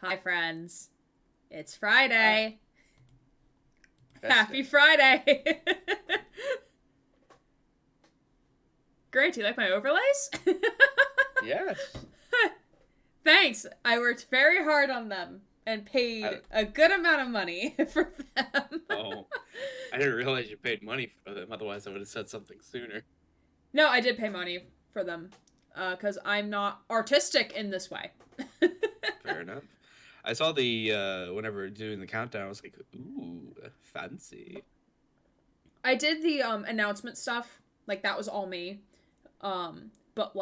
Hi, friends. It's Friday. That's Happy it. Friday. Great. Do you like my overlays? Yes. Thanks. I worked very hard on them and paid a good amount of money for them. Oh, I didn't realize you paid money for them. Otherwise, I would have said something sooner. No, I did pay money for them because I'm not artistic in this way. Fair enough. I saw the whenever doing the countdown, I was like, "Ooh, fancy." I did the announcement stuff. Like, that was all me. But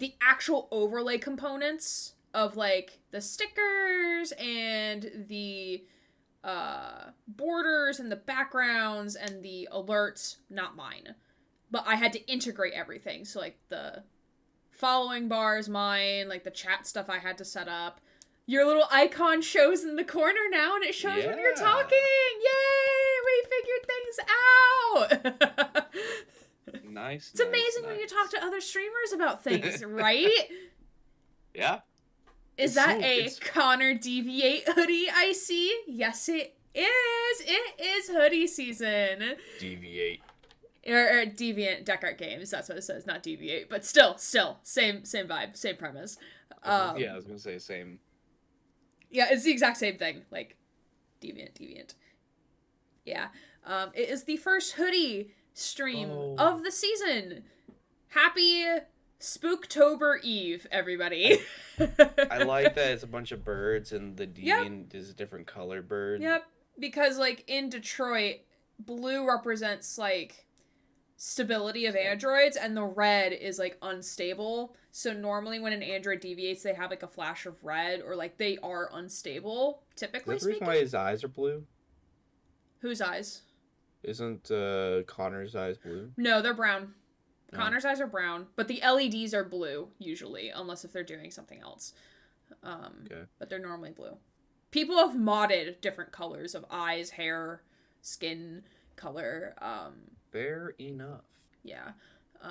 the actual overlay components of like the stickers and the borders and the backgrounds and the alerts, not mine. But I had to integrate everything. So like the following bar is mine, like the chat stuff I had to set up. Your little icon shows in the corner now and it shows when you're Yeah. talking. Yay! We figured things out. Nice. It's amazing when you talk to other streamers about things, right? Yeah. Is that a Connor Deviate hoodie I see? Yes, it is. It is hoodie season. Deviate. Or Deviant Deckart Games. That's what it says, not Deviate. But still, same vibe, same premise. Yeah, I was gonna say same. Yeah, it's the exact same thing. Like, Deviant. Yeah. It is the first hoodie stream of the season. Happy Spooktober Eve, everybody. I like that it's a bunch of birds and the deviant is a different color bird. Yep. Because, like, in Detroit, blue represents, like, stability of androids, and the red is, like, unstable. So normally when an android deviates, they have, like, a flash of red, or, like, they are unstable, typically Is that the reason speaking. why his eyes are blue? Whose eyes? Isn't Connor's eyes blue? No, they're brown. No. Connor's eyes are brown, but the LEDs are blue, usually, unless if they're doing something else. Okay. But they're normally blue. People have modded different colors of eyes, hair, skin color. Fair enough. Yeah.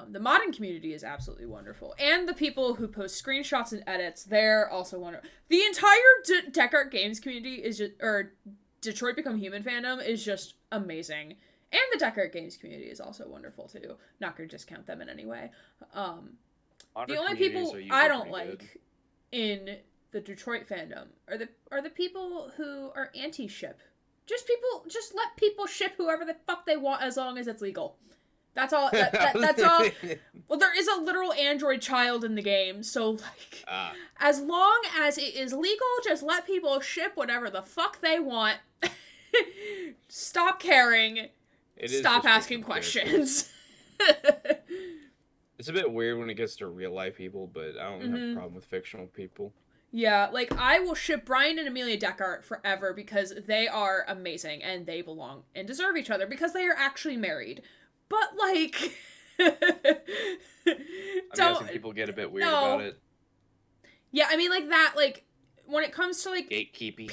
The modding community is absolutely wonderful. And the people who post screenshots and edits, they're also wonderful. The entire Deckart Games community is just, or Detroit Become Human fandom is just amazing. And the Deckart Games community is also wonderful too. Not gonna discount them in any way. The only people I don't like in the Detroit fandom are the people who are anti-ship. Just let people ship whoever the fuck they want as long as it's legal. That's all. That's all. Well, there is a literal android child in the game, so like, as long as it is legal, just let people ship whatever the fuck they want. Stop caring. Stop asking questions. It's a bit weird when it gets to real life people, but I don't have a problem with fictional people. Yeah, like, I will ship Brian and Amelia Deckart forever because they are amazing and they belong and deserve each other because they are actually married. But, like, I'm guessing people get a bit weird about it. Yeah, I mean, like, that, like, when it comes to, like, gatekeeping.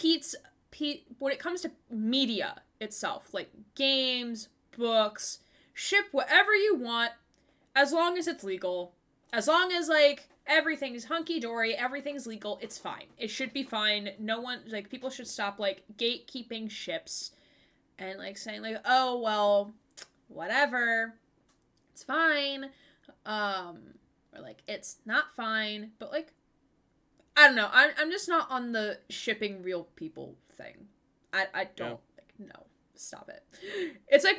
When it comes to media itself, like, games, books, ship whatever you want, as long as it's legal. As long as, like, everything's hunky-dory, everything's legal, it's fine. It should be fine. No one, like, people should stop, like, gatekeeping ships and, like, saying, like, oh, well, whatever, it's fine, or, like, it's not fine, but, like, I don't know, I'm just not on the shipping real people thing. I don't, like, no, stop it. It's like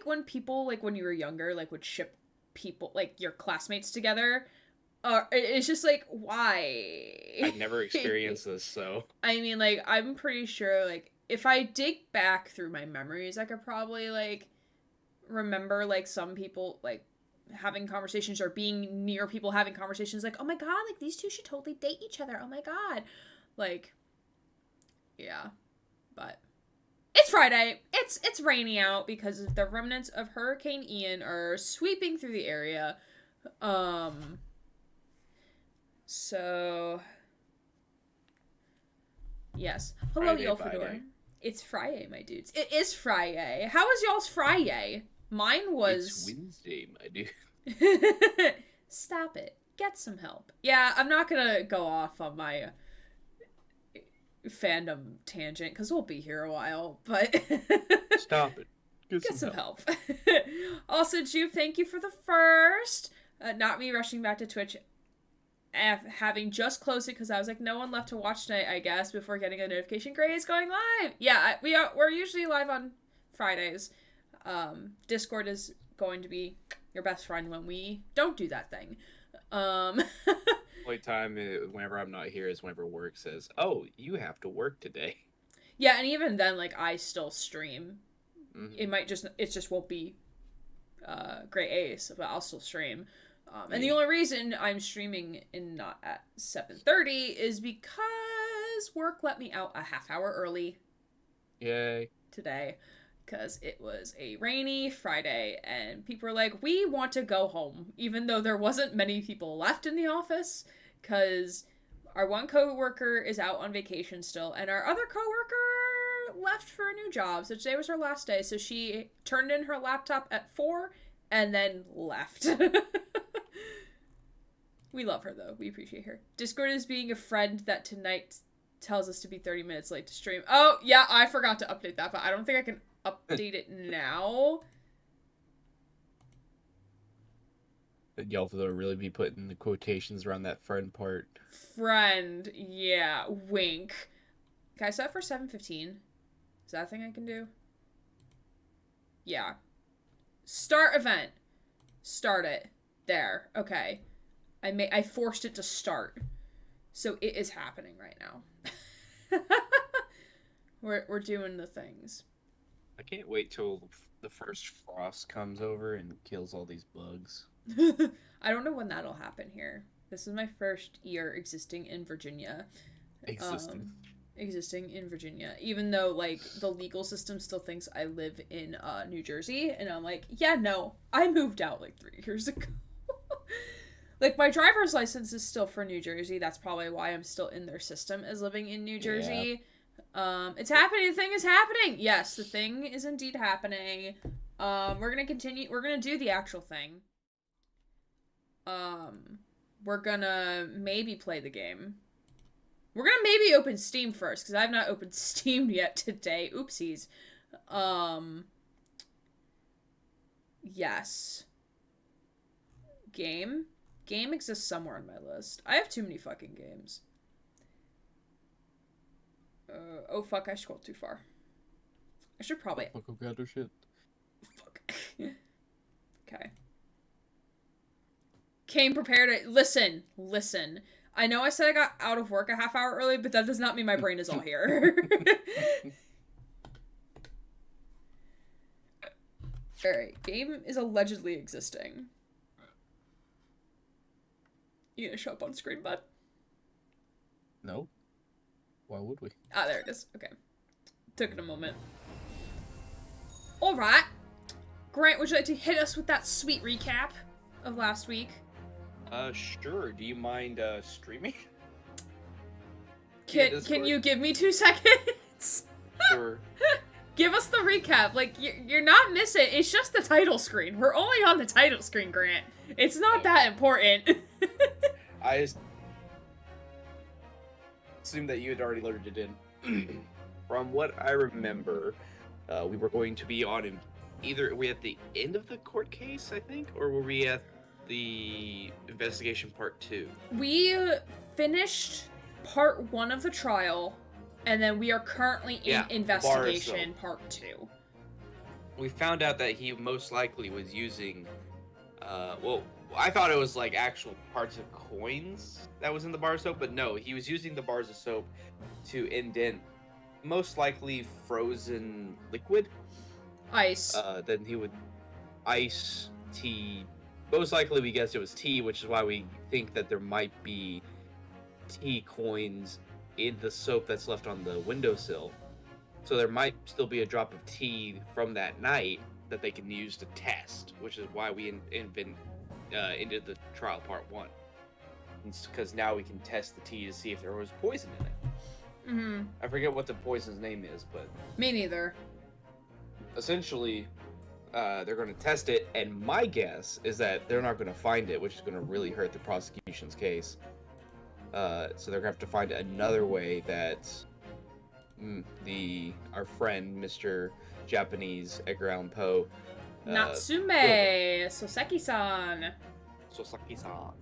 when people, like, when you were younger, like, would ship people, like, your classmates together, it's just, like, why? I've never experienced this, so. I mean, like, I'm pretty sure, like, if I dig back through my memories, I could probably, like, remember, like, some people, like, having conversations or being near people having conversations, like, oh my god, like, these two should totally date each other, oh my god. Like, yeah. But it's Friday. It's rainy out because the remnants of Hurricane Ian are sweeping through the area. So, yes. Hello, Yelfador. It's Friday, my dudes. It is Friday. How was y'all's Friday? Mine was... It's Wednesday, my dude. Stop it. Get some help. Yeah, I'm not gonna go off on my fandom tangent because we'll be here a while, but Stop it. Get some help. Also, Jupe, thank you for the first. Not me rushing back to Twitch, having just closed it because I was like, no one left to watch tonight, I guess, before getting a notification. Gray is going live. Yeah, we're usually live on Fridays. Discord is going to be your best friend when we don't do that thing. Only time whenever I'm not here is whenever work says, "Oh, you have to work today." Yeah, and even then, like, I still stream. Mm-hmm. It just won't be Gray Ace, but I'll still stream. And the only reason I'm streaming and not at 7:30 is because work let me out a half hour early. Yay. Today. Because it was a rainy Friday, and people were like, we want to go home, even though there wasn't many people left in the office, because our one coworker is out on vacation still, and our other coworker left for a new job, so today was her last day, so she turned in her laptop at 4, and then left. We love her, though. We appreciate her. Discord is being a friend that tonight tells us to be 30 minutes late to stream. Oh, yeah, I forgot to update that, but I don't think I can update it now. Y'all will really be putting the quotations around that friend part. Friend, yeah, wink. Can I set for 7:15? Is that a thing I can do? Yeah. Start event. Start it. There. Okay. I forced it to start. So it is happening right now. We're doing the things. I can't wait till the first frost comes over and kills all these bugs. I don't know when that'll happen here. This is my first year existing in Virginia. Existing in Virginia. Even though, like, the legal system still thinks I live in New Jersey. And I'm like, yeah, no. I moved out, like, 3 years ago. Like, my driver's license is still for New Jersey. That's probably why I'm still in their system as living in New Jersey. Yeah. It's happening. The thing is happening. Yes, the thing is indeed happening. We're gonna continue. We're gonna do the actual thing. We're gonna maybe play the game. We're gonna maybe open Steam first, because I've not opened Steam yet today. Oopsies. Yes. Game? Game exists somewhere on my list. I have too many fucking games. Oh fuck, I scrolled too far. I should probably... Fuck, oh god, oh shit. Fuck. Okay. Came prepared to... Listen. I know I said I got out of work a half hour early, but that does not mean my brain is all here. Alright, game is allegedly existing. You gonna show up on screen, bud? No. Why would we? Ah, there it is. Okay. Took it a moment. Alright. Grant, would you like to hit us with that sweet recap of last week? Sure. Do you mind, streaming? Can you give me 2 seconds? Sure. Give us the recap. Like, you're not missing. It's just the title screen. We're only on the title screen, Grant. It's not that important. I assumed that you had already loaded it in. From what I remember, we were going to be on either we at the end of the court case, I think, or were we at the investigation part 2? We finished part 1 of the trial, and then we are currently in investigation part 2. We found out that he most likely was using, well, I thought it was like actual parts of coins that was in the bar of soap, but no, he was using the bars of soap to indent most likely frozen liquid. Ice. Then he would ice, tea. Most likely we guessed it was tea, which is why we think that there might be tea coins in the soap that's left on the windowsill. So there might still be a drop of tea from that night that they can use to test, which is why we ended the trial part 1. Because now we can test the tea to see if there was poison in it. Mm-hmm. I forget what the poison's name is, but... Me neither. Essentially, they're going to test it, and my guess is that they're not going to find it, which is going to really hurt the prosecution's case. So they're going to have to find another way that our friend, Mr. Japanese Edgar Allan Poe, Natsume Soseki-san. Soseki-san.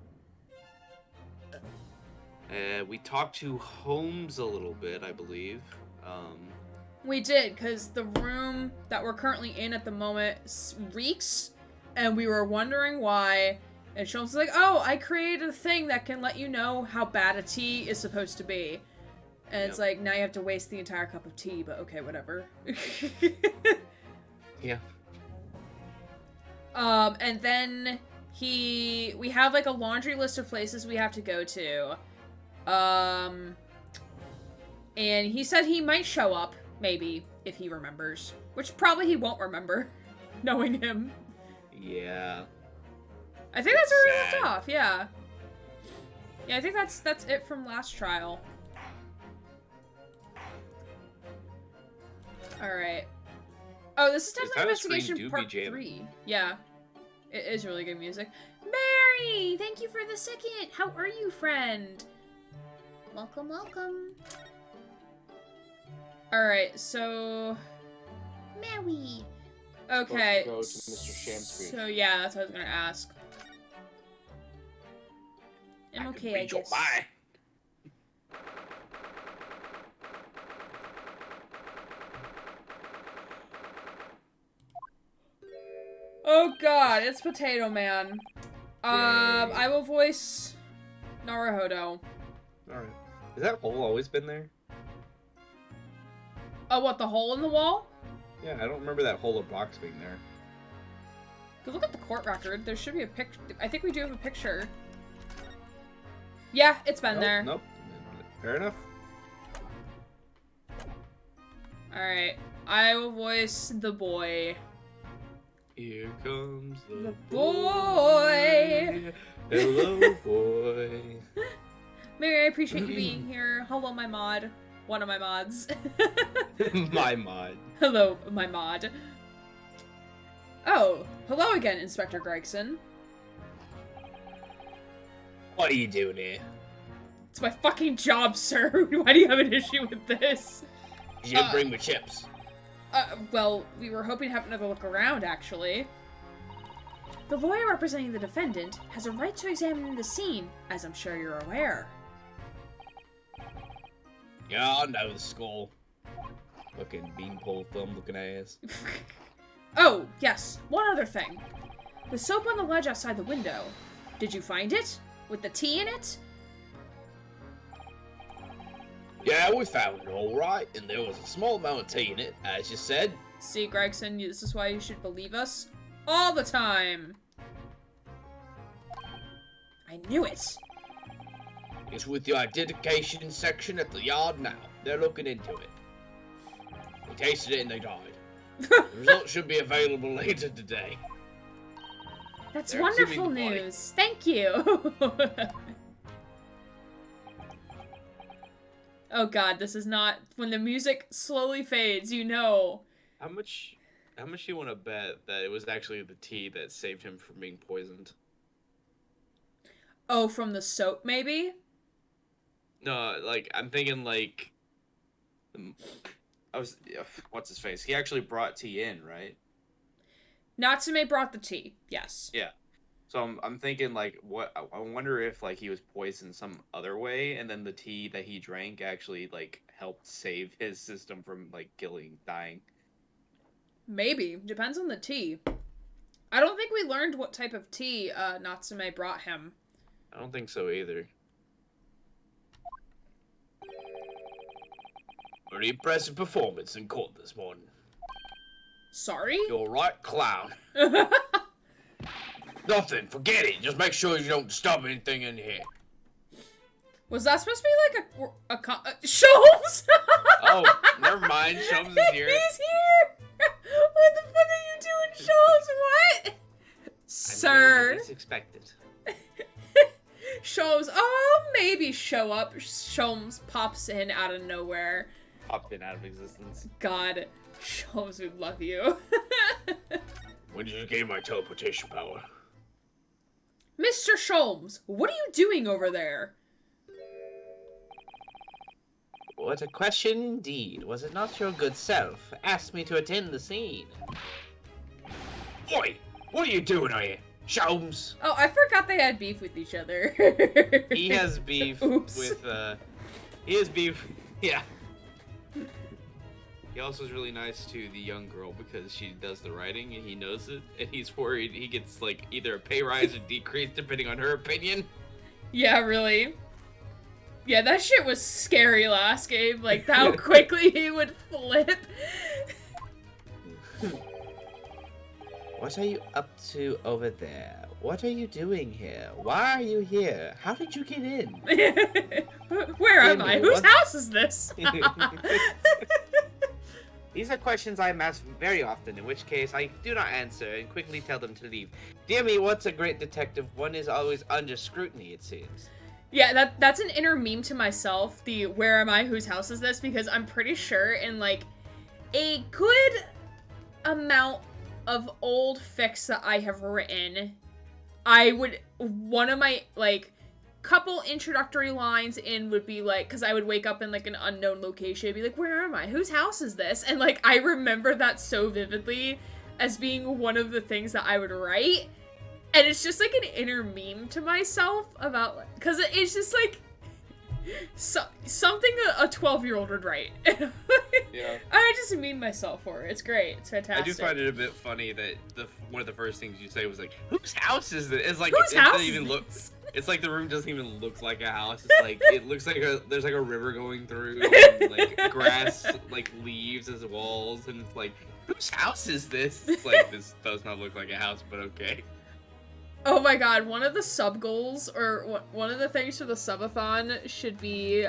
We talked to Holmes a little bit, I believe. We did, because the room that we're currently in at the moment reeks, and we were wondering why. And Sholmes was like, oh, I created a thing that can let you know how bad a tea is supposed to be. And it's like, now you have to waste the entire cup of tea, but okay, whatever. Yeah. And then we have like a laundry list of places we have to go to. And he said he might show up, maybe, if he remembers. Which probably he won't remember, knowing him. Yeah. I think that's where we left off, yeah. Yeah, I think that's it from last trial. Alright. Oh, this is definitely Investigation Part 3. Yeah. It is really good music. Mary! Thank you for the second! How are you, friend? Welcome, welcome. Alright, so... Mary! Okay. Go to Mr. Shamsky. So, yeah, that's what I was gonna ask. I'm okay, I guess. Oh god, it's Potato Man. I will voice Naruhodo. Alright. Has that hole always been there? Oh, what, the hole in the wall? Yeah, I don't remember that hole of box being there. Go look at the court record. There should be a picture. I think we do have a picture. Yeah, it's been there. Nope. Fair enough. Alright. I will voice the boy. Here comes the boy. Hello, boy. Mary, I appreciate you being here. Hello, my mod. One of my mods. My mod. Hello, my mod. Oh, hello again, Inspector Gregson. What are you doing here? It's my fucking job, sir. Why do you have an issue with this? You didn't bring me chips. Well, we were hoping to have another look around, actually. The lawyer representing the defendant has a right to examine the scene, as I'm sure you're aware. Yeah, I know the score. Fucking beanpole thumb looking ass. Oh, yes. One other thing. The soap on the ledge outside the window. Did you find it? With the tea in it? Yeah, we found it all right, and there was a small amount of tea in it, as you said. See, Gregson, this is why you should believe us all the time. I knew it. It's with the identification section at the yard now. They're looking into it. They tasted it and they died. The results should be available later today. That's wonderful news. Thank you. Oh god, this is not... When the music slowly fades, you know. How much you want to bet that it was actually the tea that saved him from being poisoned? Oh, from the soap, maybe? No, like, I'm thinking, like... what's his face? He actually brought tea in, right? Natsume brought the tea, yes. Yeah. So I'm thinking, like, I wonder if, like, he was poisoned some other way, and then the tea that he drank actually, like, helped save his system from, like, dying. Maybe. Depends on the tea. I don't think we learned what type of tea Natsume brought him. I don't think so either. Pretty impressive performance in court this morning. Sorry? You're right, clown. Nothing, forget it. Just make sure you don't disturb anything in here. Was that supposed to be like a Sholmes? Oh, never mind. Sholmes is here. He's here! What the fuck are you doing, Sholmes? What? Sir. It's expected. Sholmes, oh, maybe show up. Sholmes pops in out of nowhere. Popped in out of existence. God, Sholmes would love you. When did you gain my teleportation power? Mr. Sholmes, what are you doing over there? What a question indeed. Was it not your good self asked me to attend the scene? Oi! What are you doing here? Sholmes! Oh, I forgot they had beef with each other. He has beef Oops. with, he has beef, yeah. He also is really nice to the young girl because she does the writing and he knows it, and he's worried he gets, like, either a pay rise or decrease depending on her opinion. Yeah, really. Yeah, that shit was scary last game, like, how quickly he would flip. What are you up to over there? What are you doing here? Why are you here? How did you get in? Where am I? Whose house is this? These are questions I am asked very often, in which case I do not answer and quickly tell them to leave. Dear me, what's a great detective? One is always under scrutiny, it seems. Yeah, that's an inner meme to myself, the where am I, whose house is this? Because I'm pretty sure in, like, a good amount of old fics that I have written, one of my, like, couple introductory lines in would be, like, because I would wake up in, like, an unknown location and be like, where am I? Whose house is this? And, like, I remember that so vividly as being one of the things that I would write. And it's just, like, an inner meme to myself about, like, because it's just, like, something a 12-year-old would write. Yeah. I just meme myself for it. It's great. It's fantastic. I do find it a bit funny that one of the first things you say was like, "Whose house is this?" It's like Whose it house doesn't is even look. this? It's like the room doesn't even look like a house. It's like it looks like there's like a river going through, and, like grass, like leaves as walls, and it's like, whose house is this? It's like, this does not look like a house, but okay. Oh my god, one of the sub goals, or one of the things for the subathon should be,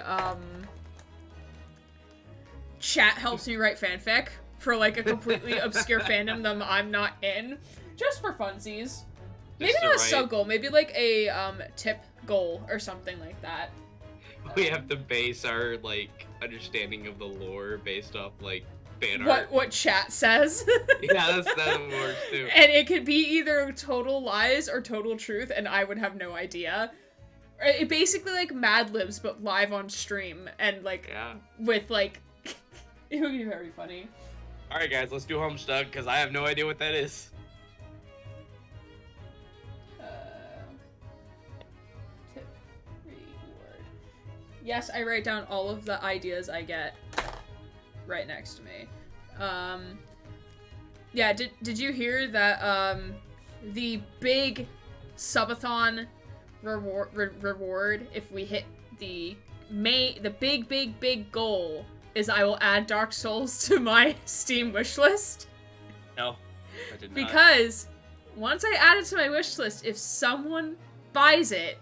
chat helps me write fanfic for, like, a completely obscure fandom that I'm not in. Just for funsies. Maybe not a sub goal, maybe like a, tip goal or something like that. We have to base our, like, understanding of the lore based off, like, fan art. What chat says. Yeah, that works too. And it could be either total lies or total truth, and I would have no idea. It basically like Mad Libs, but live on stream, and like with like, it would be very funny. All right, guys, let's do Homestuck because I have no idea what that is. Tip reward. Yes, I write down all of the ideas I get right next to me. Yeah, did you hear that, the big subathon reward, if we hit the big goal, is I will add Dark Souls to my Steam wishlist? No, I did not. Because once I add it to my wishlist, if someone buys it,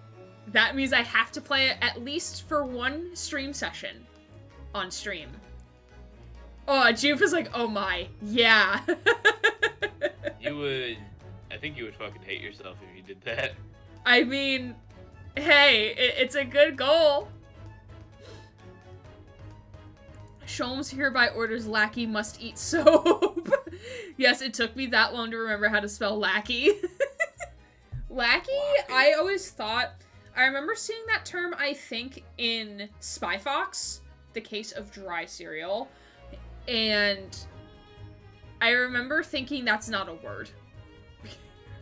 that means I have to play it at least for one stream session on stream. Oh, Juve is like, oh my, yeah. I think you would fucking hate yourself if you did that. I mean, hey, it's a good goal. Sholmes hereby orders lackey must eat soap. Yes, it took me that long to remember how to spell lackey. Lackey, I always thought, I remember seeing that term, I think, in Spy Fox, The Case of Dry Cereal. And I remember thinking that's not a word.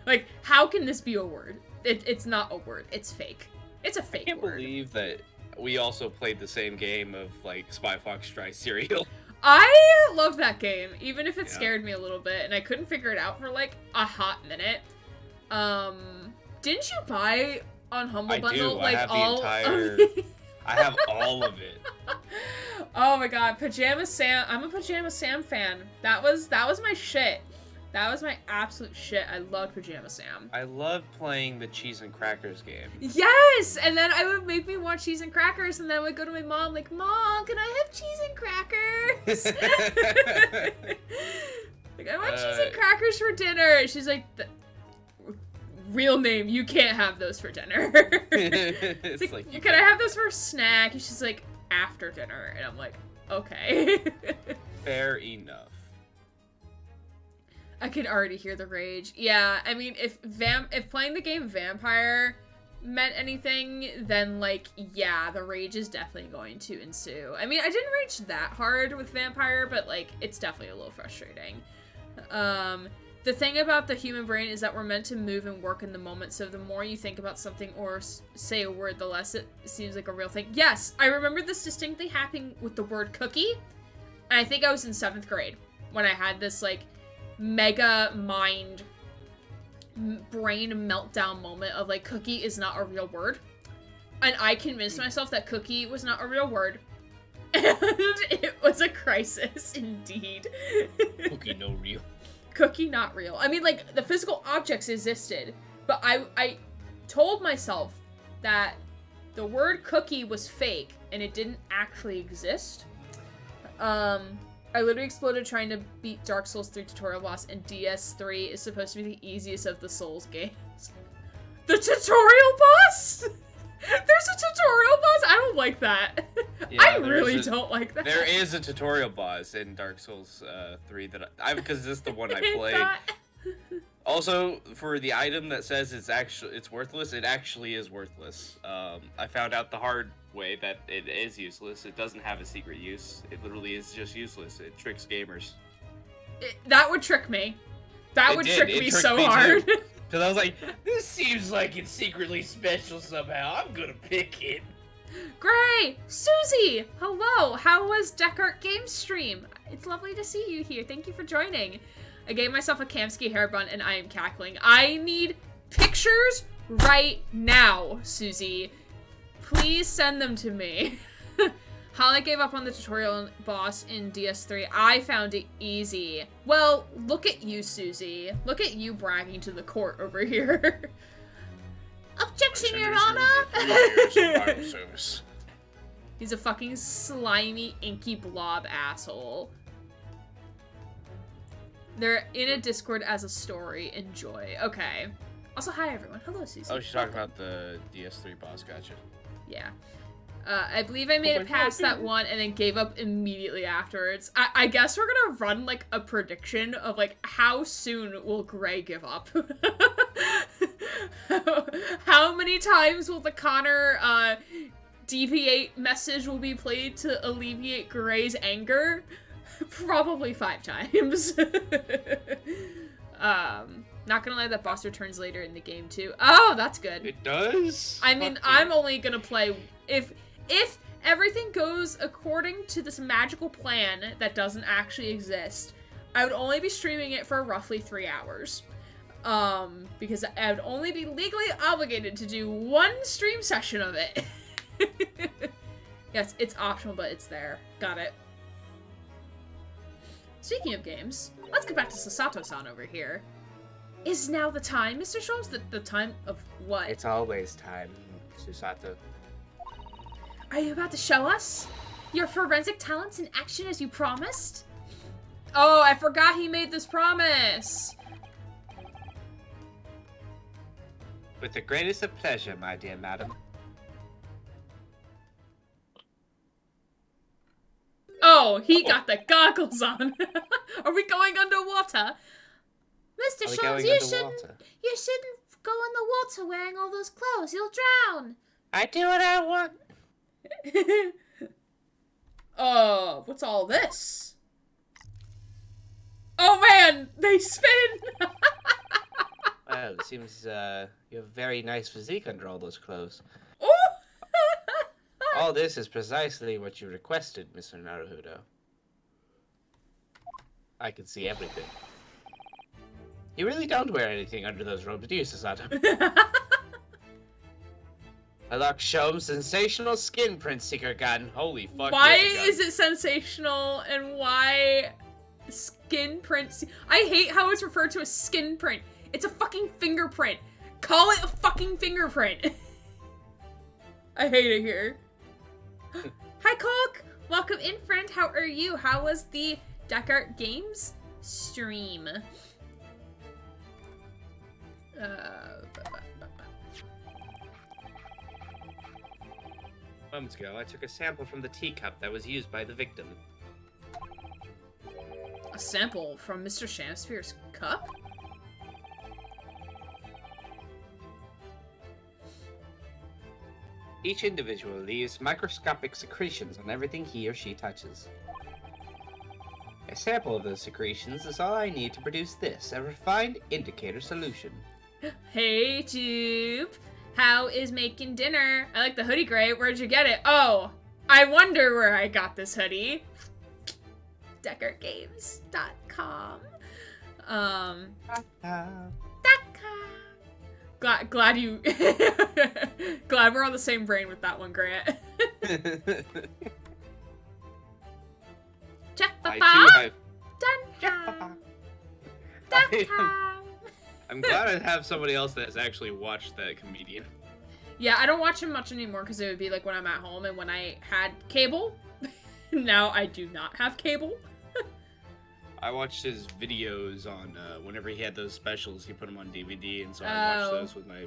Like, how can this be a word? It's not a word. It's fake. It's a fake word. I can't believe that we also played the same game of, like, Spy Fox Dry Cereal. I love that game, even if it scared me a little bit, and I couldn't figure it out for, like, a hot minute. Didn't you buy on Humble Bundle, like, I have all of it. Oh my god, Pajama Sam. I'm a Pajama Sam fan. That was my shit. That was my absolute shit. I loved Pajama Sam. I loved playing the Cheese and Crackers game. Yes! And then I would make me watch Cheese and Crackers, and then I would go to my mom, like, Mom, can I have cheese and crackers? Like, I want cheese and crackers for dinner. And she's like, real name, you can't have those for dinner. It's like, can I have those for a snack? And she's like, after dinner. And I'm like, okay. Fair enough. I can already hear the rage. Yeah, I mean, if playing the game Vampire meant anything, then, like, yeah, the rage is definitely going to ensue. I mean, I didn't rage that hard with Vampire, but, like, it's definitely a little frustrating. The thing about the human brain is that we're meant to move and work in the moment, so the more you think about something or say a word, the less it seems like a real thing. Yes, I remember this distinctly happening with the word cookie, and I think I was in 7th grade when I had this, like, mega mind brain meltdown moment of, like, cookie is not a real word. And I convinced myself that cookie was not a real word. And it was a crisis, indeed. Cookie no real. Cookie not real. I mean, like, the physical objects existed, but I told myself that the word cookie was fake and it didn't actually exist. I literally exploded trying to beat Dark Souls 3 tutorial boss, and DS3 is supposed to be the easiest of the Souls games. The tutorial boss? There's a tutorial boss? I don't like that. Yeah, I really don't like that. There is a tutorial boss in Dark Souls 3 that because this is the one I played. Also, for the item that says it's worthless, it actually is worthless. I found out the hard way that it is useless. It doesn't have a secret use. It literally is just useless. It tricks gamers. That would trick me. That would trick me so hard. Because I was like, this seems like it's secretly special somehow. I'm gonna pick it. Gray! Susie! Hello! How was Deckart Game Stream? It's lovely to see you here. Thank you for joining. I gave myself a Kamsky hair bun and I am cackling. I need pictures right now, Susie. Please send them to me. Holly gave up on the tutorial boss in DS3. I found it easy. Well, look at you, Susie. Look at you bragging to the court over here. Objection, Your Honor! He's a fucking slimy, inky blob asshole. They're in a Discord as a story. Enjoy. Okay. Also, hi everyone. Hello, Susie. Oh, she's talking about the DS3 boss. Gotcha. Yeah. I believe I made it past that one and then gave up immediately afterwards. I guess we're gonna run, like, a prediction of, like, how soon will Gray give up? How many times will the Connor, deviate message will be played to alleviate Gray's anger? Probably 5 times. Not gonna lie, that boss returns later in the game, too. Oh, that's good. It does? I mean, I'm only gonna play... If everything goes according to this magical plan that doesn't actually exist, I would only be streaming it for roughly 3 hours. Because I would only be legally obligated to do 1 stream session of it. Yes, it's optional, but it's there. Got it. Speaking of games, let's get back to Sasato-san over here. Is now the time, Mr. Sholmes? The time of what? It's always time, Susato. Are you about to show us your forensic talents in action as you promised? Oh, I forgot he made this promise. With the greatest of pleasure, my dear madam. Oh, he got the goggles on. Are we going underwater? Mr. Sholmes, you shouldn't go in the water wearing all those clothes. You'll drown. I do what I want. Oh, what's all this? Oh man, they spin! Well, it seems you have a very nice physique under all those clothes. Oh! All this is precisely what you requested, Mr. Naruhodo. I can see everything. You really don't wear anything under those robes, do you, Sasato? Unlock Shome's sensational skin print seeker gun. Holy fuck. Why is it sensational and why skin print? I hate how it's referred to as skin print. It's a fucking fingerprint. Call it a fucking fingerprint. I hate it here. Hi, Coke. Welcome in, friend. How are you? How was the Deckart Games stream? Moments ago, I took a sample from the teacup that was used by the victim. sample from Mr. Shamsphere's cup? Each individual leaves microscopic secretions on everything he or she touches. A sample of those secretions is all I need to produce this, a refined indicator solution. Hey, Jupe. How is making dinner? I like the hoodie, Gray. Where'd you get it? Oh, I wonder where I got this hoodie. DeckerGames.com. Glad you... Glad we're on the same brain with that one, Grant. I'm glad I have somebody else that has actually watched that comedian. Yeah, I don't watch him much anymore because it would be like when I'm at home and when I had cable. Now I do not have cable. I watched his videos on whenever he had those specials, he put them on DVD, and so I watched those with my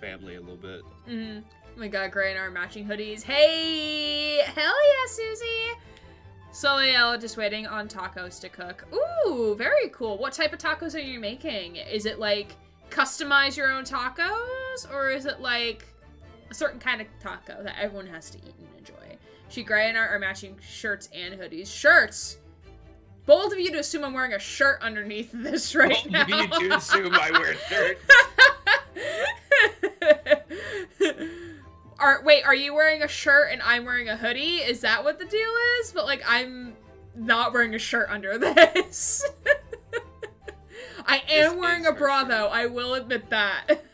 family a little bit. Mm-hmm. Oh my god, Gray and our matching hoodies. Hey! Hell yeah, Susie! Slowly, Ella just waiting on tacos to cook. Ooh, very cool. What type of tacos are you making? Is it like customize your own tacos? Or is it like a certain kind of taco that everyone has to eat and enjoy? She, Gray, and I are matching shirts and hoodies. Shirts! Bold of you to assume I'm wearing a shirt underneath this right now. Bold of you to assume I wear shirts. Wait, are you wearing a shirt and I'm wearing a hoodie? Is that what the deal is? But, like, I'm not wearing a shirt under this. I am wearing a bra, though. I will admit that.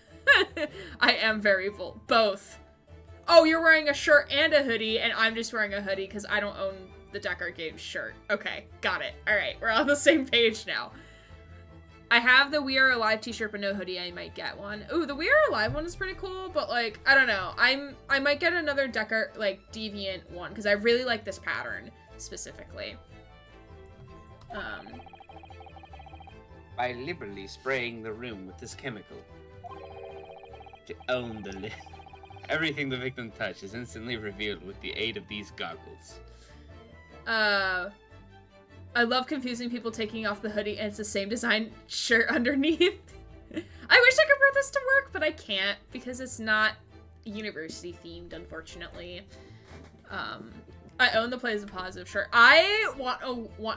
I am very bold. Both. Oh, you're wearing a shirt and a hoodie, and I'm just wearing a hoodie because I don't own the Decker Games shirt. Okay, got it. Alright, we're on the same page now. I have the We Are Alive t-shirt, but no hoodie. I might get one. Ooh, the We Are Alive one is pretty cool, but, like, I don't know. I might get another Decker, like, Deviant one, because I really like this pattern, specifically. By liberally spraying the room with this chemical. To own the lid. Everything the victim touches is instantly revealed with the aid of these goggles. I love confusing people taking off the hoodie and it's the same design shirt underneath. I wish I could wear this to work, but I can't because it's not university themed, unfortunately. I own the Play as a Positive shirt. I want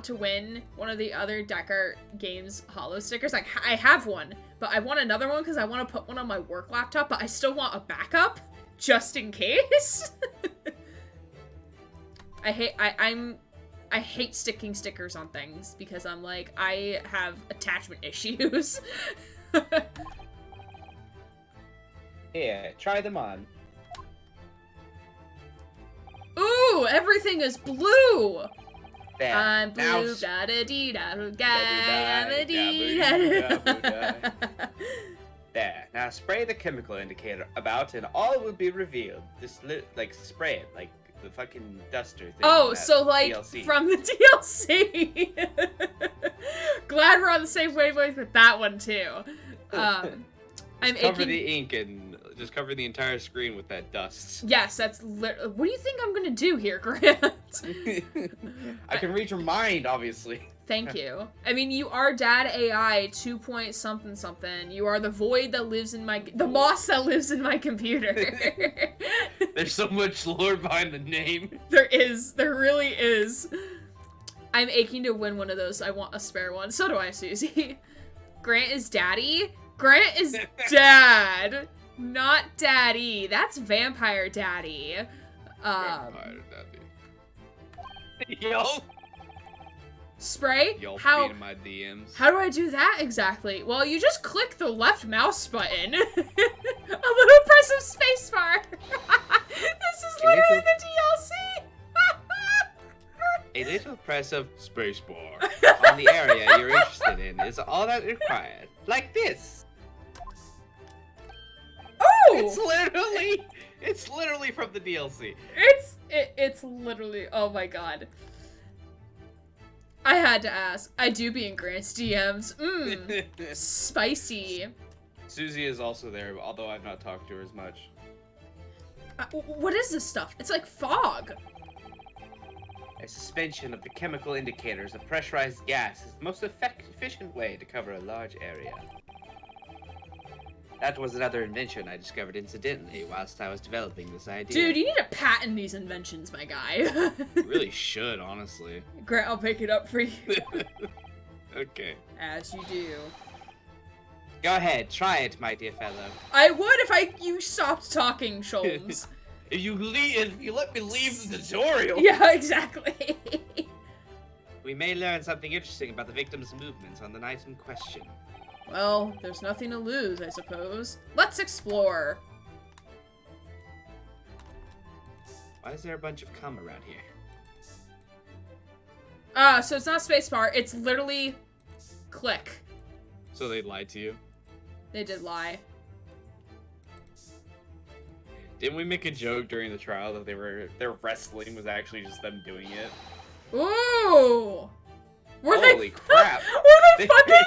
to win one of the other Decker Games holo stickers. Like, I have one, but I want another one because I want to put one on my work laptop, but I still want a backup just in case. I hate sticking stickers on things because I'm like, I have attachment issues. Here, try them on. Ooh, everything is blue! There. I'm blue, da da dee da da da. There. Now spray the chemical indicator about and all will be revealed. Just like spray it like the fucking duster thing. Oh, so like DLC. From the DLC. Glad we're on the same wavelength with that one too. I'm cover the ink and just cover the entire screen with that dust. Yes, that's what do you think I'm gonna do here, Grant? I can read your mind, obviously. Thank you. I mean, you are Dad AI 2 point something something. You are the void that lives in the moss that lives in my computer. There's so much lore behind the name. There is. There really is. I'm aching to win one of those. I want a spare one. So do I, Susie. Grant is Daddy. Grant is Dad, not Daddy. That's Vampire Daddy. Vampire Daddy. Yo. Spray? Y'all How in my DMs. How do I do that exactly? Well, you just click the left mouse button. A little press of spacebar. This is literally the DLC. A little press of spacebar on the area you're interested in is all that required. Like this. Oh! It's literally from the DLC. It's literally, oh my god. I had to ask. I do be in Grant's DMs. Spicy. Susie is also there, although I've not talked to her as much. What is this stuff? It's like fog. A suspension of the chemical indicators of pressurized gas is the most efficient way to cover a large area. That was another invention I discovered incidentally whilst I was developing this idea. Dude, you need to patent these inventions, my guy. Really should, honestly. Grant, I'll pick it up for you. Okay. As you do. Go ahead, try it, my dear fellow. I would if you stopped talking, Sholmes. If you let me leave the tutorial. Yeah, exactly. We may learn something interesting about the victim's movements on the night in question. Well, there's nothing to lose, I suppose. Let's explore. Why is there a bunch of cum around here? So it's not spacebar, it's literally click. So they lied to you? They did lie. Didn't we make a joke during the trial that their wrestling was actually just them doing it? Ooh! Holy crap! Were they fucking?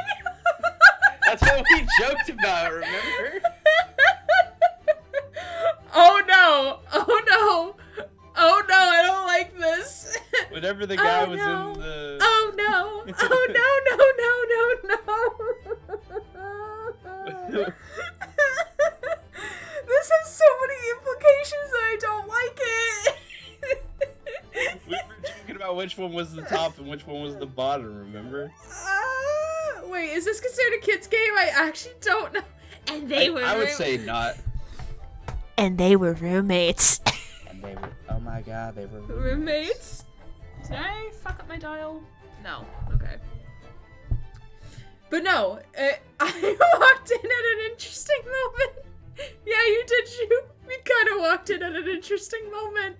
That's what we joked about, remember? Oh no! Oh no! Oh no, I don't like this! Whenever the guy was no. in the... Oh no! Oh no, no, no, no, no! This has so many implications that I don't like it! We were joking about which one was the top and which one was the bottom, remember? Wait, is this considered a kid's game? I actually don't know. And they were I would say not. And they were roommates. And they were... Oh my god, they were roommates? Did I fuck up my dial? No. Okay. But no, I walked in at an interesting moment. Yeah, you did, we kind of walked in at an interesting moment.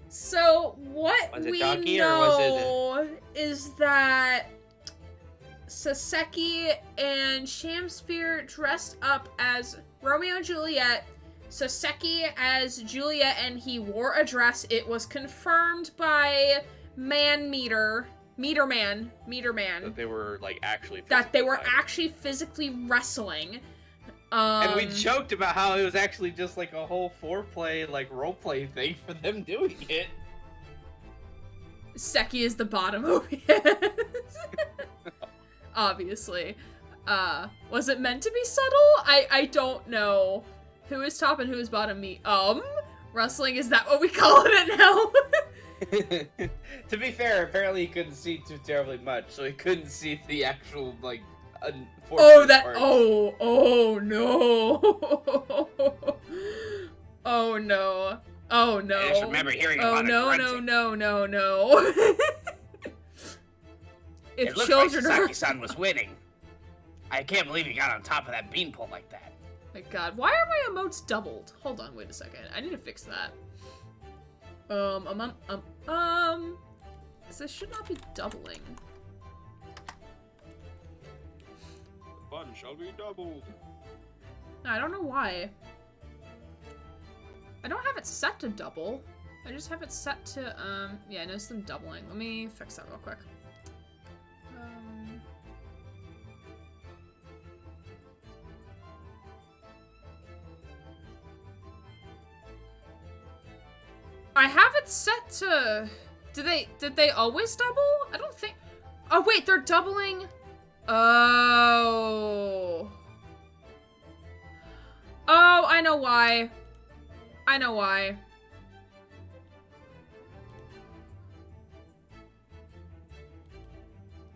So what we know is that Saseki and Shamsphere dressed up as Romeo and Juliet, Saseki as Juliet, and he wore a dress. It was confirmed by Meter Man. That they were, like, actually physically wrestling. And we joked about how it was actually just, like, a whole foreplay, like, roleplay thing for them doing it. Seki is the bottom OBS. Obviously. Was it meant to be subtle? I don't know. Who is top and who is bottom wrestling, is that what we call it now? To be fair, apparently he couldn't see too terribly much, so he couldn't see the actual, like, oh no. Oh no. Oh no. I just remember hearing about no. If it looked children like Sasaki-san was winning. I can't believe he got on top of that beanpole like that. My god, why are my emotes doubled? Hold on, wait a second. I need to fix that. This should not be doubling. The fun shall be doubled. I don't know why. I don't have it set to double. I just have it set to, yeah, I noticed them doubling. Let me fix that real quick. I have it set to... Did they always double? I don't think... Oh, wait, they're doubling... Oh... Oh, I know why. I know why.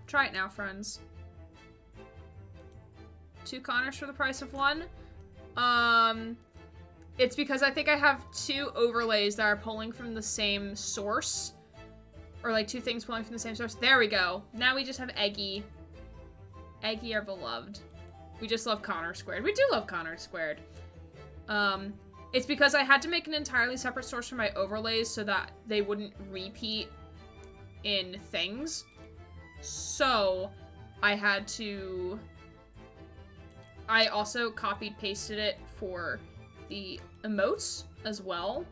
Try it now, friends. 2 Connors for the price of 1. It's because I think I have 2 overlays that are pulling from the same source. Or like 2 things pulling from the same source. There we go. Now we just have Eggy. Eggy, our beloved. We just love Connor squared. We do love Connor squared. It's because I had to make an entirely separate source for my overlays so that they wouldn't repeat in things. So I had to... I also copied pasted it for the emotes as well.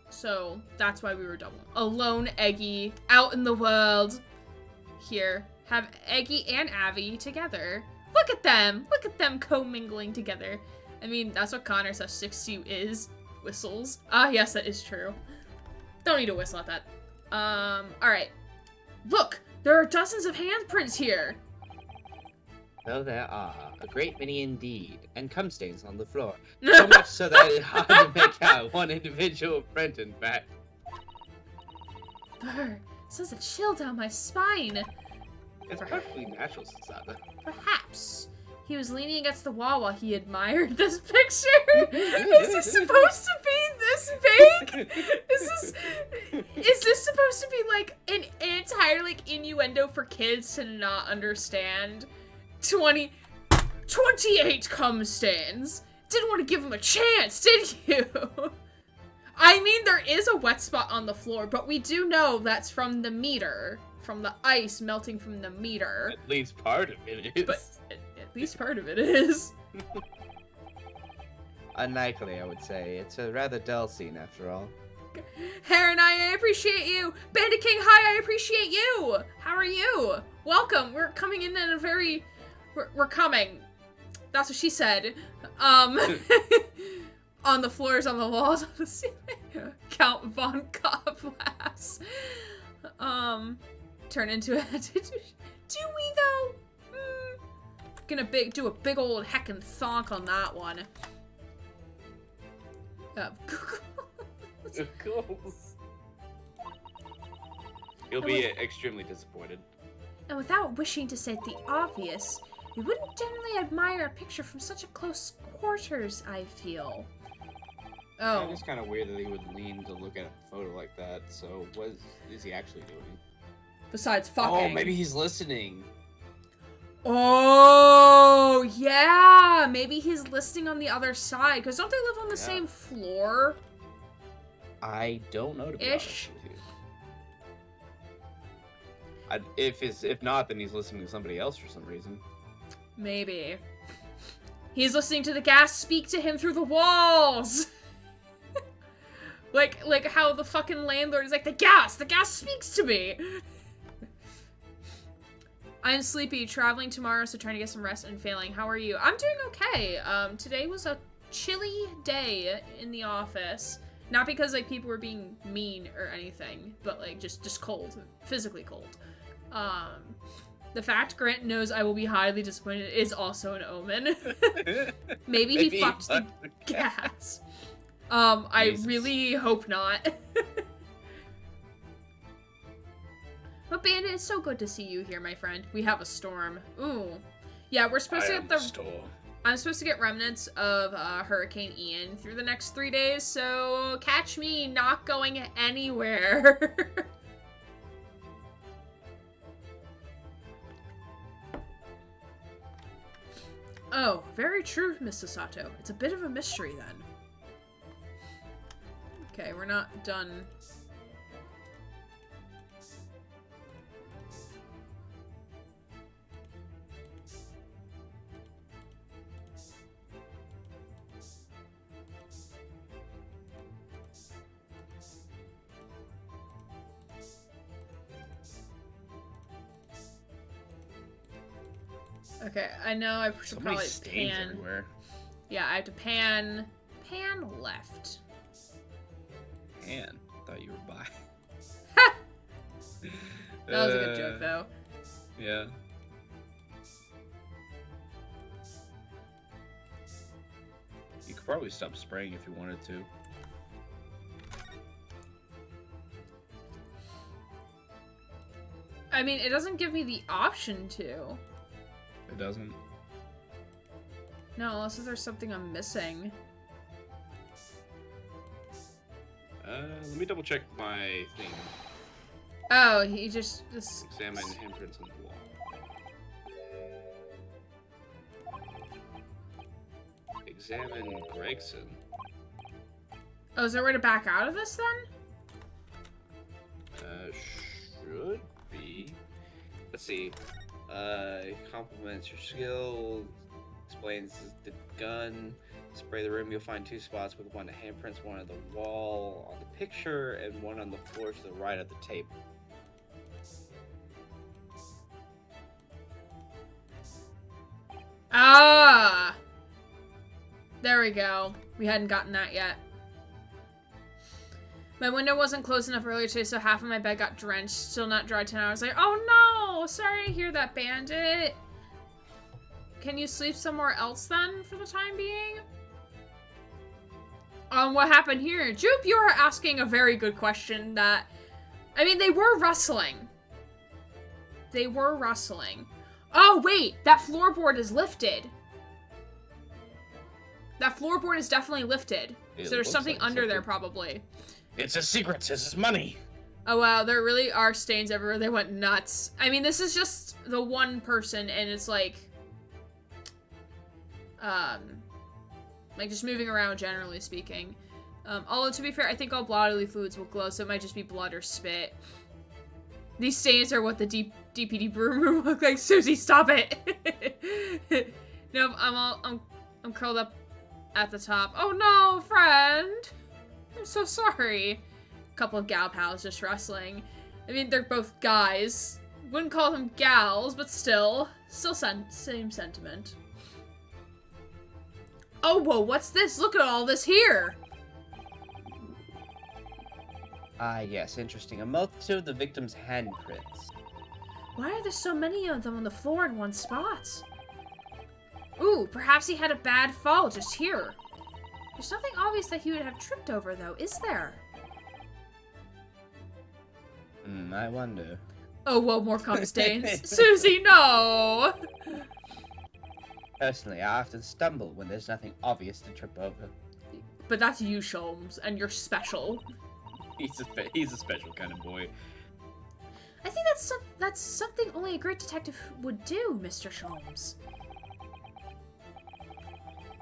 So that's why we were doubling. Alone Eggy out in the world. Here, have Eggy and Avi together. Look at them! Look at them commingling together. I mean, that's what Connor /60 is. Whistles. Ah, yes, that is true. Don't need to whistle at that. Alright. Look! There are dozens of handprints here! So there are. A great many indeed. And cum stains on the floor. So much so that it's hard to make out one individual print, in fact. Brr, sends a chill down my spine. It's perfectly natural, Sasada. Perhaps. He was leaning against the wall while he admired this picture. Is this supposed to be this big? Is this supposed to be like an entire like innuendo for kids to not understand? 28 cum stains. Didn't want to give him a chance, did you? I mean, there is a wet spot on the floor, but we do know that's from the meter. From the ice melting from the meter. At least part of it is. But at least part of it is. Unlikely, I would say. It's a rather dull scene, after all. Hare and I appreciate you. Bandit King, hi, I appreciate you. How are you? Welcome. We're coming in a very... We're coming. That's what she said. On the floors, on the walls, on the ceiling. Count Von Coblass. Turn into a... Do we, though? Gonna do a big old heckin' thonk on that one. Googles. You'll be extremely disappointed. And without wishing to state the obvious, you wouldn't generally admire a picture from such a close quarters, I feel. Oh. Yeah, it's kind of weird that he would lean to look at a photo like that, so what is he actually doing? Besides fucking. Oh, maybe he's listening. Oh, yeah! Maybe he's listening on the other side, because don't they live on the same floor? I don't know, to be honest with you. If not, then he's listening to somebody else for some reason. Maybe. He's listening to the gas speak to him through the walls! like how the fucking landlord is like, the gas speaks to me! I'm sleepy, traveling tomorrow, so trying to get some rest and failing. How are you? I'm doing okay. Today was a chilly day in the office. Not because, like, people were being mean or anything, but, like, just cold. Physically cold. The fact Grant knows I will be highly disappointed is also an omen. Maybe he fucked the gas. I really hope not. But Bandit, it's so good to see you here, my friend. We have a storm. Ooh. Yeah, we're supposed to get the storm. I'm supposed to get remnants of Hurricane Ian through the next 3 days, so catch me not going anywhere. Oh, very true, Mr. Sato. It's a bit of a mystery, then. Okay, we're not done. Okay, I know I should probably pan. Everywhere. Yeah, I have to pan left. Pan? I thought you were by. That was a good joke, though. Yeah. You could probably stop spraying if you wanted to. I mean, it doesn't give me the option to. It doesn't? No, unless there's something I'm missing. Let me double check my thing. Oh, he just... Examine handprints on the wall. Examine Gregson. Oh, is there a way to back out of this, then? Should be. Let's see. Compliments your skill. Explains the gun. Spray the room. You'll find 2 spots with one handprints, one on the wall on the picture, and one on the floor to the right of the table. Ah! There we go. We hadn't gotten that yet. My window wasn't closed enough earlier today, so half of my bed got drenched. Still not dry 10 hours later. Oh no! Sorry to hear that, Bandit. Can you sleep somewhere else then, for the time being? What happened here? Jupe, you are asking a very good question that... I mean, they were rustling. They were rustling. Oh, wait! That floorboard is lifted. That floorboard is definitely lifted. So there's something like under there, probably. It's a secret. This is money. Oh, wow. There really are stains everywhere. They went nuts. I mean, this is just the one person, and it's like just moving around, generally speaking. Although, to be fair, I think all bodily fluids will glow, so it might just be blood or spit. These stains are what the DPD broom room look like. Susie, stop it! No, I'm curled up at the top. Oh no, friend! I'm so sorry. A couple of gal pals just wrestling. I mean, they're both guys. Wouldn't call them gals, but still same sentiment. Oh, whoa, what's this? Look at all this here! Ah, yes, interesting. A multitude of the victim's handprints. Why are there so many of them on the floor in one spot? Ooh, perhaps he had a bad fall just here. There's nothing obvious that he would have tripped over, though, is there? I wonder. Oh, whoa, more cum stains. Susie, no! Personally, I often stumble when there's nothing obvious to trip over. But that's you, Sholmes, and you're special. He's a special kind of boy. I think that's something only a great detective would do, Mr. Sholmes.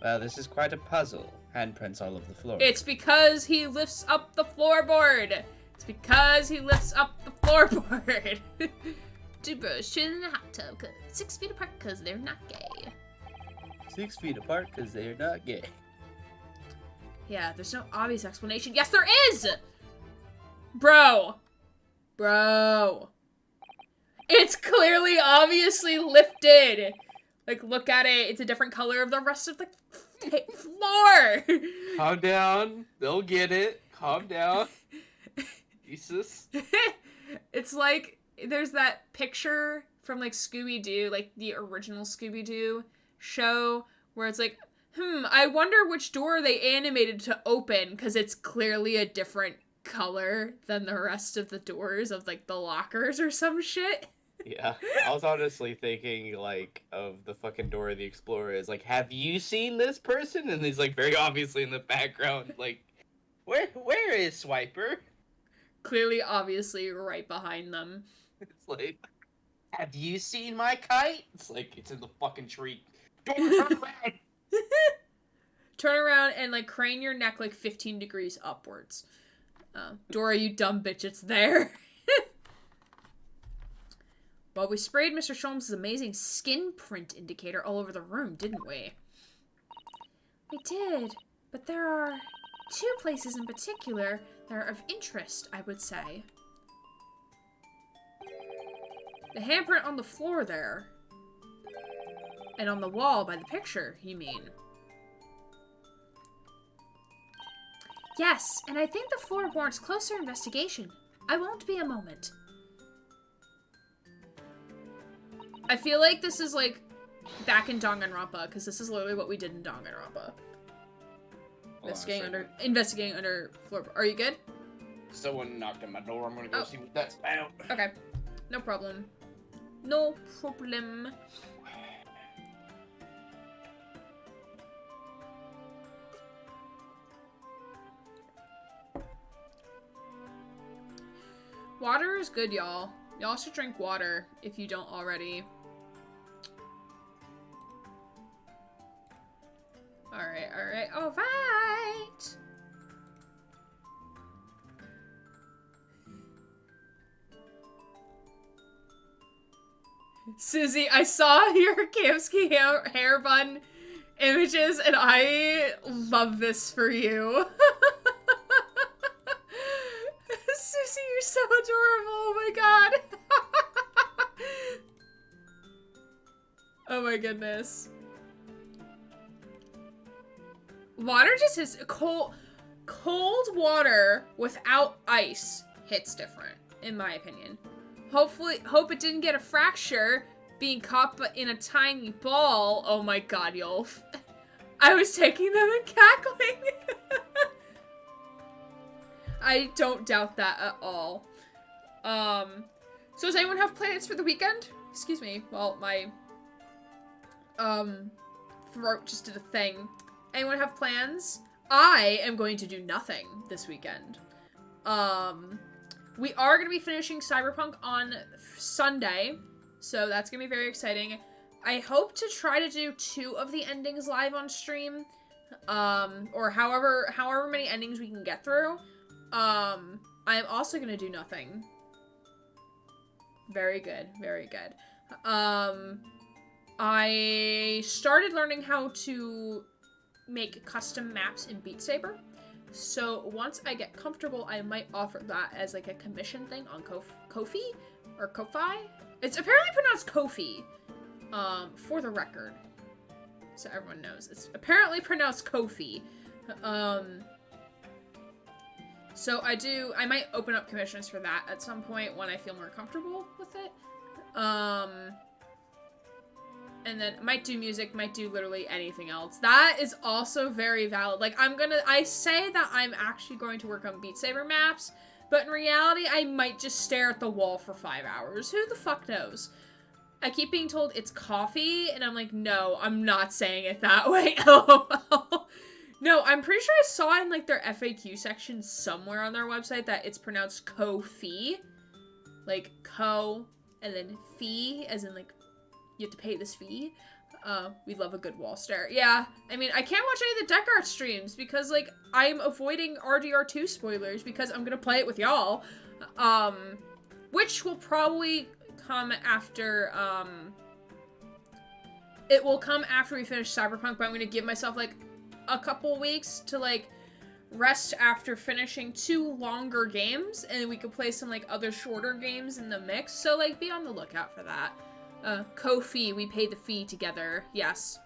Well, this is quite a puzzle. Handprints all over the floor. It's because he lifts up the floorboard. It's because he lifts up the floorboard. Two bros chilling in a hot tub, 6 feet apart because they're not gay. 6 feet apart because they're not gay. Yeah, there's no obvious explanation. Yes, there is! Bro. It's clearly, obviously lifted. Like, look at it. It's a different color of the rest of the floor. Calm down. They'll get it. Calm down. Jesus. It's like, there's that picture from, like, Scooby-Doo, like, the original Scooby-Doo show, where it's like, I wonder which door they animated to open, because it's clearly a different color than the rest of the doors of, like, the lockers or some shit. Yeah, I was honestly thinking, like, of the fucking Dora the Explorer is like, have you seen this person? And he's, like, very obviously in the background, like, where is Swiper? Clearly, obviously, right behind them. It's like, have you seen my kite? It's like, it's in the fucking tree. Dora, turn around! Turn around and, like, crane your neck, like, 15 degrees upwards. Dora, you dumb bitch, it's there. Well, we sprayed Mr. Sholmes' amazing skin print indicator all over the room, didn't we? We did, but there are 2 places in particular that are of interest, I would say. The handprint on the floor there. And on the wall by the picture, you mean? Yes, and I think the floor warrants closer investigation. I won't be a moment. I feel like this is, like, back in Danganronpa, because this is literally what we did in Danganronpa. Investigating under floor. Are you good? Someone knocked on my door. I'm gonna go see what that's about. Okay. No problem. No problem. Water is good, y'all. Y'all should drink water if you don't already. Alright, alright. Susie, I saw your Kamsky hair bun images, and I love this for you. Susie, you're so adorable. Oh my god. Oh my goodness. Water just is cold cold water without ice hits different, in my opinion. Hope it didn't get a fracture being caught in a tiny ball. Oh my god, Yolf. I was taking them and cackling. I don't doubt that at all. So does anyone have plans for the weekend? Excuse me. Well, my throat just did a thing. Anyone have plans? I am going to do nothing this weekend. We are going to be finishing Cyberpunk on Sunday, so that's going to be very exciting. I hope to try to do 2 of the endings live on stream, or however many endings we can get through. I am also going to do nothing. Very good, very good. I started learning how to make custom maps in Beat Saber. So once I get comfortable, I might offer that as like a commission thing on Ko-fi or Ko-fi. It's apparently pronounced Ko-fi, for the record. So everyone knows. It's apparently pronounced Ko-fi. So I might open up commissions for that at some point when I feel more comfortable with it. And then might do music, might do literally anything else. That is also very valid. Like, I say that I'm actually going to work on Beat Saber maps, but in reality, I might just stare at the wall for 5 hours. Who the fuck knows? I keep being told it's coffee, and I'm like, no, I'm not saying it that way. LOL. No, I'm pretty sure I saw in, like, their FAQ section somewhere on their website that it's pronounced ko-fi. Like, ko, and then fee, as in, like, you have to pay this fee. We love a good wall stare. Yeah, I mean, I can't watch any of the Deck Art streams because, like, I'm avoiding RDR2 spoilers because I'm gonna play it with y'all. Which will probably come after, it will come after we finish Cyberpunk, but I'm gonna give myself, like, a couple weeks to, like, rest after finishing 2 longer games, and we could play some, like, other shorter games in the mix, so, like, be on the lookout for that. Ko-fi, we pay the fee together. Yes.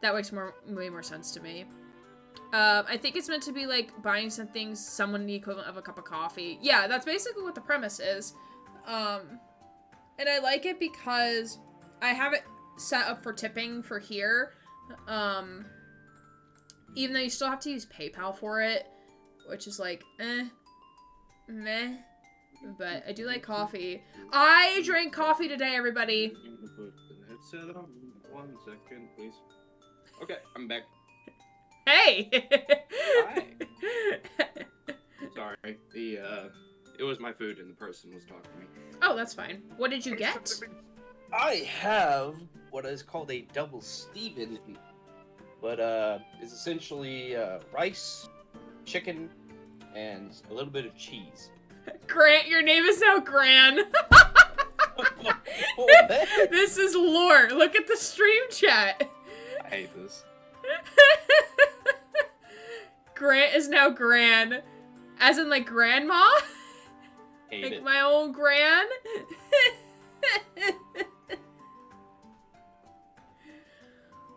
That makes way more sense to me. I think it's meant to be, like, buying some things, someone the equivalent of a cup of coffee. Yeah, that's basically what the premise is. And I like it because I have it set up for tipping for here. Even though you still have to use PayPal for it, which is like, meh. But I do like coffee. I drank coffee today, everybody. Put the headset on. 1 second, please. Okay, I'm back. Hey! Hi. Sorry. It was my food and the person was talking to me. Oh, that's fine. What did you get? I have what is called a double Steven, but it's essentially rice, chicken, and a little bit of cheese. Grant, your name is now Gran. This is lore. Look at the stream chat. I hate this. Grant is now Gran. As in, like, grandma? Hate like it. my old Gran?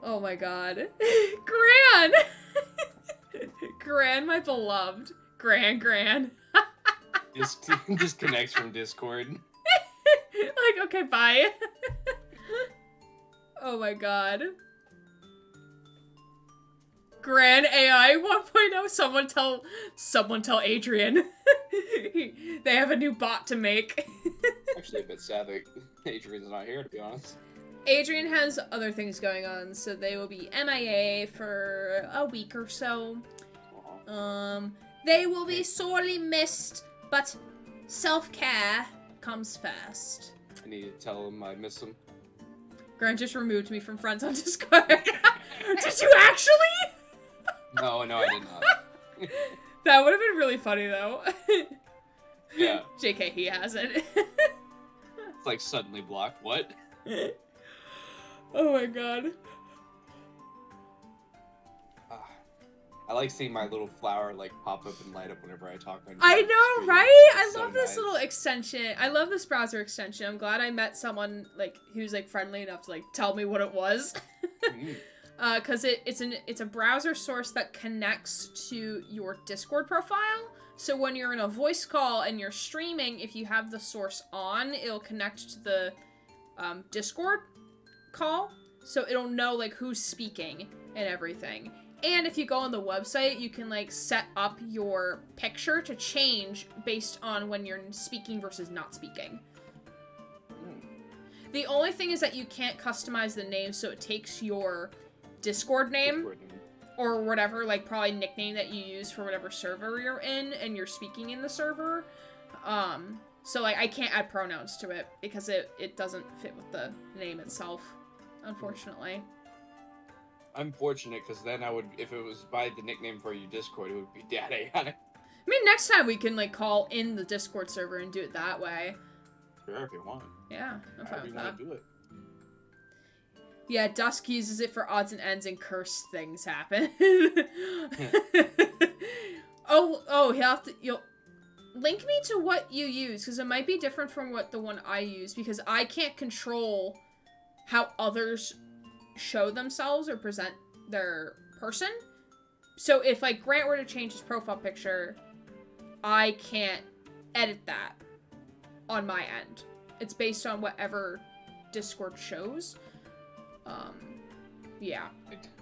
Oh my god. Gran! Gran, my beloved. Gran. Disconnects from Discord. Like, okay, bye. Oh my god. Gran AI 1.0. Someone tell Adrian. They have a new bot to make. Actually, a bit sad that Adrian's not here, to be honest. Adrian has other things going on, so they will be MIA for a week or so. They will be sorely missed, but self-care comes first. I need to tell him I miss him. Grant just removed me from friends on Discord. Did you actually? No, I did not. That would have been really funny, though. Yeah. JK, he hasn't. It's like suddenly blocked. What? Oh my god. I like seeing my little flower like pop up and light up whenever I talk on I your know, screen. right? I It's love so this nice. little extension. I love this browser extension. I'm glad I met someone like who's like friendly enough to like tell me what it was. Because it's a browser source that connects to your Discord profile. So when you're in a voice call and you're streaming, if you have the source on, it'll connect to the Discord call. So it'll know, like, who's speaking and everything. And if you go on the website, you can, like, set up your picture to change based on when you're speaking versus not speaking. The only thing is that you can't customize the name, so it takes your Discord name or whatever, like, probably nickname that you use for whatever server you're in and you're speaking in the server. So, like, I can't add pronouns to it because it doesn't fit with the name itself, unfortunately. Unfortunate, because then I would, if it was by the nickname for your Discord, it would be Dad AI. I mean, next time we can, like, call in the Discord server and do it that way. Sure, if you want. Yeah, I'm fine with that. Do it. Yeah, Dusk uses it for odds and ends and cursed things happen. You'll link me to what you use, because it might be different from what the one I use, because I can't control how others show themselves or present their person. So if, like, Grant were to change his profile picture, I can't edit that on my end. It's based on whatever Discord shows. Yeah.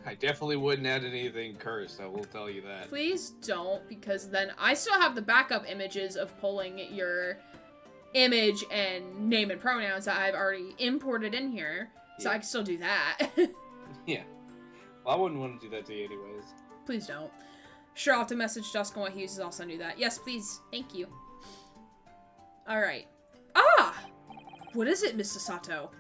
I definitely wouldn't add anything cursed, I will tell you that. Please don't, because then I still have the backup images of pulling your image and name and pronouns that I've already imported in here, so I can still do that. Yeah. Well, I wouldn't want to do that to you anyways. Please don't. Sure, I'll have to message Dusk on what he uses, I'll send you that. Yes, please. Thank you. Alright. Ah! What is it, Mr. Sato?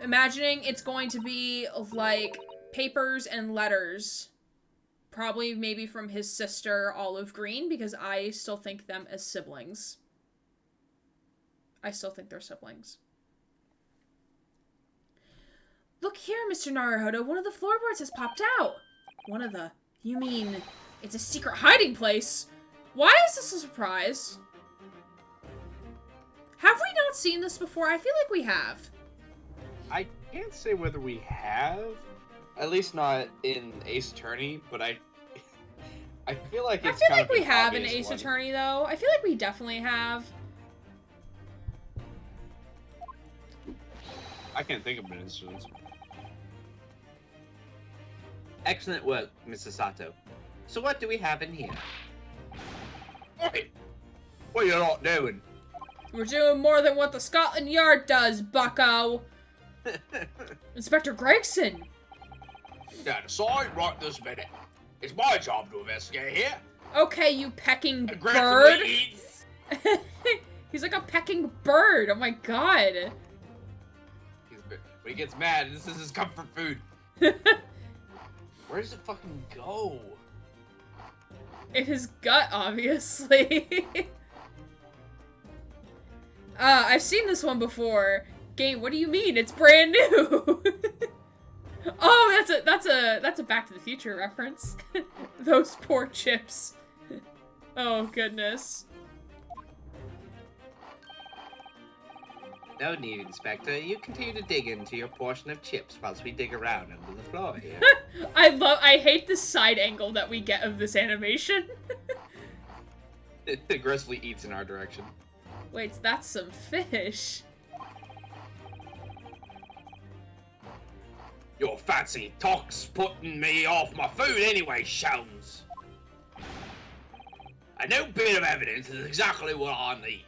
Imagining it's going to be, like, papers and letters. Probably maybe from his sister, Olive Green, because I still think them as siblings. I still think they're siblings. Look here, Mr. Naruhodo, one of the floorboards has popped out. One of the... You mean, it's a secret hiding place? Why is this a surprise? Have we not seen this before? I feel like we have. I can't say whether we have, at least not in Ace Attorney, but I feel like it's I feel like we have in Ace Attorney, though. I feel like we definitely have. I can't think of an instance. Excellent work, Mr. Sato. So what do we have in here? Oi! What are you not doing? We're doing more than what the Scotland Yard does, bucko! Inspector Gregson! Stand aside right this minute. It's my job to investigate here. Okay, you pecking bird! He's like a pecking bird, oh my god! When he gets mad, this is his comfort food. Where does it fucking go? In his gut, obviously. I've seen this one before. Game, what do you mean? It's brand new. Oh, that's a Back to the Future reference. Those poor chips. Oh goodness. No need, Inspector. You continue to dig into your portion of chips whilst we dig around under the floor here. I hate the side angle that we get of this animation. It aggressively eats in our direction. Wait, that's some fish. Your fancy talk's putting me off my food anyway, Shells. A new bit of evidence is exactly what I need.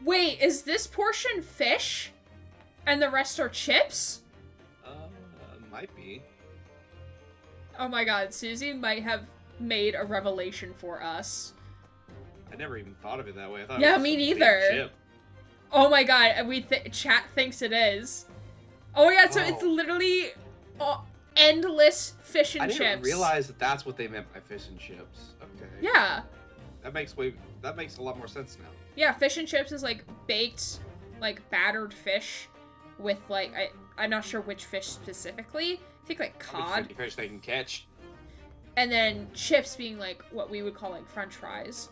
Wait, is this portion fish? And the rest are chips? Might be. Oh my god, Susie might have made a revelation for us. I never even thought of it that way. I thought Yeah, it was me some big neither. chip. Oh my god, chat thinks it is. Oh my god, so it's Oh. literally endless fish and I chips. didn't realize that that's what they meant by fish and chips. Okay. Yeah. That makes a lot more sense now. Yeah, fish and chips is like baked, like battered fish with like, I'm not sure which fish specifically. I think like cod. Fish they can catch. And then chips being like what we would call like french fries.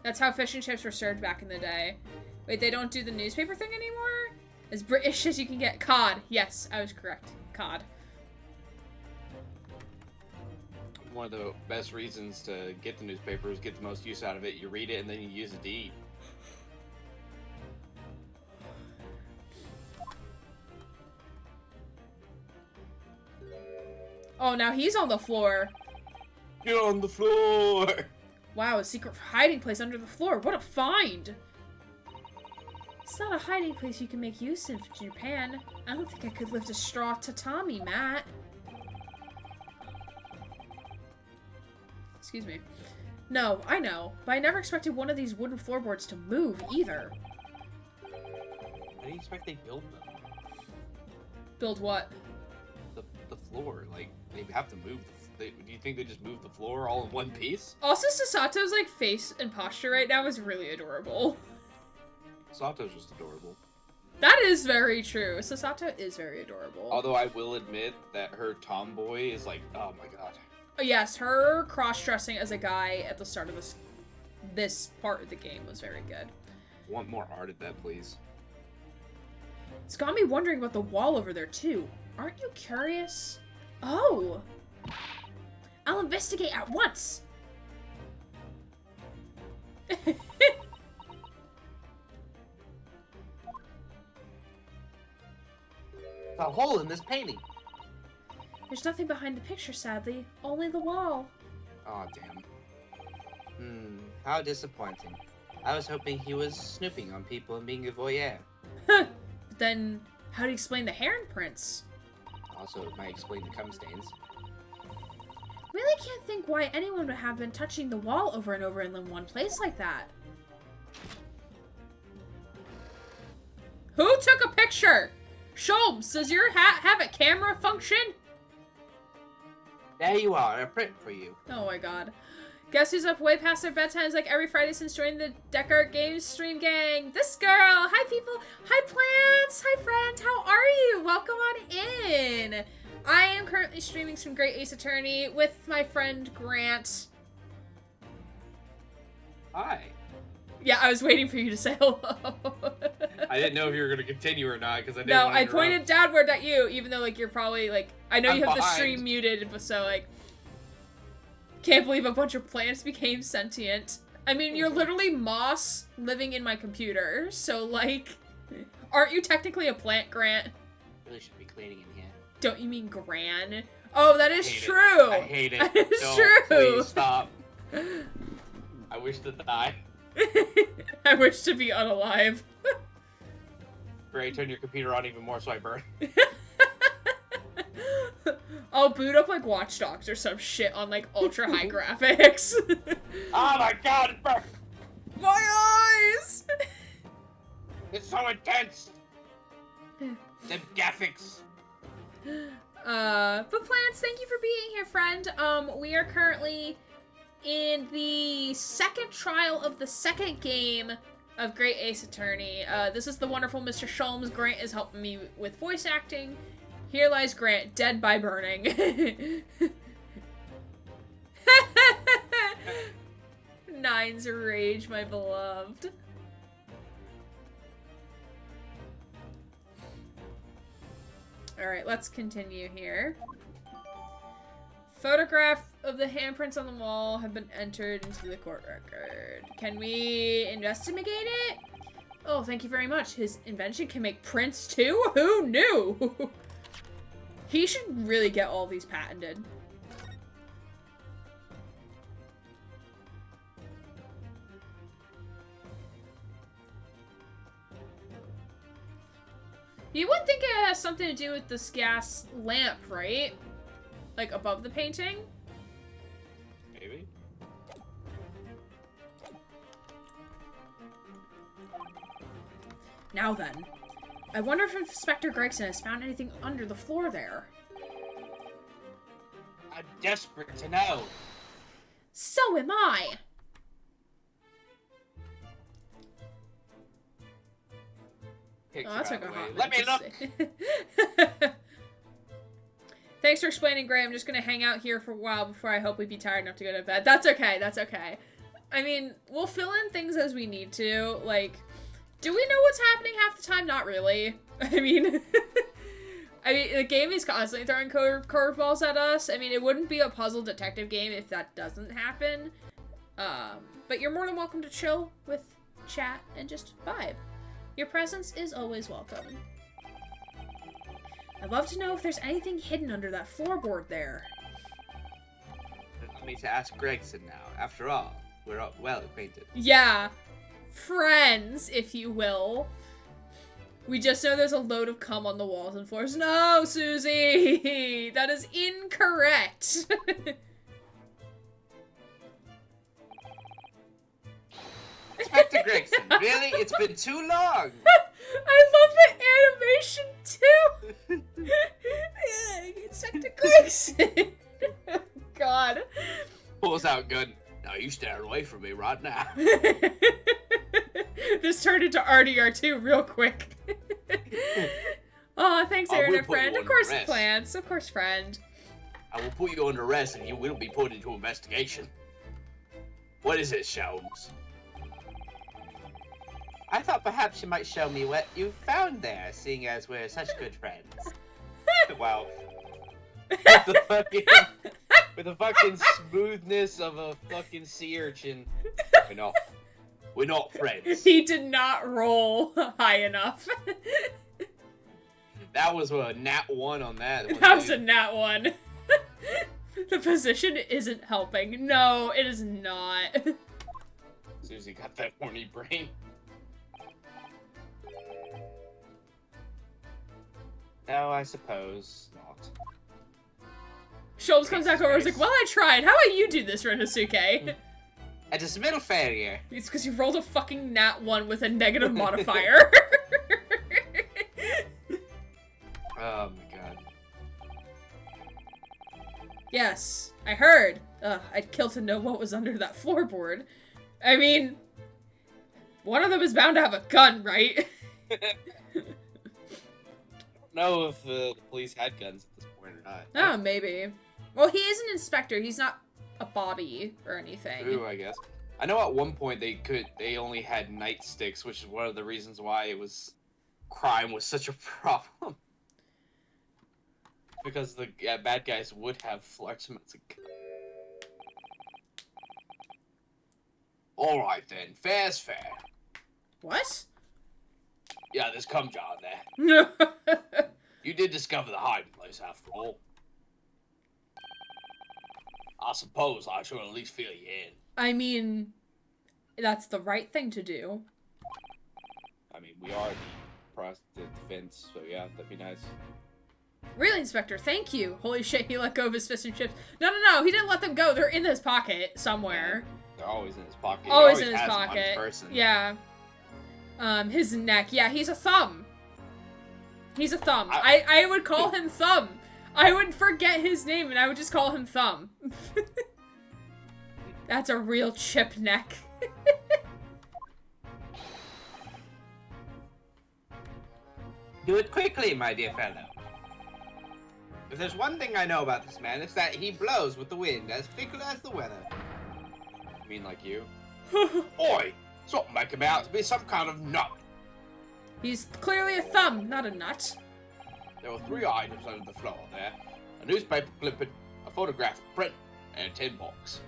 That's how fish and chips were served back in the day. Wait, they don't do the newspaper thing anymore? As British as you can get. Cod. Yes, I was correct. Cod. One of the best reasons to get the newspaper is get the most use out of it. You read it and then you use it to eat. Oh, now he's on the floor. Get on the floor! Wow, a secret hiding place under the floor. What a find! It's not a hiding place you can make use of in Japan. I don't think I could lift a straw tatami mat. Excuse me. No, I know, but I never expected one of these wooden floorboards to move either. How do you expect they build them? Build what? The floor, like, they have to move. Do you think they just move the floor all in one piece? Also, Sasato's, like, face and posture right now is really adorable. Sato's just adorable. That is very true. Sasato is very adorable. Although I will admit that her tomboy is like, oh my god. Yes, her cross-dressing as a guy at the start of this part of the game was very good. Want more art of that, please. It's got me wondering about the wall over there, too. Aren't you curious? Oh! I'll investigate at once! A hole in this painting. There's nothing behind the picture, sadly. Only the wall. Aw, damn. How disappointing. I was hoping he was snooping on people and being a voyeur. But then, how do you explain the hair imprints? Also, it might explain the cum stains. Really can't think why anyone would have been touching the wall over and over in one place like that. Who took a picture? Sholmes, does your hat have a camera function? There you are, a print for you. Oh my god. Guess who's up way past their bedtimes like every Friday since joining the Deckard Games stream gang? This girl! Hi people! Hi plants! Hi friend! How are you? Welcome on in! I am currently streaming some Great Ace Attorney with my friend Grant. Hi. Yeah, I was waiting for you to say hello. I didn't know if you were going to continue or not, because I didn't No, want to I interrupt. pointed downward at you, even though, like, you're probably, like... I know you have the behind. stream muted, but so, like... Can't believe a bunch of plants became sentient. I mean, you're literally moss living in my computer, so, like... Aren't you technically a plant, Grant? Really should be cleaning in here. Don't you mean Gran? Oh, that is Hate it. true! I hate it. That is Don't, true! Please stop. I wish to die. I wish to be unalive. Ray, turn your computer on even more so I burn. I'll boot up like Watch Dogs or some shit on like ultra high graphics. Oh my god, it burns! My eyes! It's so intense! The graphics. But plants, thank you for being here, friend. We are currently in the second trial of the second game of Great Ace Attorney. This is the wonderful Mr. Sholmes. Grant is helping me with voice acting. Here lies Grant, dead by burning. Nine's rage, my beloved. Alright, let's continue here. Photograph of the handprints on the wall have been entered into the court record. Can we investigate it? Oh, thank you very much. His invention can make prints too? Who knew? He should really get all these patented. You would think it has something to do with this gas lamp, right? Like above the painting? Maybe. Now then. I wonder if Inspector Gregson has found anything under the floor there. I'm desperate to know. So am I! Picture Oh, that took out a of the way. hot Let me minute look. to see. Thanks for explaining, Gray. I'm just gonna hang out here for a while before I hope we'd be tired enough to go to bed. That's okay, that's okay. I mean, we'll fill in things as we need to. Like, do we know what's happening half the time? Not really. I mean, the game is constantly throwing curveballs at us. I mean, it wouldn't be a puzzle detective game if that doesn't happen. But you're more than welcome to chill with chat and just vibe. Your presence is always welcome. I'd love to know if there's anything hidden under that floorboard there. I need to ask Gregson now. After all, we're all well acquainted. Yeah. Friends, if you will. We just know there's a load of cum on the walls and floors. No, Susie! That is incorrect! Inspector Gregson, really? It's been too long! I love the animation, too! Inspector Gregson! Oh, God. Pulls out gun. Now you stand away from me right now. This turned into RDR2 real quick. Oh, thanks, Aaron, friend. Of course, plants. Of course, friend. I will put you under arrest and you will be put into investigation. What is it, Sholmes? I thought perhaps you might show me what you found there, seeing as we're such good friends. Wow. With the fucking smoothness of a fucking sea urchin. We're not friends. He did not roll high enough. That was a nat 1 on that. That was a nat 1. The position isn't helping. No, it is not. Susie got that horny brain. No, I suppose not. Schultz comes back over and is like, well, I tried. How about you do this, Renosuke? A dismissal failure. It's because you rolled a fucking nat 1 with a negative modifier. Oh my god. Yes, I heard. I'd kill to know what was under that floorboard. I mean, one of them is bound to have a gun, right? I don't know if the police had guns at this point or not. Oh, maybe. Well, he is an inspector. He's not a Bobby or anything. True, I guess. I know at one point they only had nightsticks, which is one of the reasons why crime was such a problem. Because the bad guys would have large amounts of guns. Alright then, fair's fair. What? Yeah, there's cum jar there. No. You did discover the hiding place after all. I suppose I should at least feel you in. I mean, that's the right thing to do. I mean, we are the defense, so yeah, that'd be nice. Really, Inspector, thank you. Holy shit, he let go of his fish and chips. No, he didn't let them go. They're in his pocket somewhere. They're always in his pocket. Always in his pocket. Yeah. His neck. Yeah, he's a thumb. He's a thumb. I would call him Thumb. I would forget his name and I would just call him Thumb. That's a real chip neck. Do it quickly, my dear fellow. If there's one thing I know about this man, it's that he blows with the wind, as fickle as the weather. I mean, like you. Oi! Stop making him out to be some kind of nut. He's clearly a thumb, not a nut. There were 3 items under the floor there. A newspaper clipping, a photograph print, and a tin box.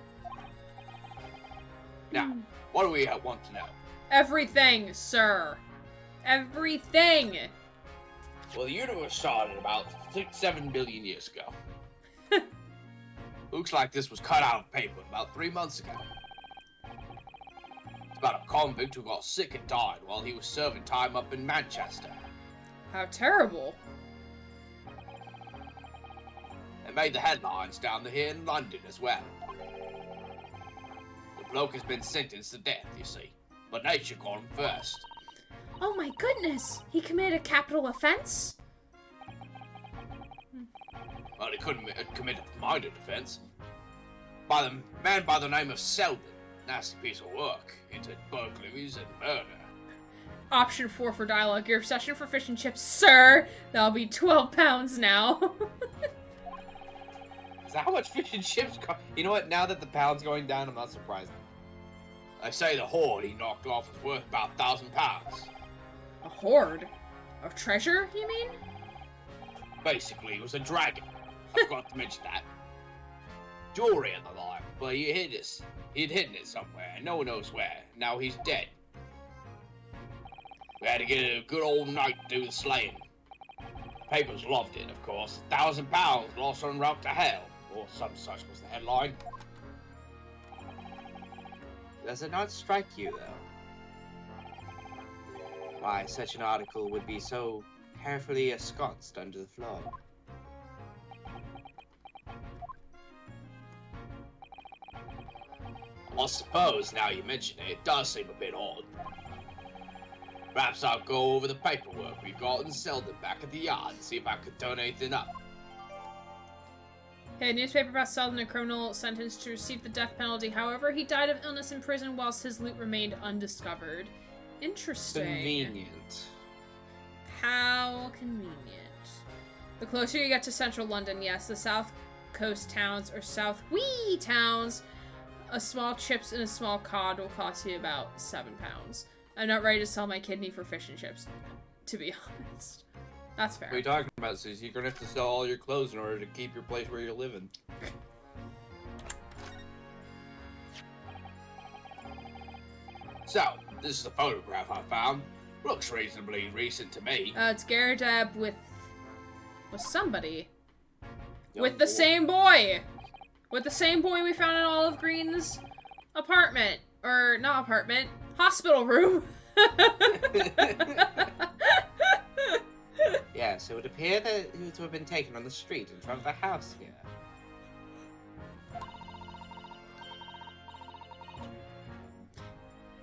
Now, what do we want to know? Everything, sir. Everything. Well, the universe started about 6-7 billion years ago. Looks like this was cut out of paper about 3 months ago. It's about a convict who got sick and died while he was serving time up in Manchester. How terrible. It made the headlines down here in London as well. The bloke has been sentenced to death, you see, but nature got him first. Oh my goodness! He committed a capital offense? Well, he couldn't commit a minor defense. By the man by the name of Selden. Nasty piece of work. Into burglaries and murder. Option 4 for dialogue. Your obsession for fish and chips, sir! That'll be 12 pounds now. Is that how much fish and chips cost? You know what? Now that the pound's going down, I'm not surprised. I say the hoard he knocked off was worth about £1,000. A hoard? Of treasure, you mean? Basically, it was a dragon. I forgot to mention that. Jewelry and the like, but he hid it. He'd hidden it somewhere, and no one knows where. Now he's dead. We had to get a good old knight to do the slaying. Papers loved it, of course. £1,000 lost en route to hell, or some such was the headline. Does it not strike you, though? Why such an article would be so carefully ensconced under the floor? I suppose, now you mention it, it does seem a bit odd. Perhaps I'll go over the paperwork we got and sell them back at the yard and see if I could turn anything up. A newspaper about Selden, a criminal sentenced to receive the death penalty. However, he died of illness in prison whilst his loot remained undiscovered. Interesting. Convenient. How convenient. The closer you get to central London, yes, the south coast towns or south wee towns, a small chips and a small cod will cost you about £7. I'm not ready to sell my kidney for fish and chips, to be honest. That's fair. What are you talking about, Susie? You're gonna have to sell all your clothes in order to keep your place where you're living. So, this is a photograph I found. Looks reasonably recent to me. It's Garadeb with somebody. Young With the boy. same boy! With the same boy we found in Olive Green's apartment. Or, not apartment, hospital room. Yes, it would appear that he was to have been taken on the street in front of the house here.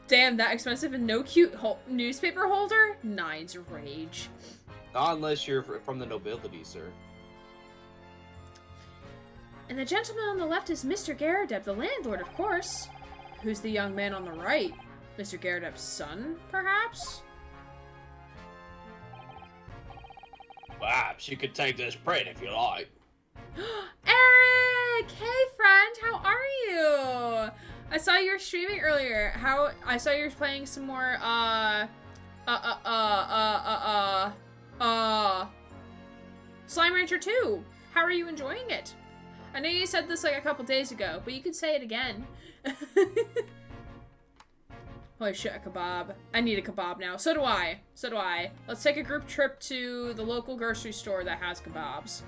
Damn, that expensive and no cute newspaper holder? Nine's rage. Not unless you're from the nobility, sir. And the gentleman on the left is Mr. Garadeb, the landlord, of course. Who's the young man on the right? Mr. Garadeb's son, perhaps? Perhaps you could take this print if you like. Eric! Hey, friend, how are you? I saw you were streaming earlier. I saw you were playing some more, Slime Rancher 2. How are you enjoying it? I know you said this like a couple days ago, but you could say it again. Holy shit, a kebab. I need a kebab now. So do I. So do I. Let's take a group trip to the local grocery store that has kebabs.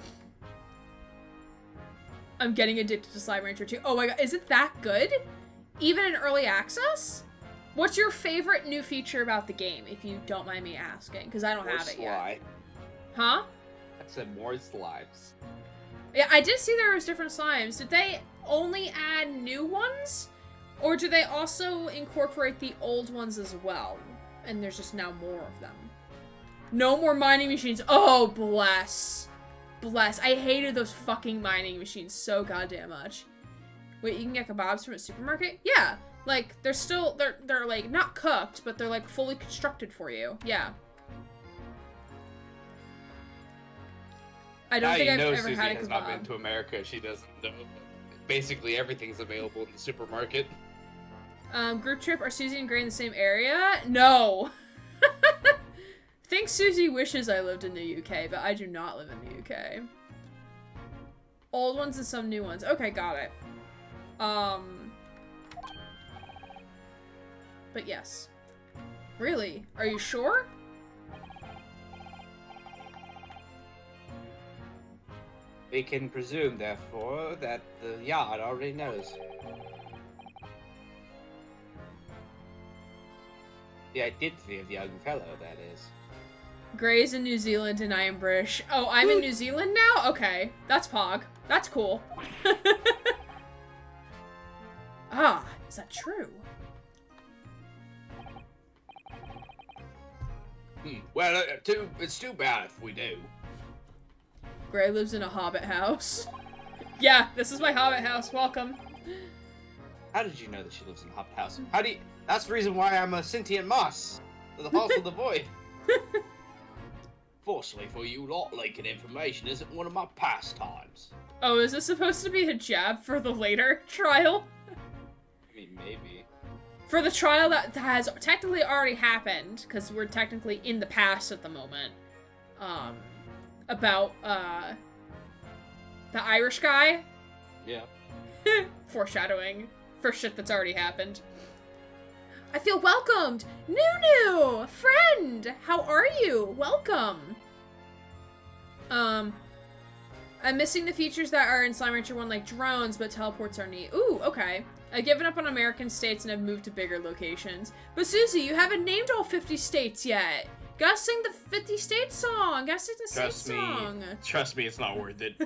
I'm getting addicted to Slime Rancher 2. Oh my god, is it that good? Even in early access? What's your favorite new feature about the game, if you don't mind me asking? Because I don't have it yet. Huh? I said more slimes. Yeah, I did see there was different slimes. Did they only add new ones? Or do they also incorporate the old ones as well? And there's just now more of them. No more mining machines. Oh, bless. Bless. I hated those fucking mining machines so goddamn much. Wait, you can get kebabs from a supermarket? Yeah. Like, they're still, they're like, not cooked, but they're like fully constructed for you. Yeah. I don't think I've ever Susie had a has kebab. not been to America. She doesn't know. Basically, everything's available in the supermarket. Group trip, are Susie and Gray in the same area? No. Think Susie wishes I lived in the UK, but I do not live in the UK. Old ones and some new ones. Okay, got it. But yes. Really? Are you sure? We can presume, therefore, that the yard already knows. The identity of the young fellow, that is. Gray's in New Zealand and I am British. Oh, I'm in New Zealand now? Okay. That's Pog. That's cool. Ah, is that true? Well, it's too bad if we do. Gray lives in a hobbit house. Yeah, this is my hobbit house. Welcome. How did you know that she lives in a hobbit house? How do you... That's the reason why I'm a sentient moss. The Halls of the Void. Fortunately for you lot, leaking information isn't one of my pastimes. Oh, is this supposed to be a jab for the later trial? I mean, maybe. For the trial that has technically already happened, because we're technically in the past at the moment. about the Irish guy. Yeah. Foreshadowing for shit that's already happened. I feel welcomed! Nunu! Friend! How are you? Welcome! I'm missing the features that are in Slime Rancher 1, like drones, but teleports are neat. Ooh, okay. I've given up on American states and have moved to bigger locations. But Susie, you haven't named all 50 states yet. Gotta sing the 50 states song. Gotta sing the state song. Trust me, it's not worth it.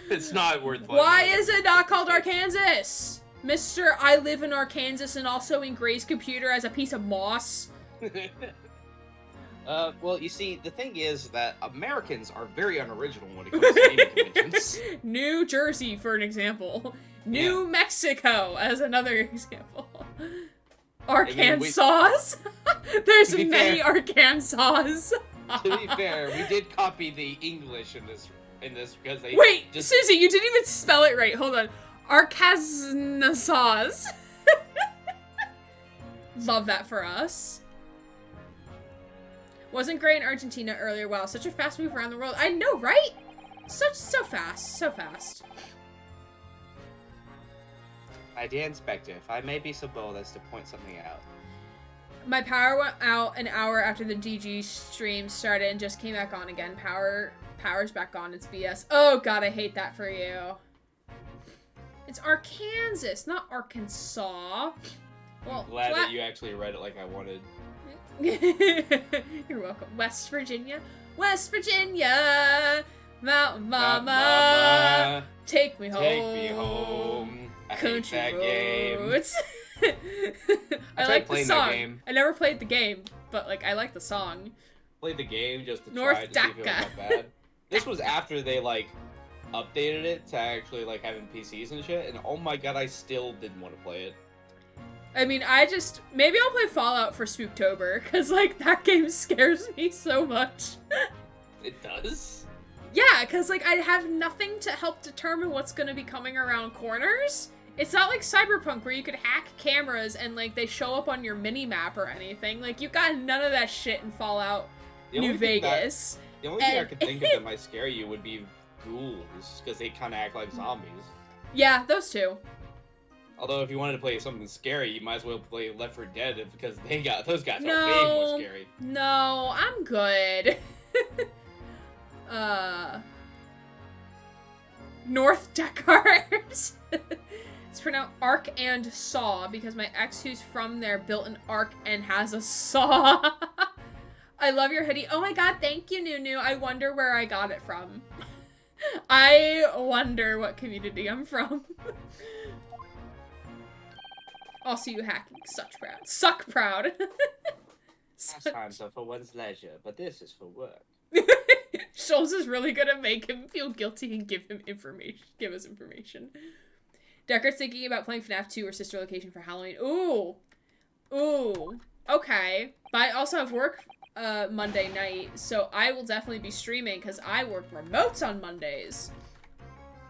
It's not worth it. Why is it not called Arkansas? Mr. I live in Arkansas and also in Gray's computer as a piece of moss. Well, you see, the thing is that Americans are very unoriginal when it comes to naming conventions. New Jersey, for an example. New Mexico, as another example. Arkansas? There's many Arkansas. To be fair, we did copy the English in this because they Wait, Susie, you didn't even spell it right. Hold on. Arkansas. Love that for us. Wasn't great in Argentina earlier. Wow, such a fast move around the world. I know, right? So fast. So fast. My dear Inspector, if I may be so bold as to point something out. My power went out an hour after the DG stream started and just came back on again. Power's back on. It's BS. Oh god, I hate that for you. It's Arkansas, not Arkansas. Well, I'm glad that you actually read it like I wanted. You're welcome. West Virginia. West Virginia. Mountain Mama. Take me home. Take me home. I hate that roads. game. I like the song. That game. I never played the game, but like I like the song. Played the game just to North try to see if it was Dakota. not bad. This was after they like updated it to actually like having PCs and shit, and oh my god, I still didn't want to play it. I mean, maybe I'll play Fallout for Spooktober, because like that game scares me so much. It does? Yeah, because like I have nothing to help determine what's going to be coming around corners. It's not like Cyberpunk where you could hack cameras and like they show up on your mini-map or anything. Like you got none of that shit in Fallout New Vegas. The only thing I could think of that might scare you would be ghouls, because they kind of act like zombies. Yeah, those two. Although if you wanted to play something scary, you might as well play Left 4 Dead because those guys are way more scary. No, I'm good. North Descartes. It's pronounced Ark and Saw because my ex who's from there built an ark and has a saw. I love your hoodie. Oh my god, thank you, Nunu. I wonder where I got it from. I wonder what community I'm from. Also, you hacking. Suck proud. Times are for one's leisure, but this is for work. Schultz is really gonna make him feel guilty and give us information. Decker's thinking about playing FNAF 2 or Sister Location for Halloween. Ooh. Okay. But I also have work Monday night, so I will definitely be streaming because I work remotes on Mondays.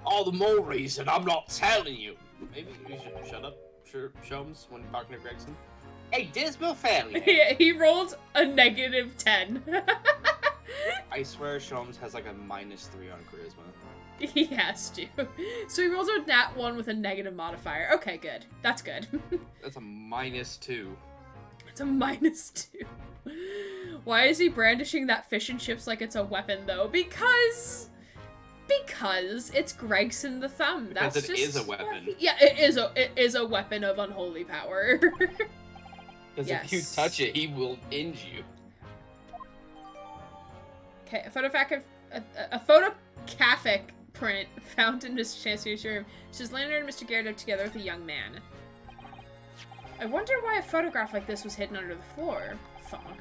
All the more reason I'm not telling you. Maybe you should shut up, Shums, when talking to Gregson. Hey, dismal failure. Yeah, he rolled a -10. I swear Shums has like a -3 on charisma. He has to. So he rolls a nat 1 with a negative modifier. Okay, good. That's good. That's a -2. It's a -2. Why is he brandishing that fish and chips like it's a weapon, though? Because it's Gregson the Thumb. Because it is a weapon. Yeah, it is a weapon of unholy power. Because if you touch it, he will end you. Okay, a photographic print found in Mr. Chancellor's room. Says Leonard and Mr. Gyarados together with a young man. I wonder why a photograph like this was hidden under the floor. Fuck.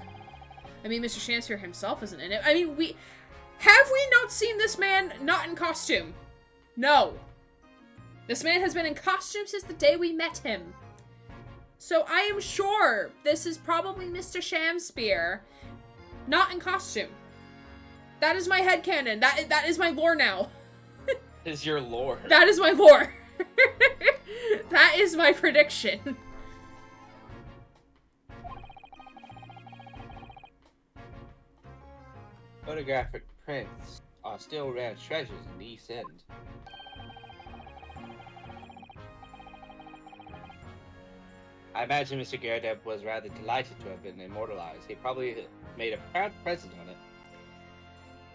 I mean, Mr. Chancellor himself isn't in it. I mean, have we not seen this man not in costume? No. This man has been in costume since the day we met him. So I am sure this is probably Mr. Shamspear not in costume. That is my headcanon. That is my lore now. Is your lore. That is my lore. That is my prediction. photographic prints are still rare treasures in the East End. I imagine Mr. Garadeb was rather delighted to have been immortalized. He probably made a proud present on it.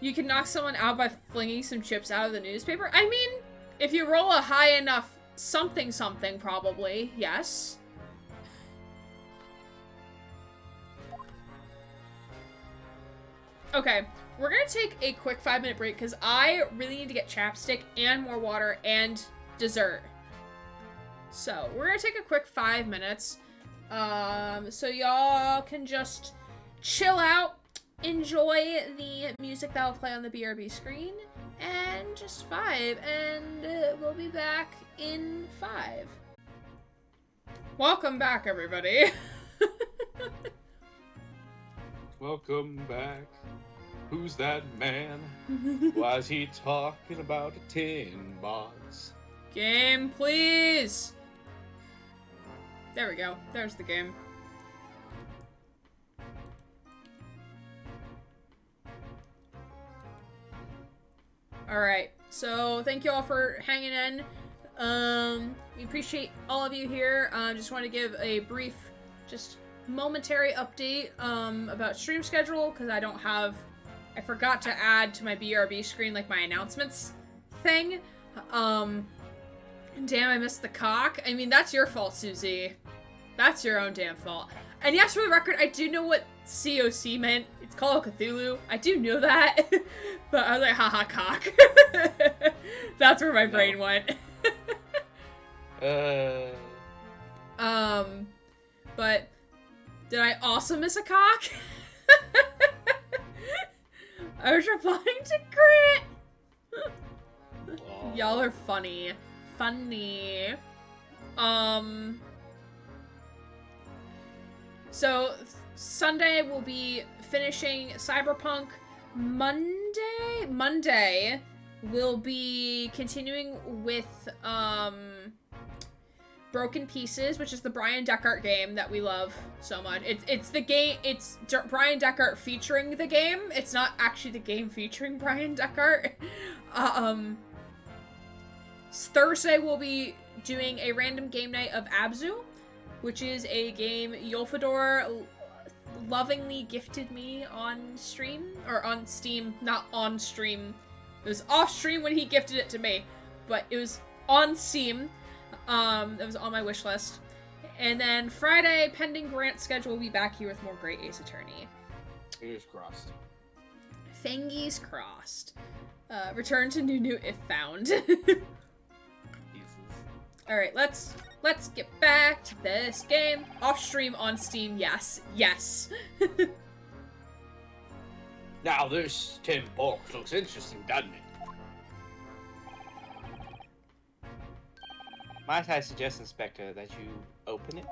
You can knock someone out by flinging some chips out of the newspaper? I mean, if you roll a high enough something, probably, yes. Okay, we're gonna take a quick 5-minute break because I really need to get chapstick and more water and dessert. So, we're gonna take a quick 5 minutes. So y'all can just chill out, enjoy the music that will play on the BRB screen, and just vibe, and we'll be back in 5. Welcome back, everybody. Welcome back. Who's that man? Why is he talking about a tin box? Game, please! There we go. There's the game. Alright, so thank you all for hanging in. We appreciate all of you here. Just want to give a brief, just momentary update about stream schedule, because I forgot to add to my BRB screen, like, my announcements thing. Damn, I missed the cock. I mean, that's your fault, Susie. That's your own damn fault. And yes, for the record, I do know what COC meant. It's Call of Cthulhu. I do know that. But I was like, haha, cock. That's where my brain went. But did I also miss a cock? I was replying to Crit. Y'all are funny. Funny. So, Sunday we'll be finishing Cyberpunk. Monday we'll be continuing with, Broken Pieces, which is the Brian Deckard game that we love so much. It's the game, it's Brian Deckard featuring the game. It's not actually the game featuring Brian Deckard. Thursday we'll be doing a random game night of Abzu, which is a game Yolfador lovingly gifted me on stream, or on Steam, not on stream. It was off stream when he gifted it to me, but it was on Steam. It was on my wish list. And then Friday, pending grant schedule, we'll be back here with more Great Ace Attorney. Fingers crossed. Fingies crossed. Return to Nunu if found. Alright, let's get back to this game. Off stream, on Steam, yes. Yes. Now this tin box looks interesting, doesn't it? Might I suggest, Inspector, that you open it?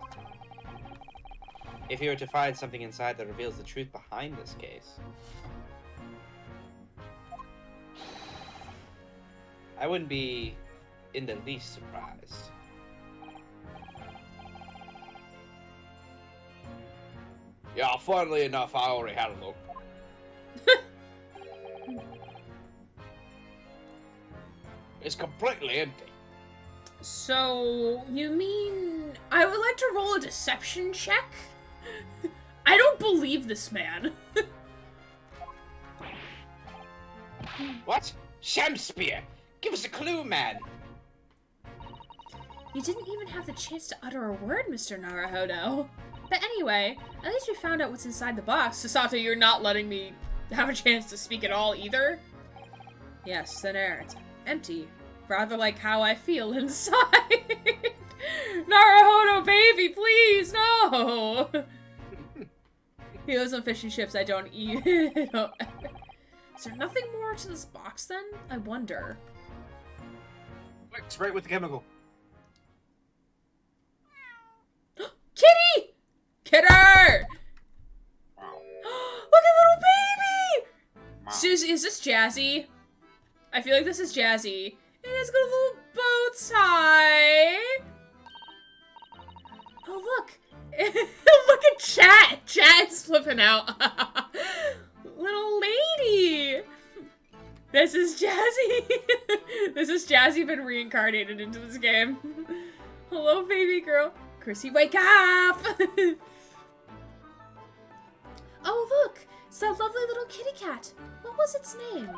If you were to find something inside that reveals the truth behind this case, I wouldn't be in the least surprised. Yeah, funnily enough, I already had a look. It's completely empty. So, you mean I would like to roll a deception check? I don't believe this man. What? Shamspear! Give us a clue, man! You didn't even have the chance to utter a word, Mr. Naruhodo. But anyway, at least we found out what's inside the box. Sasato, you're not letting me have a chance to speak at all, either? Yes, thin air. It's empty. Rather like how I feel inside. Naruhodo, baby, please, no! He lives on fish and chips I don't eat. Is there nothing more to this box, then? I wonder. Quick, spray it with the chemical. Kitty! Kidder! Look at little baby! Susie, is this Jazzy? I feel like this is Jazzy. It's got a little bow tie. Oh, look. Look at Chat. Chat's flipping out. Little lady. This is Jazzy. This is Jazzy been reincarnated into this game. Hello, baby girl. Chrissy, wake up! Oh, look! It's that lovely little kitty cat. What was its name?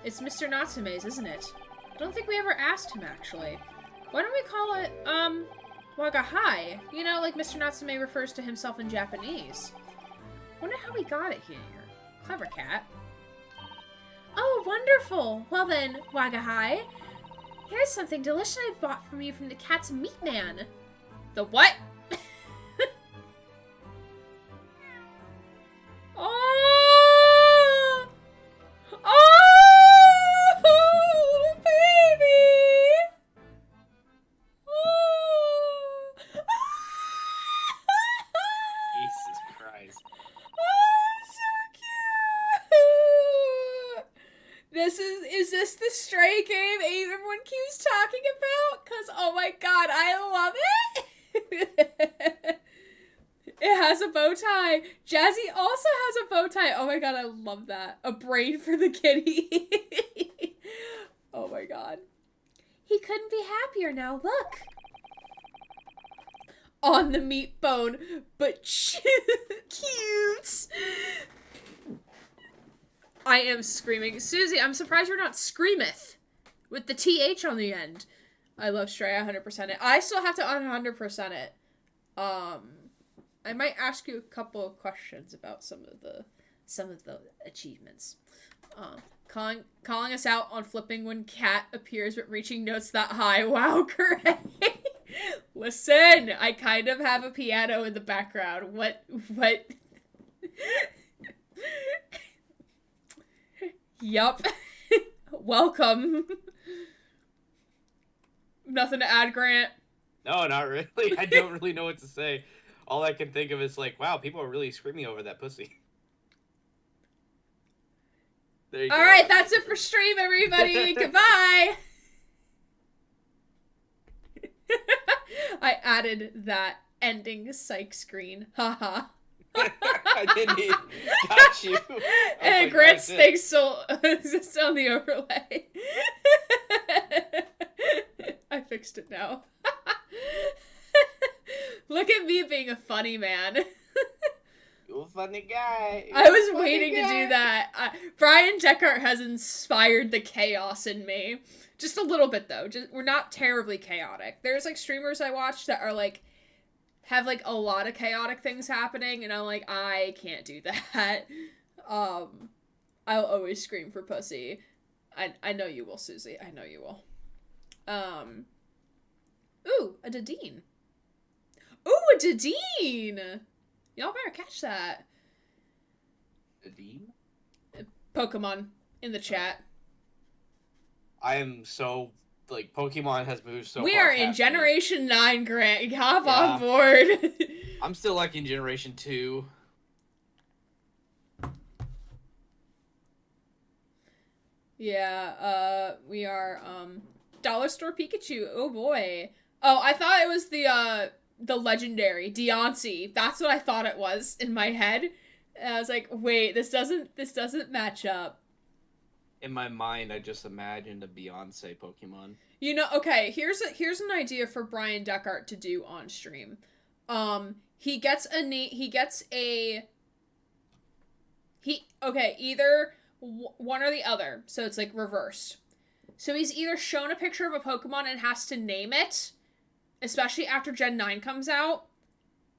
It's Mr. Natsume's, isn't it? I don't think we ever asked him, actually. Why don't we call it, Wagahai? You know, like Mr. Natsume refers to himself in Japanese. Wonder how we got it here. Clever cat. Oh, wonderful! Well then, Wagahai, here's something delicious I bought from you from the cat's meat man. The what? Oh! Oh! Little baby! Oh! Jesus Christ. Oh, so cute! Is this the stray game everyone keeps talking about? Cause oh my god, I love it! It has a bow tie. Jazzy also has a bow tie. Oh my god, I love that. A braid for the kitty. Oh my god. He couldn't be happier now, look. On the meat bone, but cute. I am screaming. Susie, I'm surprised you're not Screameth with the TH on the end. I love Stray. 100% it. I still have to 100% it. I might ask you a couple of questions about some of the achievements. Calling us out on flipping when cat appears but reaching notes that high. Wow, correct. Listen, I kind of have a piano in the background. What? Yup. Welcome. Nothing to add, Grant? No, not really. I don't really know what to say. All I can think of is like, wow, people are really screaming over that pussy. There you go. Alright, that's it for stream, everybody. Goodbye. I added that ending psych screen. Haha. I didn't even got you. And like, Grant's oh, thing still exists on the overlay. I fixed it now. Look at me being a funny man. You're a funny guy. I was waiting to do that. Brian Deckard has inspired the chaos in me. Just a little bit, though. We're not terribly chaotic. There's, like, streamers I watch that are, like, have, like, a lot of chaotic things happening, and I'm like, I can't do that. I'll always scream for pussy. I know you will, Susie. I know you will. Ooh, a Dadine. Ooh, a Dadine! Y'all better catch that. Nadine? Pokemon in the chat. I am so, like, Pokemon has moved so We far are in past me. Generation 9, Grant. Hop Yeah. on board. I'm still liking Generation 2. Yeah, we are, Dollar Store Pikachu. Oh boy. Oh, I thought it was the legendary Deontay. That's what I thought it was in my head. And I was like, wait, this doesn't match up. In my mind, I just imagined a Beyonce Pokemon. You know, okay, here's an idea for Brian Deckard to do on stream. Either one or the other. So it's like reversed. So he's either shown a picture of a Pokemon and has to name it, especially after Gen 9 comes out,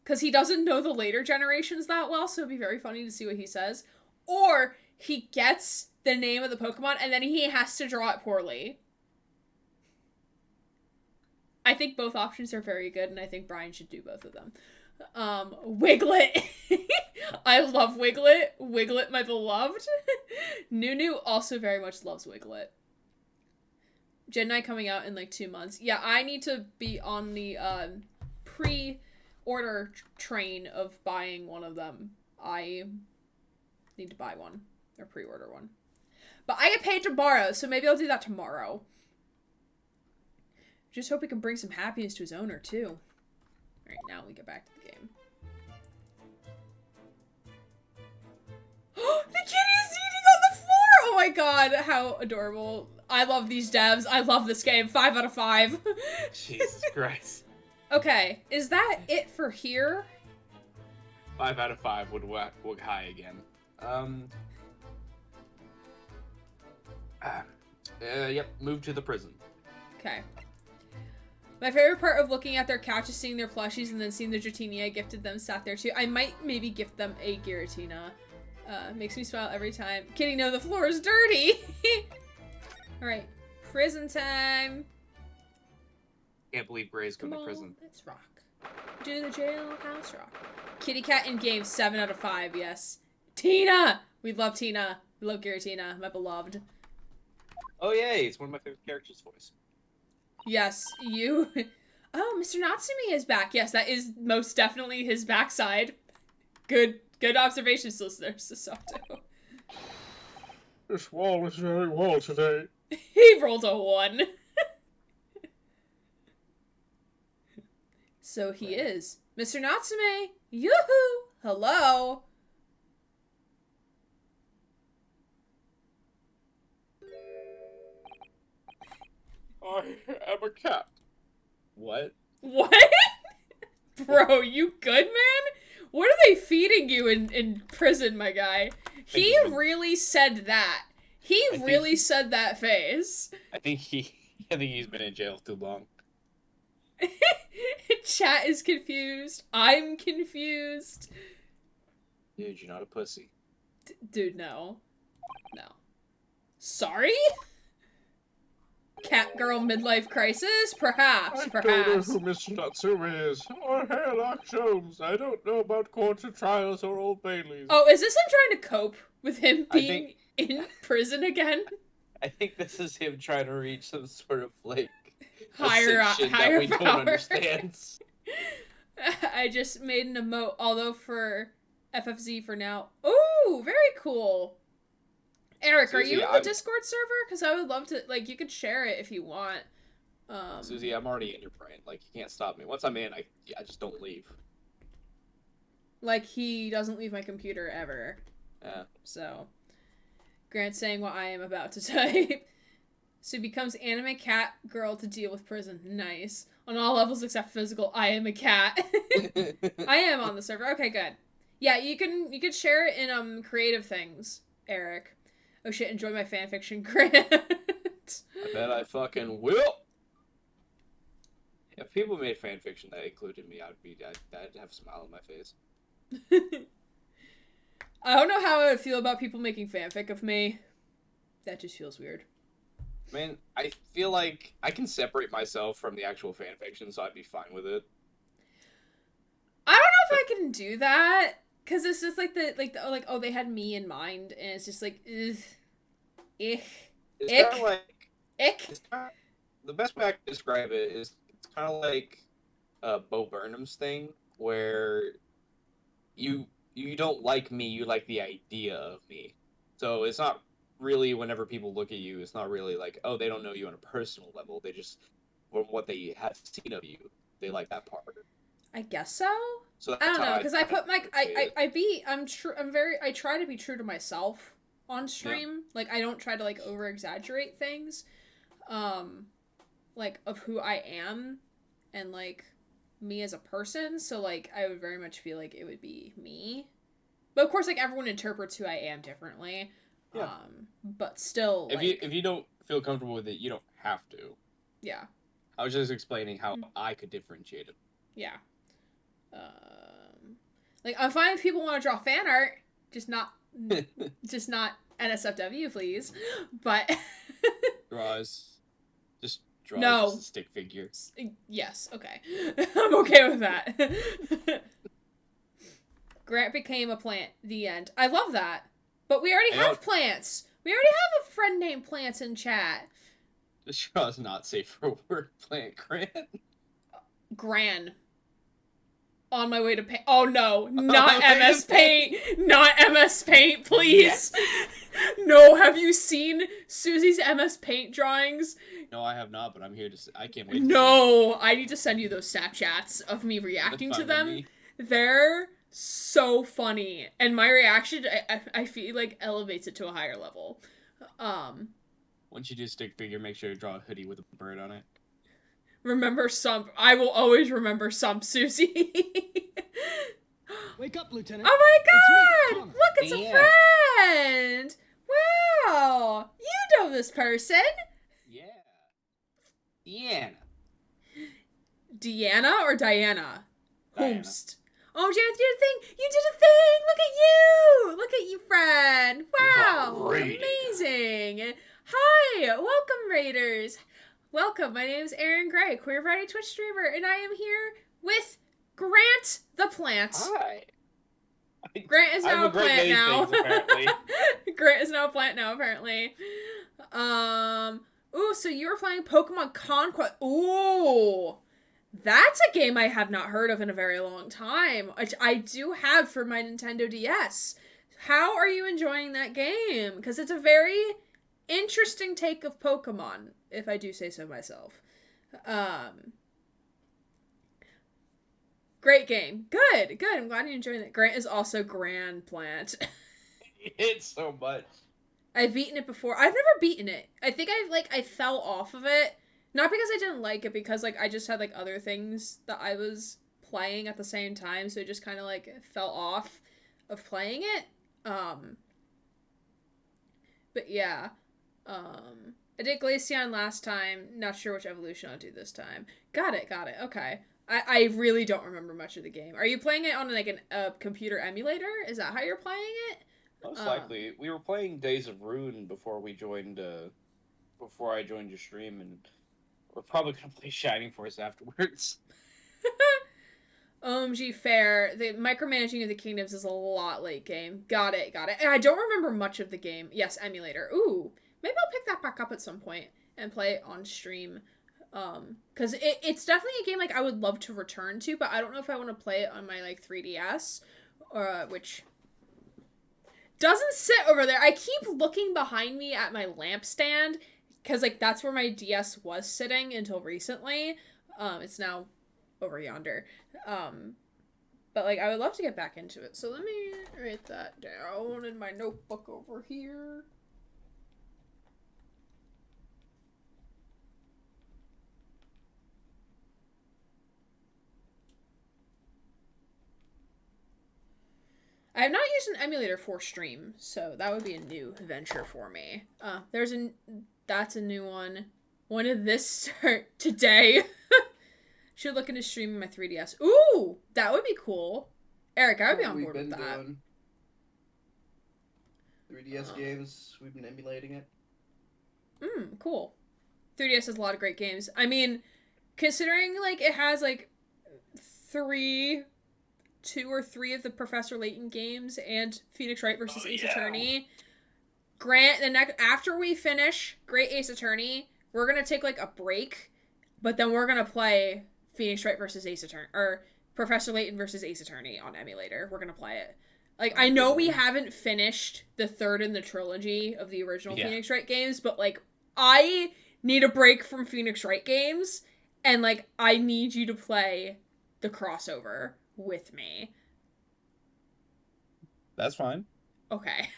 because he doesn't know the later generations that well, so it'd be very funny to see what he says. Or he gets the name of the Pokemon and then he has to draw it poorly. I think both options are very good, and I think Brian should do both of them. Wiglet. I love Wiglet. Wiglet, my beloved. Nunu also very much loves Wiglet. Gen 9 coming out in like 2 months. Yeah, I need to be on the pre-order train of buying one of them. I need to buy one, or pre-order one. But I get paid tomorrow, so maybe I'll do that tomorrow. Just hope he can bring some happiness to his owner, too. Alright, now we get back to the game. The kitty is eating on the floor! Oh my my god, how adorable. I love these devs. I love this game. 5 out of 5. Jesus Christ. Okay, is that it for here? 5 out of 5 would look high again. Yep, move to the prison. Okay. My favorite part of looking at their couch is seeing their plushies and then seeing the Dratini I gifted them sat there too. I might maybe gift them a Giratina. Makes me smile every time. Kidding, no, the floor is dirty! Alright, prison time! Can't believe Gray's going to prison. Let's rock. Do the jailhouse rock. Kitty cat in game, 7 out of 5, yes. Tina! We love Tina. We love Giratina, my beloved. Oh yay, it's one of my favorite characters' voice. Yes, you... Oh, Mr. Natsumi is back. Yes, that is most definitely his backside. Good observation, listener, Sasato. This wall is very well today. He rolled a 1. So he is. Mr. Natsume! Yoo-hoo! Hello! I am a cat. What? What? Bro, you good, man? What are they feeding you in prison, my guy? He really said that. He really said that face. I think he's been in jail too long. Chat is confused. I'm confused. Dude, you're not a pussy. Dude, no. No. Sorry? Cat girl midlife crisis? Perhaps. I don't know who Mr. Natsume is. Or Hairlock Jones. I don't know about courts or trials or Old Baileys. Oh, is this him trying to cope with him being in prison again? I think this is him trying to reach some sort of, like, higher that we power. don't understand. I just made an emote, although for FFZ for now. Ooh, very cool. Eric, Susie, are you in the Discord server? Because I would love to, like, you could share it if you want. Susie, I'm already in your brain. Like, you can't stop me. Once I'm in, I just don't leave. Like, he doesn't leave my computer ever. Yeah. So, Grant's saying what I am about to type. So he becomes anime cat girl to deal with prison. Nice. On all levels except physical, I am a cat. I am on the server. Okay, good. Yeah, you could share it in creative things, Eric. Oh shit, enjoy my fanfiction, Grant. I bet I fucking will. If people made fanfiction that included me, I'd have a smile on my face. I don't know how I would feel about people making fanfic of me. That just feels weird. Man, I feel like I can separate myself from the actual fanfiction, so I'd be fine with it. I don't know if I can do that, because it's just like oh, they had me in mind, and it's just like, ugh, It's ick, kind of like ick. the best way I can describe it is it's kind of like Bo Burnham's thing, where you don't like me, you like the idea of me. So it's not really, whenever people look at you, it's not really like, oh, they don't know you on a personal level. They just, from what they have seen of you, they like that part. I guess so. So I don't know, because I put my I try to be true to myself on stream. Yeah. Like, I don't try to like over exaggerate things, like of who I am and like me as a person. So like I would very much feel like it would be me, but of course like everyone interprets who I am differently. Yeah. But still, if you don't feel comfortable with it, you don't have to. Yeah. I was just explaining how I could differentiate it. Yeah. Like, I'm fine if people want to draw fan art, just not NSFW, please. But just draw no. a stick figure. Yes, okay. I'm okay with that. Grant became a plant. The end. I love that. But we already have plants. We already have a friend named Plants in chat. This draw is not safe for word, Plant Grant. Gran. On my way to paint. Oh no, not MS Paint. Not MS Paint, please. Yes. No, have you seen Susie's MS Paint drawings? No, I have not, but I'm here to I can't wait. No, I need to send you those Snapchats of me reacting to them. They're so funny. And my reaction, I feel like elevates it to a higher level. Once you do stick figure, make sure to draw a hoodie with a bird on it. Remember Sump. I will always remember Sump, Susie. Wake up, Lieutenant. Oh my It's me, god! Connor. Look, it's a friend! Wow! You know this person. Yeah. Deanna. Deanna or Diana? Diana. Homst. Oh, Janet, you did a thing! You did a thing! Look at you! Look at you, friend! Wow! got raided. Amazing! Hi! Welcome, Raiders! Welcome, my name is Erin Gray, queer variety Twitch streamer, and I am here with Grant the Plant. Hi. Grant is now I'm a a great plant many now. things, apparently. Grant is now a plant now, apparently. Ooh, so you were playing Pokemon Conquest. Ooh. That's a game I have not heard of in a very long time, which I do have for my Nintendo DS. How are you enjoying that game? Because it's a very interesting take of Pokemon, if I do say so myself. Great game. Good. I'm glad you're enjoying it. Grant is also Grand Plant. It's so much. I've beaten it before. I've never beaten it. I think I fell off of it. Not because I didn't like it, because, I just had, other things that I was playing at the same time, so it just kind of, fell off of playing it. But, yeah. I did Glaceon last time. Not sure which evolution I'll do this time. Got it. Okay. I really don't remember much of the game. Are you playing it on, a computer emulator? Is that how you're playing it? Most likely. We were playing Days of Ruin before we joined, before I joined your stream, and we're probably gonna play Shining Force afterwards. OMG, fair. The micromanaging of the kingdoms is a lot late game. Got it. And I don't remember much of the game. Yes, emulator. Ooh. Maybe I'll pick that back up at some point and play it on stream. Because it's definitely a game, I would love to return to, but I don't know if I want to play it on my, 3DS, which doesn't sit over there. I keep looking behind me at my lampstand, because, that's where my DS was sitting until recently. It's now over yonder. But, I would love to get back into it. So let me write that down in my notebook over here. I have not used an emulator for stream, so that would be a new venture for me. That's a new one. When did this start? Today. Should look into streaming my 3DS. Ooh, that would be cool. Eric, I would be on board with that. Doing 3DS games, we've been emulating it. Cool. 3DS has a lot of great games. I mean, considering, it has, 2 or 3 of the Professor Layton games and Phoenix Wright versus Ace Attorney. Grant, after we finish Great Ace Attorney, we're gonna take a break, but then we're gonna play Phoenix Wright versus Ace Attorney, or Professor Layton versus Ace Attorney on emulator. We're gonna play it. I know we haven't finished the 3rd in the trilogy of the original Phoenix Wright games, but I need a break from Phoenix Wright games, and I need you to play the crossover with me. That's fine. Okay.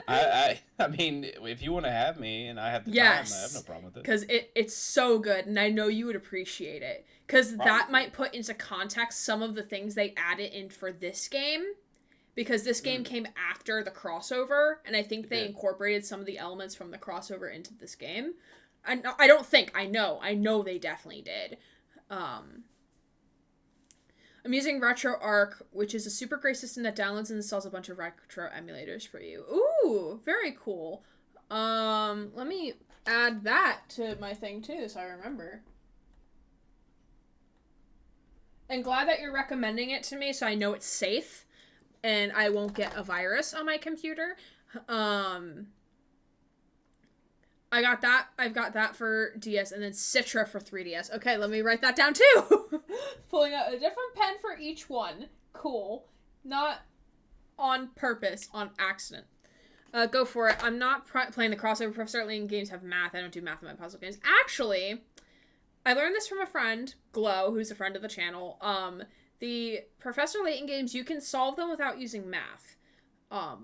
I mean, if you want to have me and I have the time, I have no problem with it. Because it's so good, and I know you would appreciate it. Because that might put into context some of the things they added in for this game. Because this game came after the crossover, and I think they incorporated some of the elements from the crossover into this game. I know they definitely did. I'm using RetroArch, which is a super great system that downloads and installs a bunch of retro emulators for you. Ooh, very cool. Let me add that to my thing too, so I remember. And glad that you're recommending it to me, so I know it's safe, and I won't get a virus on my computer. I got that. I've got that for DS, and then Citra for 3DS. Okay, let me write that down too. Pulling out a different pen for each one. Cool. Not on purpose, on accident. Go for it. I'm not playing the crossover. Professor Layton games have math. I don't do math in my puzzle games. Actually, I learned this from a friend, Glow, who's a friend of the channel. The Professor Layton games, you can solve them without using math.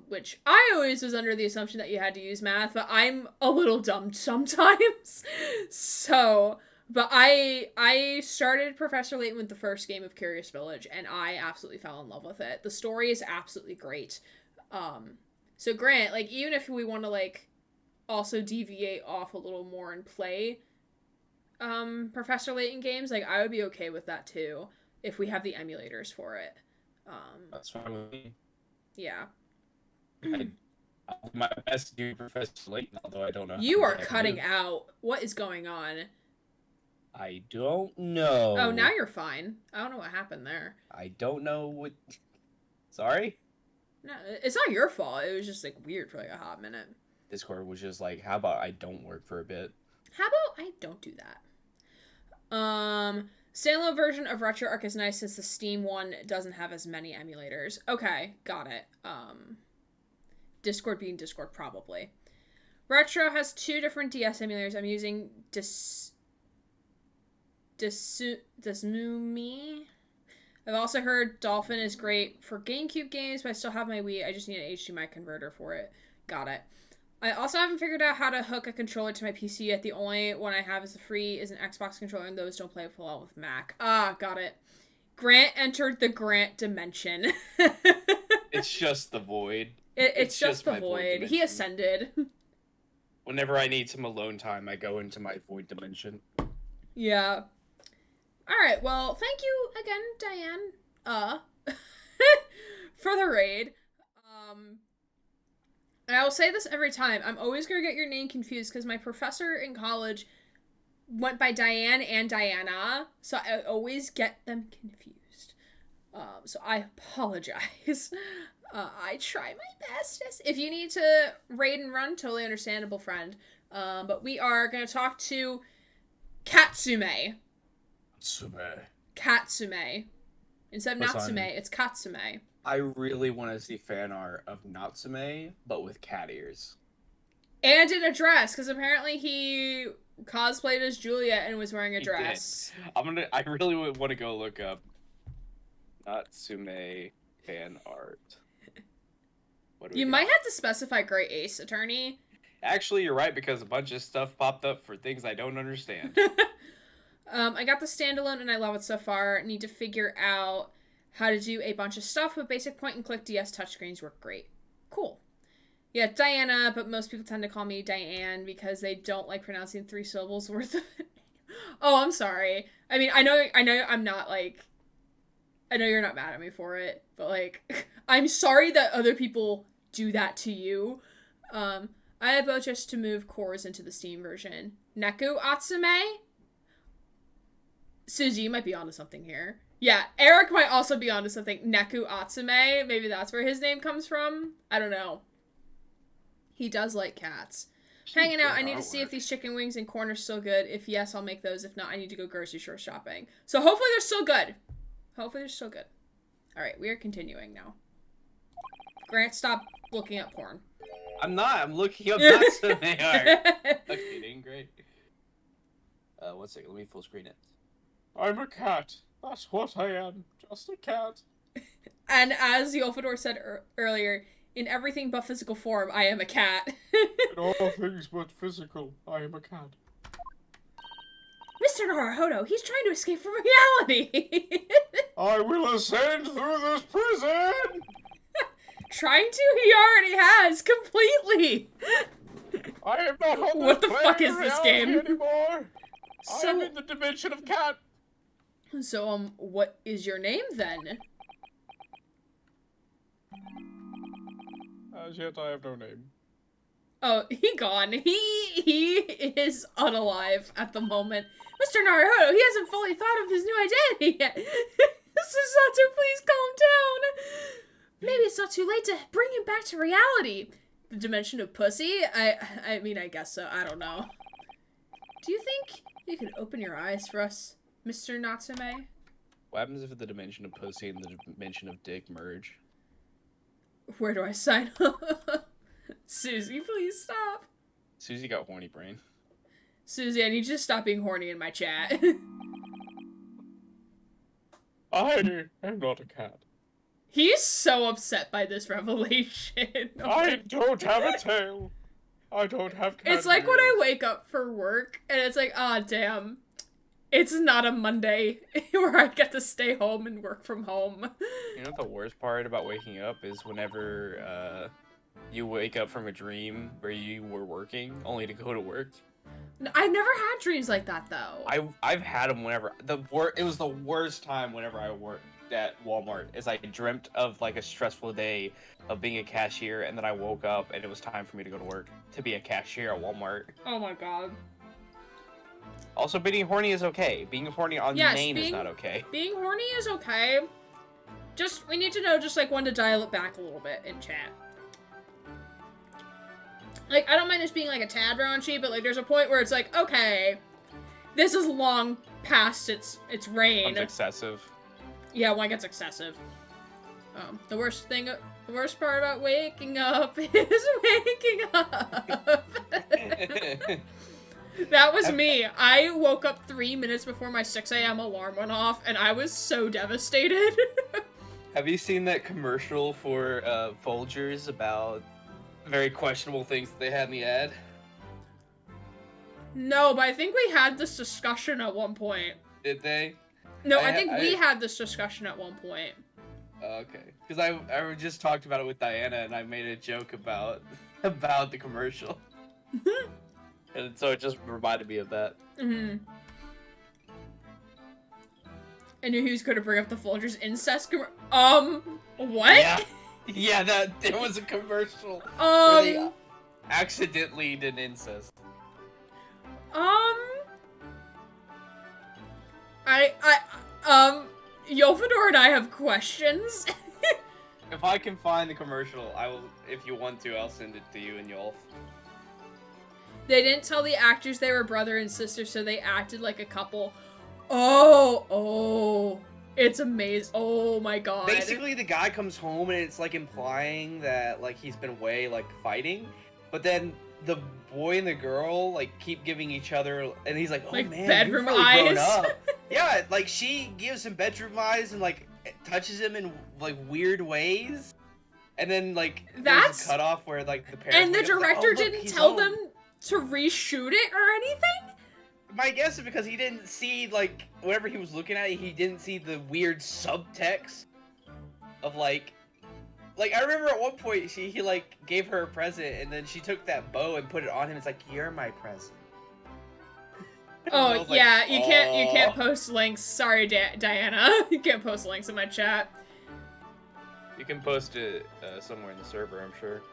which I always was under the assumption that you had to use math, but I'm a little dumb sometimes. So, but I started Professor Layton with the first game of Curious Village, and I absolutely fell in love with it. The story is absolutely great. So Grant, like, even if we want to, like, also deviate off a little more and play Professor Layton games, like, I would be okay with that too, if we have the emulators for it. That's fine with me. Yeah. I'll do my best to do Professor Layton, although I don't know. You how are to do it. cutting out. What is going on? I don't know. Oh, now you're fine. I don't know what happened there. I don't know what. Sorry? No, it's not your fault. It was just, like, weird for, like, a hot minute. Discord was just like, how about I don't work for a bit? How about I don't do that? Standalone version of RetroArch is nice since the Steam one doesn't have as many emulators. Okay, got it. Discord being Discord, probably. Retro has 2 different DS emulators. I'm using Desmumi. I've also heard Dolphin is great for GameCube games, but I still have my Wii. I just need an HDMI converter for it. Got it. I also haven't figured out how to hook a controller to my PC yet. The only one I have is the free is an Xbox controller, and those don't play well with Mac. Ah, got it. Grant entered the Grant dimension. It's just the void. It's just the my void. He dimension. ascended. Whenever I need some alone time, I go into my void dimension. Yeah. Alright, well, thank you again, Diane, for the raid. And I will say this every time. I'm always going to get your name confused because my professor in college went by Diane and Diana, so I always get them confused. So I apologize. I try my bestest. If you need to raid and run, totally understandable, friend. But we are going to talk to Katsume. Katsume. Instead of Listen, Natsume, it's Katsume. I really want to see fan art of Natsume, but with cat ears. And in a dress, because apparently he cosplayed as Juliet and was wearing a He dress. I really would want to go look up Natsume fan art. What do we You got? might have to specify Great Ace Attorney. Actually, you're right, because a bunch of stuff popped up for things I don't understand. I got the standalone and I love it so far. Need to figure out how to do a bunch of stuff, but basic point-and-click DS touchscreens work great. Cool. Yeah, Diana, but most people tend to call me Diane because they don't like pronouncing 3 syllables worth of it. Oh, I'm sorry. I mean, I know I'm not, like... I know you're not mad at me for it, but, like, I'm sorry that other people do that to you. I have both just to move cores into the Steam version. Neku Atsume? Suzy, you might be onto something here. Yeah, Eric might also be onto something. Neku Atsume, maybe that's where his name comes from. I don't know. He does like cats. Hanging out, I need to see if these chicken wings and corn are still good. If yes, I'll make those. If not, I need to go grocery store shopping. So hopefully they're still good. Hopefully they're still good. Alright, we are continuing now. Grant, stop looking at porn. I'm not. I'm looking up Natsume art. Okay, great. 1 second. Let me full screen it. I'm a cat. That's what I am. Just a cat. And as Yolfador said earlier, in everything but physical form, I am a cat. In all things but physical, I am a cat. Mr. Naruhodo, he's trying to escape from reality. I will ascend through this prison! Trying to? He already has, completely. I am not on What this the fuck plane is of this reality game? anymore. So- I am in the dimension of cat. So, what is your name, then? As yet, I have no name. Oh, he gone. He is unalive at the moment. Mr. Naruhodo, he hasn't fully thought of his new identity yet. Mr. Sato, please calm down. Maybe it's not too late to bring him back to reality. The dimension of pussy? I mean, I guess so. I don't know. Do you think you could open your eyes for us, Mr. Natsume? What happens if the dimension of pussy and the dimension of dick merge? Where do I sign up? Susie, please stop. Susie got horny brain. Susie, I need you to stop being horny in my chat. I am not a cat. He's so upset by this revelation. I don't have a tail. I don't have It's like when I wake up for work and it's like, ah, damn. It's not a Monday where I get to stay home and work from home. You know what the worst part about waking up is whenever you wake up from a dream where you were working only to go to work. I've never had dreams like that though. I've had them whenever it was the worst time whenever I worked at Walmart is I dreamt of like a stressful day of being a cashier and then I woke up and it was time for me to go to work to be a cashier at Walmart. Oh my god. Also, being horny is okay. Being horny on main is not okay. Being horny is okay. Just, we need to know just like when to dial it back a little bit in chat. Like, I don't mind this being like a tad raunchy, but like there's a point where it's like, okay, this is long past its reign. It's excessive. Yeah, when it gets excessive. The worst part about waking up is waking up. That was me. I woke up 3 minutes before my 6 a.m. alarm went off, and I was so devastated. Have you seen that commercial for Folgers about very questionable things that they had in the ad? No, but I think we had this discussion at one point. Did they? No, I think we had this discussion at one point. Okay, because I just talked about it with Diana, and I made a joke about the commercial. And so it just reminded me of that. Mm-hmm. I knew he was going to bring up the Folgers incest what? Yeah, that there was a commercial where they accidentally did incest. Yolfador and I have questions. If I can find the commercial, I will. If you want to, I'll send it to you and Yolf. They didn't tell the actors they were brother and sister, so they acted like a couple. Oh, it's amazing. Oh my god. Basically, the guy comes home and it's like implying that like he's been away like fighting, but then the boy and the girl like keep giving each other, and he's like, "Oh like man, bedroom you've really grown eyes." up." Yeah, like she gives him bedroom eyes and like touches him in like weird ways, and then like there's a cutoff where like the parents and the director like, didn't tell them to reshoot it or anything? My guess is because he didn't see, like, whenever he was looking at it, he didn't see the weird subtext of, like, I remember at one point, he like, gave her a present, and then she took that bow and put it on him. It's like, you're my present. Oh, yeah, like, you can't post links. Sorry, Diana. You can't post links in my chat. You can post it somewhere in the server, I'm sure.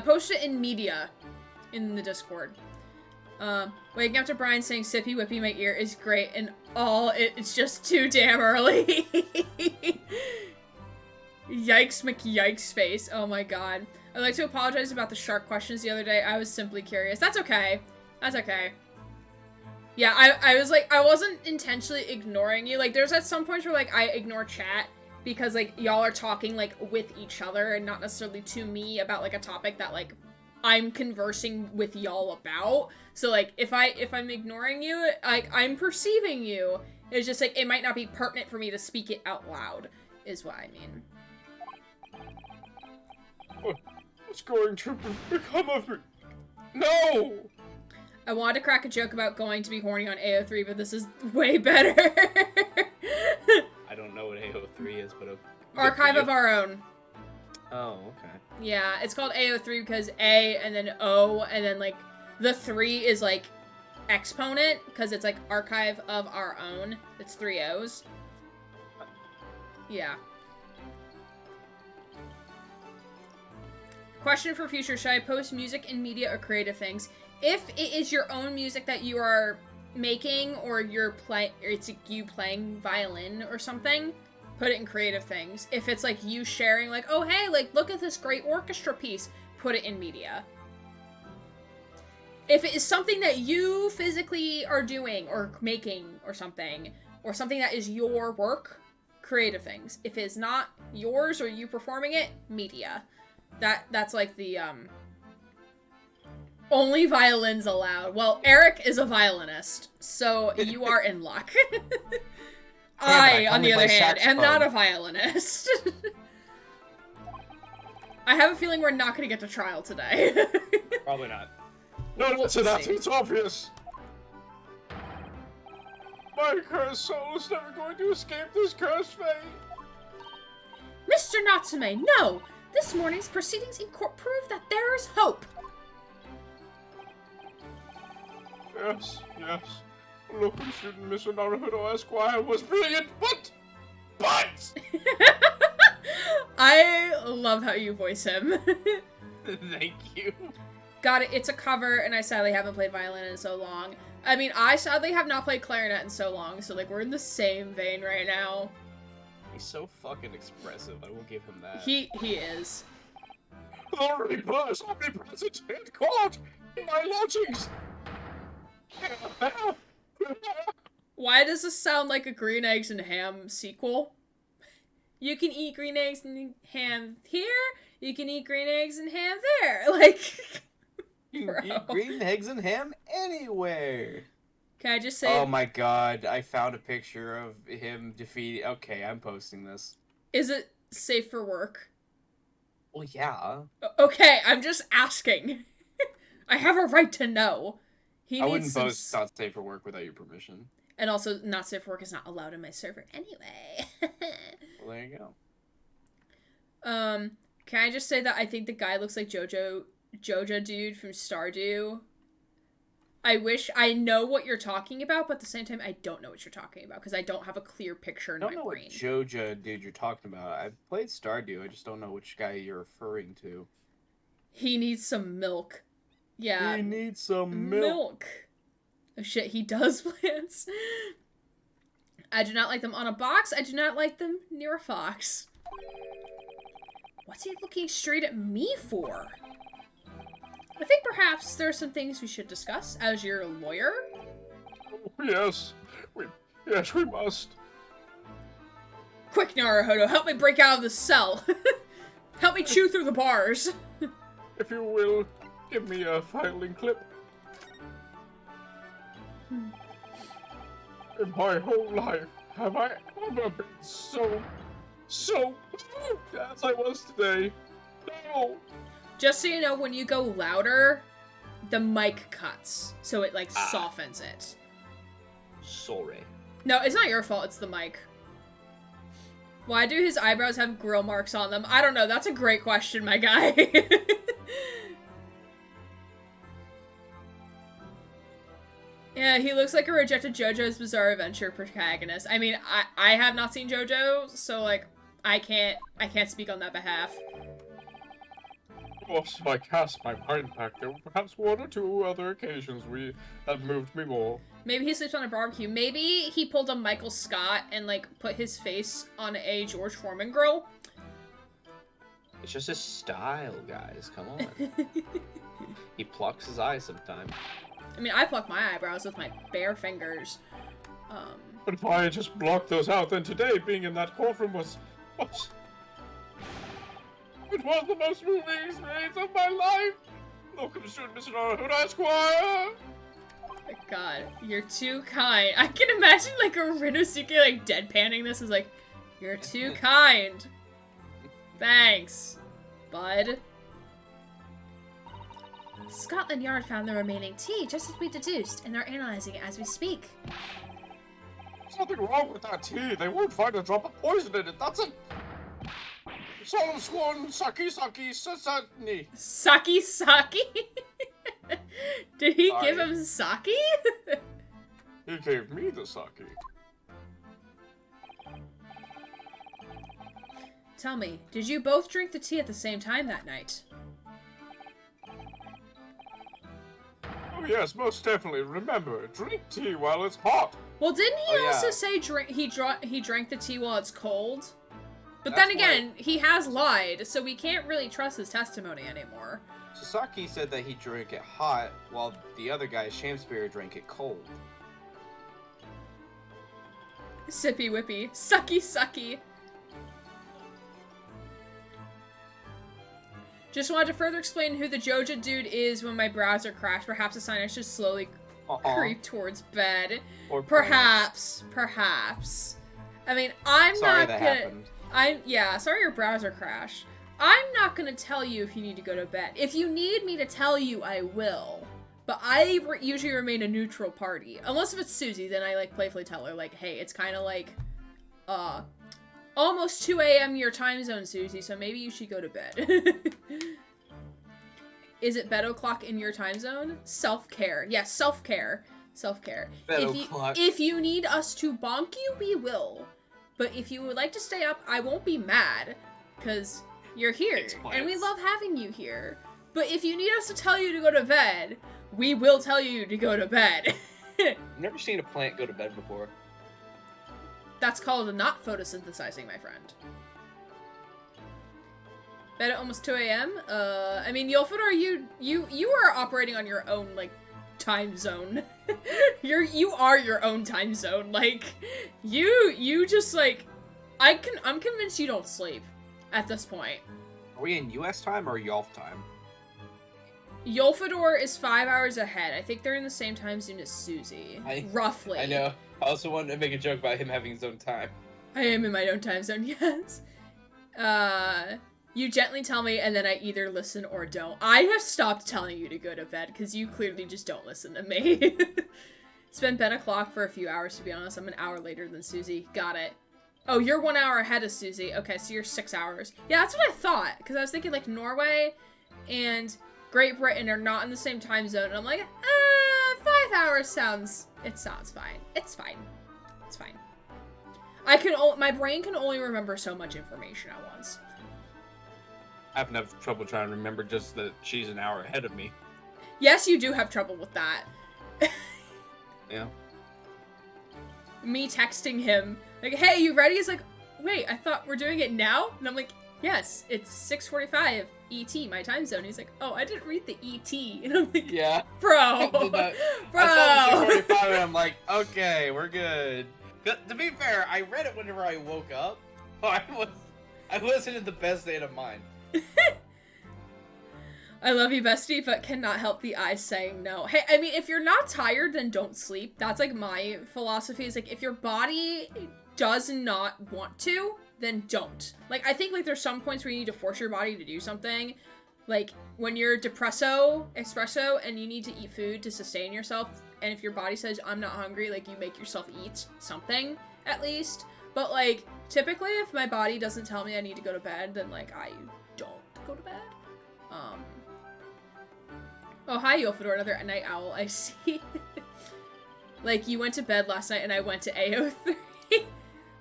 Post it in media. In the Discord. Waking up to Brian saying "sippy whippy my ear" is great, and it's just too damn early. Yikes McYikes face. Oh my god. I'd like to apologize about the shark questions the other day. I was simply curious. That's okay. That's okay. Yeah, I was like, I wasn't intentionally ignoring you. Like, there's at some points where, like, I ignore chat because, like, y'all are talking, like, with each other and not necessarily to me about, like, a topic that, like, I'm conversing with y'all about. So, like, if I'm ignoring you, like, I'm perceiving you. It's just, like, it might not be pertinent for me to speak it out loud, is what I mean. What's going to become of me? No! I wanted to crack a joke about going to be horny on AO3, but this is way better. I don't know what AO3 is, but... Archive of Our Own. Oh, okay. Yeah, it's called AO3 because A and then O and then, like, the 3 is, like, exponent because it's, like, Archive of Our Own. It's 3 O's. Yeah. Question for future: should I post music in media or creative things? If it is your own music that you are making or it's you playing violin or something, put it in creative things. If it's like you sharing, like, oh hey, like look at this great orchestra piece, put it in media. If it is something that you physically are doing or making or something that is your work, creative things. If it's not yours or you performing it, media. That's like the only violins allowed. Well, Eric is a violinist, so you are in luck. I, on the other hand, am not a violinist. I have a feeling we're not gonna get to trial today. Probably not. No, We'll listen, that see. it's obvious. My cursed soul is never going to escape this cursed fate. Mr. Natsume, no! This morning's proceedings in court prove that there is hope. Yes, yes. Local student Mr. Naruhodo Esquire was brilliant, but... I love how you voice him. Thank you. Got it, it's a cover, and I sadly haven't played violin in so long. I mean, I sadly have not played clarinet in so long, so, like, we're in the same vein right now. He's so fucking expressive. I will give him that. He is. The Reaper is omnipresent in court! In my lodgings! Why does this sound like a Green Eggs and Ham sequel? You can eat green eggs and ham here, you can eat green eggs and ham there. Like, You bro. can eat green eggs and ham anywhere. Can I just say, Oh my god, I found a picture of him defeating... Okay, I'm posting this. is it safe for work? Well, yeah. Okay, I'm just asking. I have a right to know. He I needs wouldn't some post not safe for work without your permission. And also, not safe for work is not allowed in my server anyway. Well, there you go. Can I just say that I think the guy looks like Jojo dude from Stardew? I wish I know what you're talking about, but at the same time, I don't know what you're talking about, because I don't have a clear picture I in don't my know brain. what Joja dude you're talking about. I've played Stardew, I just don't know which guy you're referring to. He needs some milk. Yeah. He needs some Milk. Oh shit, he does plants. I do not like them on a box. I do not like them near a fox. What's he looking straight at me for? I think perhaps there are some things we should discuss as your lawyer. Yes, we must. Quick, Naruhodo, help me break out of this cell. Help me chew through the bars. If you will, give me a filing clip. In my whole life, have I ever been so as I was today? No! Just so you know, when you go louder, the mic cuts. So it, like, softens it. Sorry. No, it's not your fault, it's the mic. Why do his eyebrows have grill marks on them? I don't know, that's a great question, my guy. Yeah, he looks like a rejected JoJo's Bizarre Adventure protagonist. I mean, I have not seen JoJo, so, like, I can't speak on that behalf. Whilst I cast my mind back, there were perhaps one or two other occasions that moved me more. Maybe he sleeps on a barbecue. Maybe he pulled a Michael Scott and, like, put his face on a George Foreman grill. It's just his style, guys. Come on. He plucks his eye sometimes. I mean, I pluck my eyebrows with my bare fingers. But if I had just blocked those out, then today being in that courtroom was it was the most moving experience of my life! Welcome to Mr. Naruhodo Esquire! My god, you're too kind. I can imagine, like, a Rinosuke, like, deadpanning this is like, you're too kind. Thanks, bud. Scotland Yard found the remaining tea, just as we deduced, and they're analyzing it as we speak. There's nothing wrong with that tea. They won't find a drop of poison in it. That's it. Solemn sworn sake sasani. Saki? Did he Sorry. give him sake? He gave me the sake. Tell me, did you both drink the tea at the same time that night? Oh yes, most definitely. Remember, drink tea while it's hot. Well, didn't he Oh, yeah. also say he drank the tea while it's cold? But That's then again, he has lied, so we can't really trust his testimony anymore. Sasaki said that he drank it hot, while the other guy, Shamspear, drank it cold. Sippy whippy. Sucky. Just wanted to further explain who the Joja dude is when my browser crashed. Perhaps a sign I should slowly creep towards bed. Or Perhaps. I mean, I'm Sorry not that gonna... happened. Sorry your browser crashed. I'm not gonna tell you if you need to go to bed. If you need me to tell you, I will. But I usually remain a neutral party. Unless if it's Susie, then I, like, playfully tell her, like, hey, it's kind of like, almost 2 a.m. your time zone, Susie, so maybe you should go to bed. Is it bed o'clock in your time zone? Self-care. Yes, self-care. Self-care. If you need us to bonk you, we will. But if you would like to stay up, I won't be mad. Because you're here. And we love having you here. But if you need us to tell you to go to bed, we will tell you to go to bed. Never seen a plant go to bed before. That's called not photosynthesizing, my friend. Bed at almost 2 a.m. I mean, Yolfador, you are operating on your own, like, time zone. You are your own time zone. Like, you just, like, I'm convinced you don't sleep at this point. Are we in U.S. time or Yolf time? Yolfador is 5 hours ahead. I think they're in the same time zone as Susie. Roughly. I know. I also wanted to make a joke about him having his own time. I am in my own time zone, yes. You gently tell me, and then I either listen or don't. I have stopped telling you to go to bed, because you clearly just don't listen to me. It's been bed o'clock for a few hours, to be honest. I'm an hour later than Susie. Got it. Oh, you're 1 hour ahead of Susie. Okay, so you're 6 hours. Yeah, that's what I thought, because I was thinking, like, Norway and Great Britain are not in the same time zone, and I'm like, 5 hours sounds fine. It's fine. It's fine. My brain can only remember so much information at once. I have enough trouble trying to remember just that she's an hour ahead of me. Yes, you do have trouble with that. Yeah. Me texting him, like, hey, you ready? He's like, wait, I thought we're doing it now? And I'm like, yes, it's 6:45 ET, my time zone. He's like, oh, I didn't read the ET. And I'm like, yeah. Bro. Bro. I saw the 6:45 and I'm like, okay, we're good. To be fair, I read it whenever I woke up. I wasn't in the best state of mind. I love you, bestie, but cannot help the eyes saying no. Hey, I mean, if you're not tired, then don't sleep. That's, like, my philosophy is, like, if your body does not want to, then don't. Like, I think, like, there's some points where you need to force your body to do something. Like, when you're espresso, and you need to eat food to sustain yourself, and if your body says, I'm not hungry, like, you make yourself eat something, at least. But, like, typically, if my body doesn't tell me I need to go to bed, then, like, I don't go to bed. Oh, hi, Yolfador, another night owl, I see. Like, you went to bed last night and I went to AO3.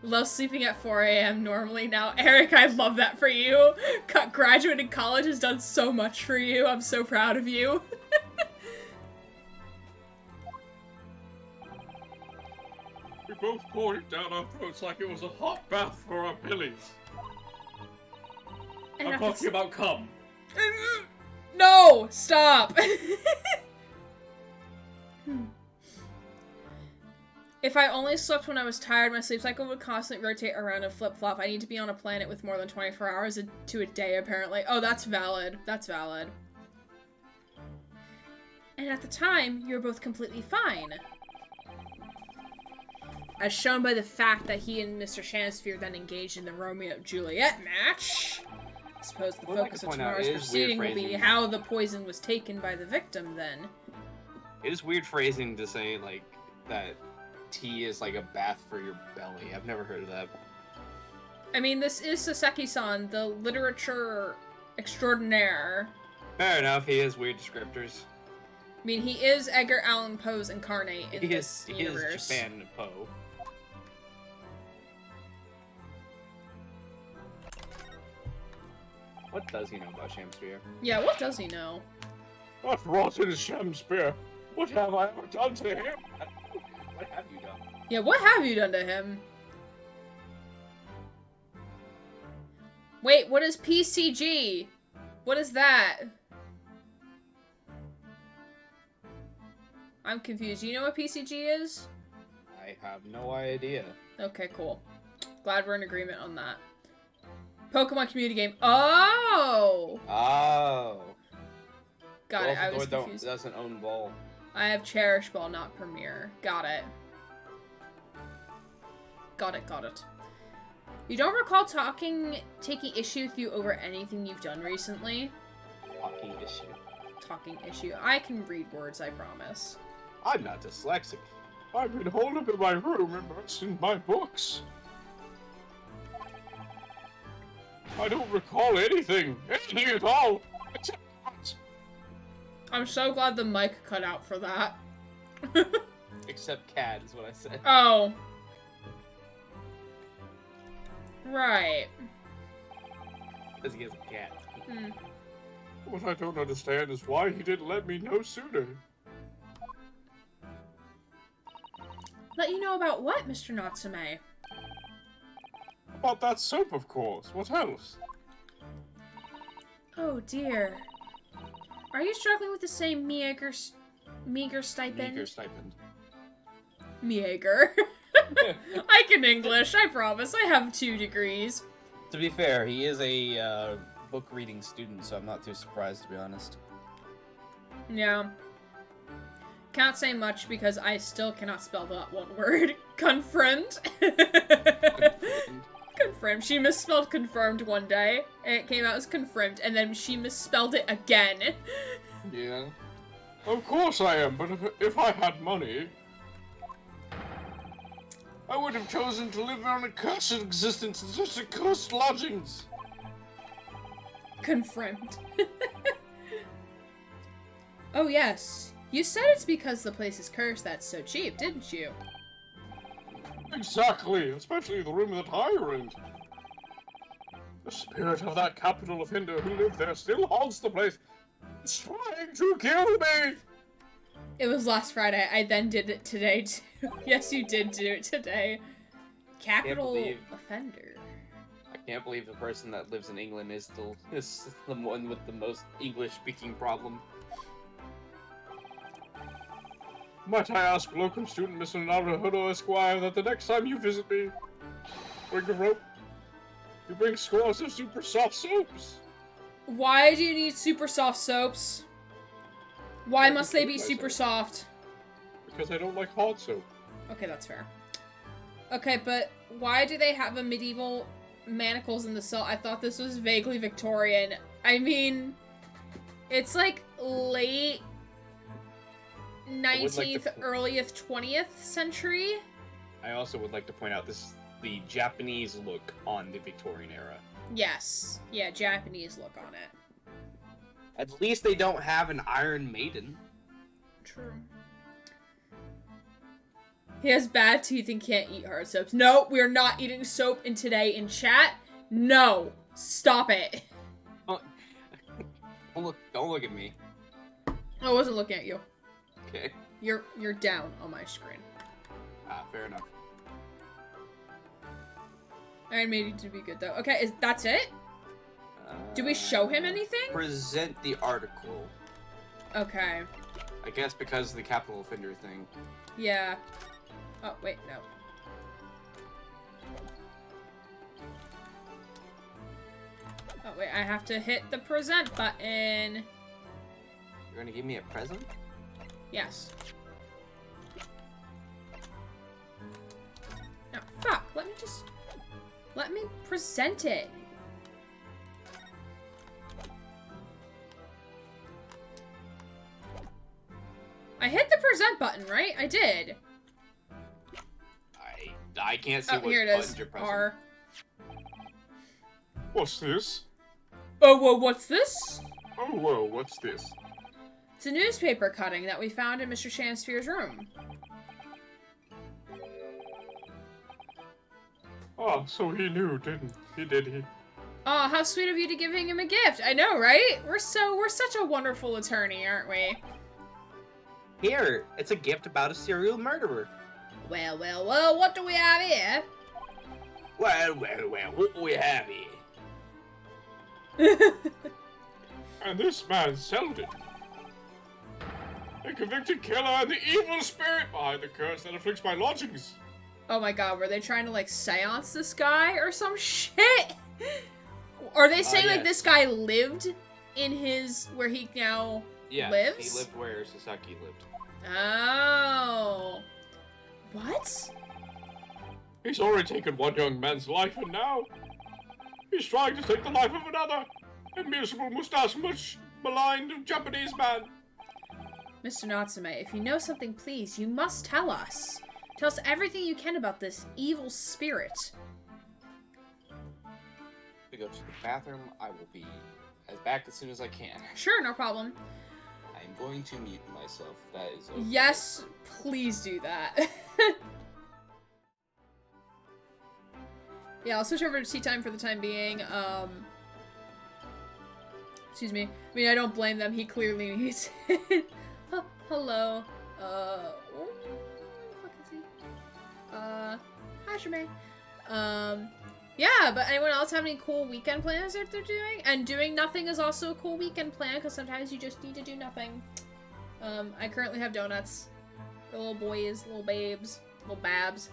Love sleeping at 4 a.m. normally now. Eric, I love that for you. Graduating college has done so much for you. I'm so proud of you. We both poured it down our throats like it was a hot bath for our bellies. And I'm talking about cum. No! Stop! If I only slept when I was tired, my sleep cycle would constantly rotate around and flip-flop. I need to be on a planet with more than 24 hours to a day, apparently. Oh, that's valid. That's valid. And at the time, you were both completely fine. As shown by the fact that he and Mr. Shansphere then engaged in the Romeo-Juliet match. I suppose the focus of tomorrow's proceeding will be how the poison was taken by the victim, then. It is weird phrasing to say, like, that tea is like a bath for your belly. I've never heard of that. I mean, this is Saseki-san, the literature extraordinaire. Fair enough, he has weird descriptors. I mean, he is Edgar Allan Poe's incarnate in this universe. He is Japan Poe. What does he know about Shamsphere? Yeah, what does he know? That rotten Shamsphere. What have I ever done to him? What have you done? Yeah, what have you done to him? Wait, what is PCG? What is that? I'm confused. You know what PCG is? I have no idea. Okay, cool. Glad we're in agreement on that. Pokemon community game. Oh! Oh. Got it, I was confused. Doesn't own Ball. I have Cherish Ball, not Premier. Got it. Got it, got it. You don't recall taking issue with you over anything you've done recently? Talking issue. Talking issue. I can read words, I promise. I'm not dyslexic. I've been holed up in my room immersed in my books. I don't recall anything at all. Except that. I'm so glad the mic cut out for that. Except cat is what I said. Oh. Right. Because he has a cat. Hmm. What I don't understand is why he didn't let me know sooner. Let you know about what, Mr. Natsume? About that soap, of course. What else? Oh dear. Are you struggling with the same meager stipend? Meager stipend. Meager. I can English, I promise. I have 2 degrees. To be fair, he is a book reading student, so I'm not too surprised, to be honest. Yeah. Can't say much because I still cannot spell that one word. Confirmed. Confirmed. She misspelled confirmed one day, and it came out as confirmed, and then she misspelled it again. Yeah. Of course I am, but if I had money, I would have chosen to live on a cursed existence and just a cursed lodgings. Confirmed. Oh yes. You said it's because the place is cursed that's so cheap, didn't you? Exactly, especially the room that I rent. The spirit of that capital offender who lived there still haunts the place. It's trying to kill me! It was last Friday. I then did it today, too. Yes, you did do it today. Capital believe- offender. I can't believe the person that lives in England is the one with the most English-speaking problem. Might I ask locum student Mr. Naruhodo Esquire that the next time you visit me, bring a rope. You bring scores of super soft soaps. Why do you need super soft soaps? Why must they be super soft? Because I don't like hard soap. Okay, that's fair. Okay, but why do they have a medieval manacles in the cell? I thought this was vaguely Victorian. I mean, it's like late 19th, earliest 20th century. I also would like to point out this is the Japanese look on the Victorian era. Yes. Yeah, Japanese look on it. At least they don't have an Iron Maiden. True. He has bad teeth and can't eat hard soaps. No, we're not eating soap in today in chat. No. Stop it. Don't look at me. I wasn't looking at you. Okay. You're down on my screen. Fair enough. Iron Maiden to be good though. Okay, that's it? Do we show him anything? Present the article. Okay. I guess because of the capital offender thing. Yeah. Oh, wait, no. Oh, wait, I have to hit the present button. You're gonna give me a present? Yes. No, fuck. Let me present it. I hit the present button, right? I did. I can't see what here it buttons is. you're pressing. R. What's this? Oh, whoa, what's this? Oh, whoa, what's this? It's a newspaper cutting that we found in Mr. Shansphere's room. Oh, so he knew, didn't he? Did he? Oh, how sweet of you to giving him a gift. I know, right? We're such a wonderful attorney, aren't we? Here, it's a gift about a serial murderer. Well, well, well, what do we have here? Well, what do we have here? And this man Selden. A convicted killer and the evil spirit behind the curse that afflicts my lodgings. Oh my god, were they trying to, like, seance this guy or some shit? Are they saying, like, yes. this guy lived in his, where he now lives? He lived where Sasaki lived. Oh. What? He's already taken one young man's life, and now he's trying to take the life of another. A miserable mustache, much maligned Japanese man. Mr. Natsume, if you know something, please, you must tell us. Tell us everything you can about this evil spirit. We go to the bathroom. I will be back as soon as I can. Sure, no problem. I'm going to mute myself. That is okay. Yes, please do that. Yeah, I'll switch over to tea time for the time being. Excuse me. I mean, I don't blame them. He clearly needs it. Hello. Where the fuck is he? Hi, Shimei. Yeah, but anyone else have any cool weekend plans that they're doing? And doing nothing is also a cool weekend plan, because sometimes you just need to do nothing. I currently have donuts. The little boys, little babes, little babs.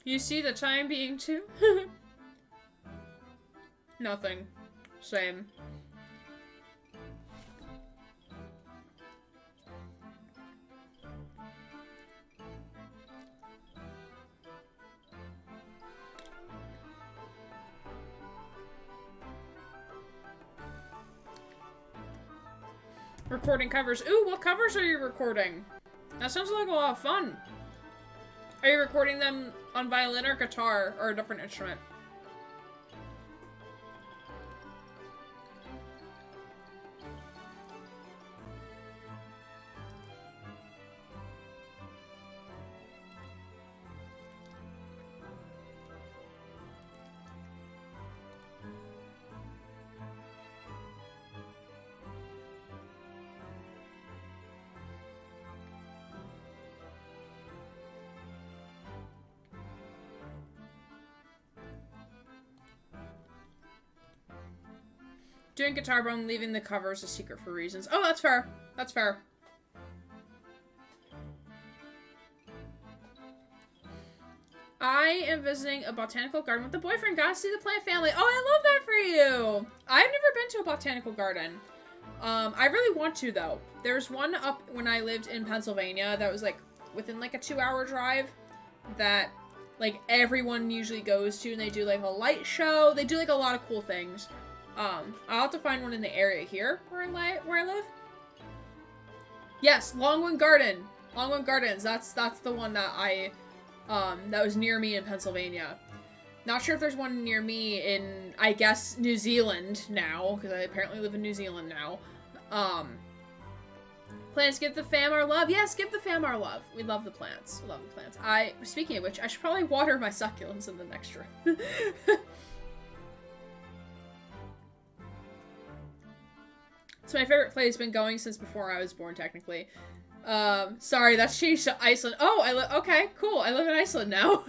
You see the time being too? Nothing. Same. Recording covers. Ooh, what covers are you recording? That sounds like a lot of fun. Are you recording them on violin or guitar or a different instrument? Doing guitar, but I'm leaving the covers a secret for reasons. Oh, that's fair. That's fair. I am visiting a botanical garden with a boyfriend. Gotta see the plant family. Oh, I love that for you. I've never been to a botanical garden. I really want to, though. There's one up when I lived in Pennsylvania that was, like, within, like, a 2-hour drive that, like, everyone usually goes to, and they do, like, a light show. They do, like, a lot of cool things. I'll have to find one in the area here where I live. Yes, Longwood Garden. Longwood Gardens. That's the one that that was near me in Pennsylvania. Not sure if there's one near me in, I guess, New Zealand now, because I apparently live in New Zealand now. Plants, give the fam our love. Yes, give the fam our love. We love the plants. We love the plants. Speaking of which, I should probably water my succulents in the next room. It's my favorite place. Been going since before I was born, technically. Sorry, that's changed to Iceland. Oh, okay, cool. I live in Iceland now.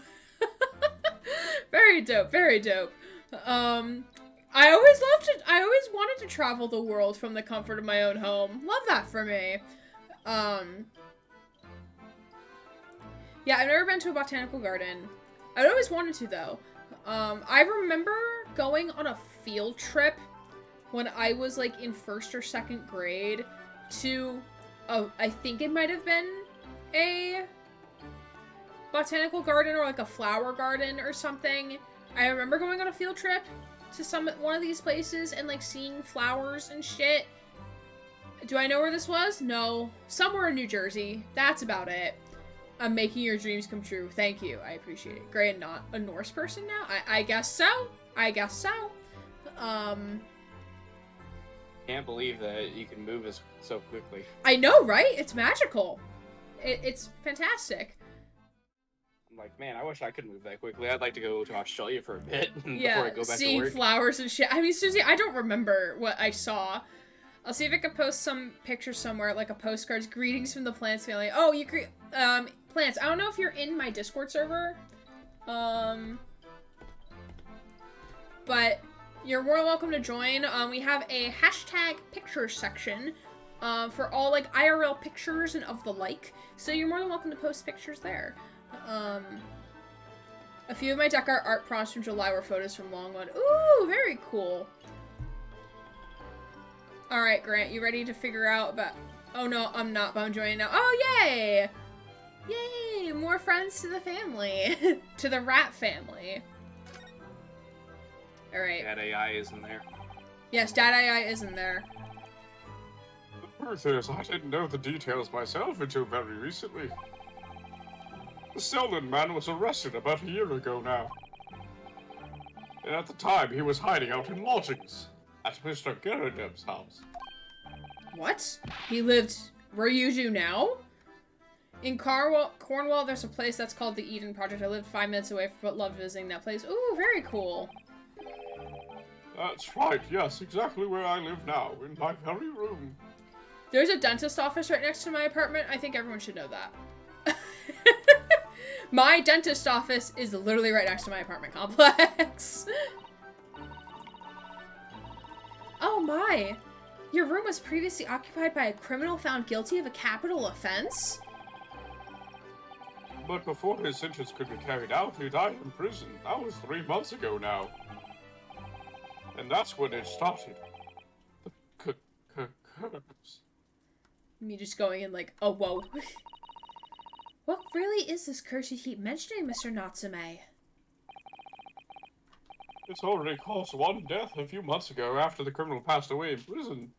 Very dope, very dope. I always wanted to travel the world from the comfort of my own home. Love that for me. Yeah, I've never been to a botanical garden. I'd always wanted to, though. I remember going on a field trip when I was, like, in 1st or 2nd grade to, I think it might have been a botanical garden or, like, a flower garden or something. I remember going on a field trip to one of these places and, like, seeing flowers and shit. Do I know where this was? No. Somewhere in New Jersey. That's about it. I'm making your dreams come true. Thank you. I appreciate it. Great, not a Norse person now? I guess so. I guess so. Can't believe that you can move so quickly. I know, right? It's magical. It's fantastic. I'm like, man, I wish I could move that quickly. I'd like to go to Australia for a bit yeah, before I go back to seeing work. Flowers and shit. I mean, Susie, I don't remember what I saw. I'll see if I can post some pictures somewhere, like a postcards. Greetings from the plants family. Oh, plants. I don't know if you're in my Discord server. But you're more than welcome to join. We have a hashtag pictures section for all, like, IRL pictures and of the like. So you're more than welcome to post pictures there. A few of my deck art prompts from July were photos from Longwood. Ooh, very cool. Alright, Grant, you ready to figure out about... Oh, no, I'm not, but I'm joining now. Oh, yay! Yay! More friends to the family. To the rat family. Alright. That AI isn't there. Yes, Dad AI is in there. The truth is, I didn't know the details myself until very recently. The Selden man was arrested about a year ago now. And at the time, he was hiding out in lodgings at Mr. Garrideb's house. What? He lived where you do now? In Cornwall, there's a place that's called the Eden Project. I lived 5 minutes away, but loved visiting that place. Ooh, very cool. That's right, yes, exactly where I live now, in my very room. There's a dentist office right next to my apartment. I think everyone should know that. My dentist office is literally right next to my apartment complex. Oh my! Your room was previously occupied by a criminal found guilty of a capital offense? But before his sentence could be carried out, he died in prison. That was 3 months ago now. And that's when it started. The curse. Me just going in like, oh, whoa. What really is this curse you keep mentioning, Mr. Natsume? It's already caused one death a few months ago after the criminal passed away in prison.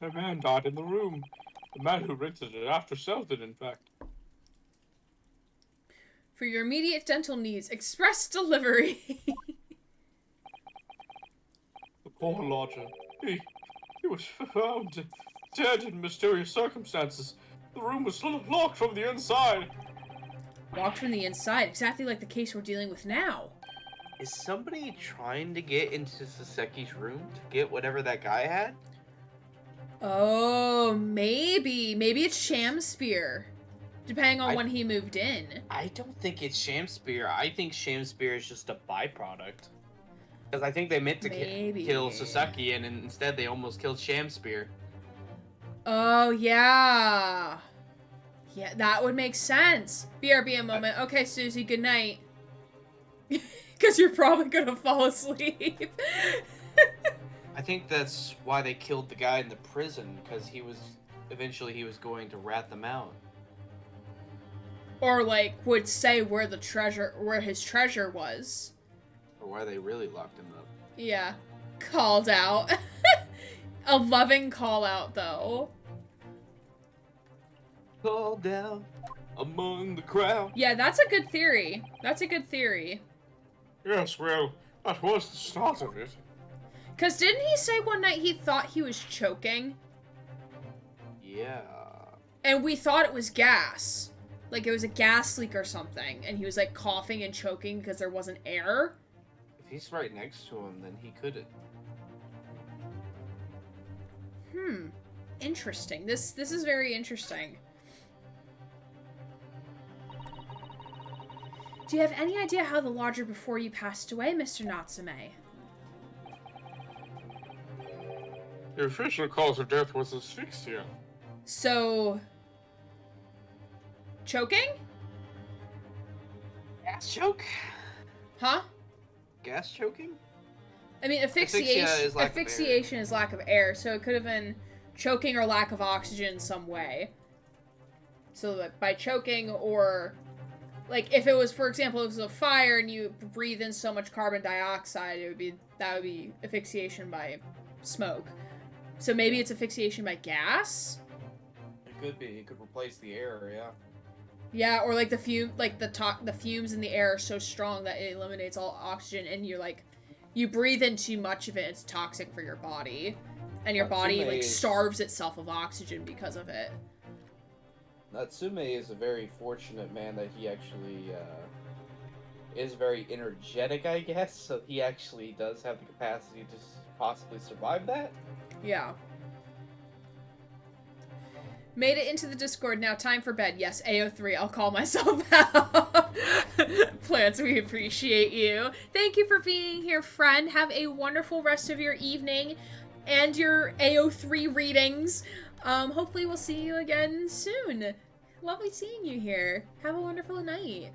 A man died in the room. The man who rented it after Selden, in fact. For your immediate dental needs, express delivery. The poor lodger. He was found dead in mysterious circumstances. The room was locked from the inside. Locked from the inside, exactly like the case we're dealing with now. Is somebody trying to get into Saseki's room to get whatever that guy had? Oh, maybe. Maybe it's Shamspear. Depending on when he moved in. I don't think it's Shamspear. I think Shamspear is just a byproduct. Because I think they meant to kill Saseki, and instead they almost killed Shamspear. Oh, yeah. Yeah, that would make sense. BRB a moment. Okay, Susie, good night. Because you're probably gonna fall asleep. I think that's why they killed the guy in the prison, because eventually he was going to rat them out. Or, like, would say where his treasure was. Or why they really locked him up. Yeah. Called out. A loving call out, though. Called down among the crowd. Yeah, that's a good theory. That's a good theory. Yes, well, that was the start of it. Because didn't he say one night he thought he was choking? Yeah. And we thought it was gas. Like it was a gas leak or something. And he was like coughing and choking because there wasn't air. If he's right next to him, then he couldn't. Interesting. This is very interesting. Do you have any idea how the lodger before you passed away, Mr. Natsume? The official cause of death was asphyxia. So... choking? Gas choke? Huh? Gas choking? I mean, asphyxiation is lack of air, so it could have been choking or lack of oxygen in some way. So like by choking or... like, if it was, for example, it was a fire and you breathe in so much carbon dioxide, that would be asphyxiation by smoke. So maybe it's asphyxiation by gas? It could be. It could replace the air, yeah. Yeah, or like the fumes in the air are so strong that it eliminates all oxygen, and you're like, you breathe in too much of it, it's toxic for your body. And your body, like, starves itself of oxygen because of it. Natsume is a very fortunate man that he actually is very energetic, I guess, so he actually does have the capacity to possibly survive that. Yeah. Made it into the Discord. Now time for bed. Yes, AO3. I'll call myself out. Plants, we appreciate you. Thank you for being here, friend. Have a wonderful rest of your evening and your AO3 readings. Hopefully we'll see you again soon. Lovely seeing you here. Have a wonderful night.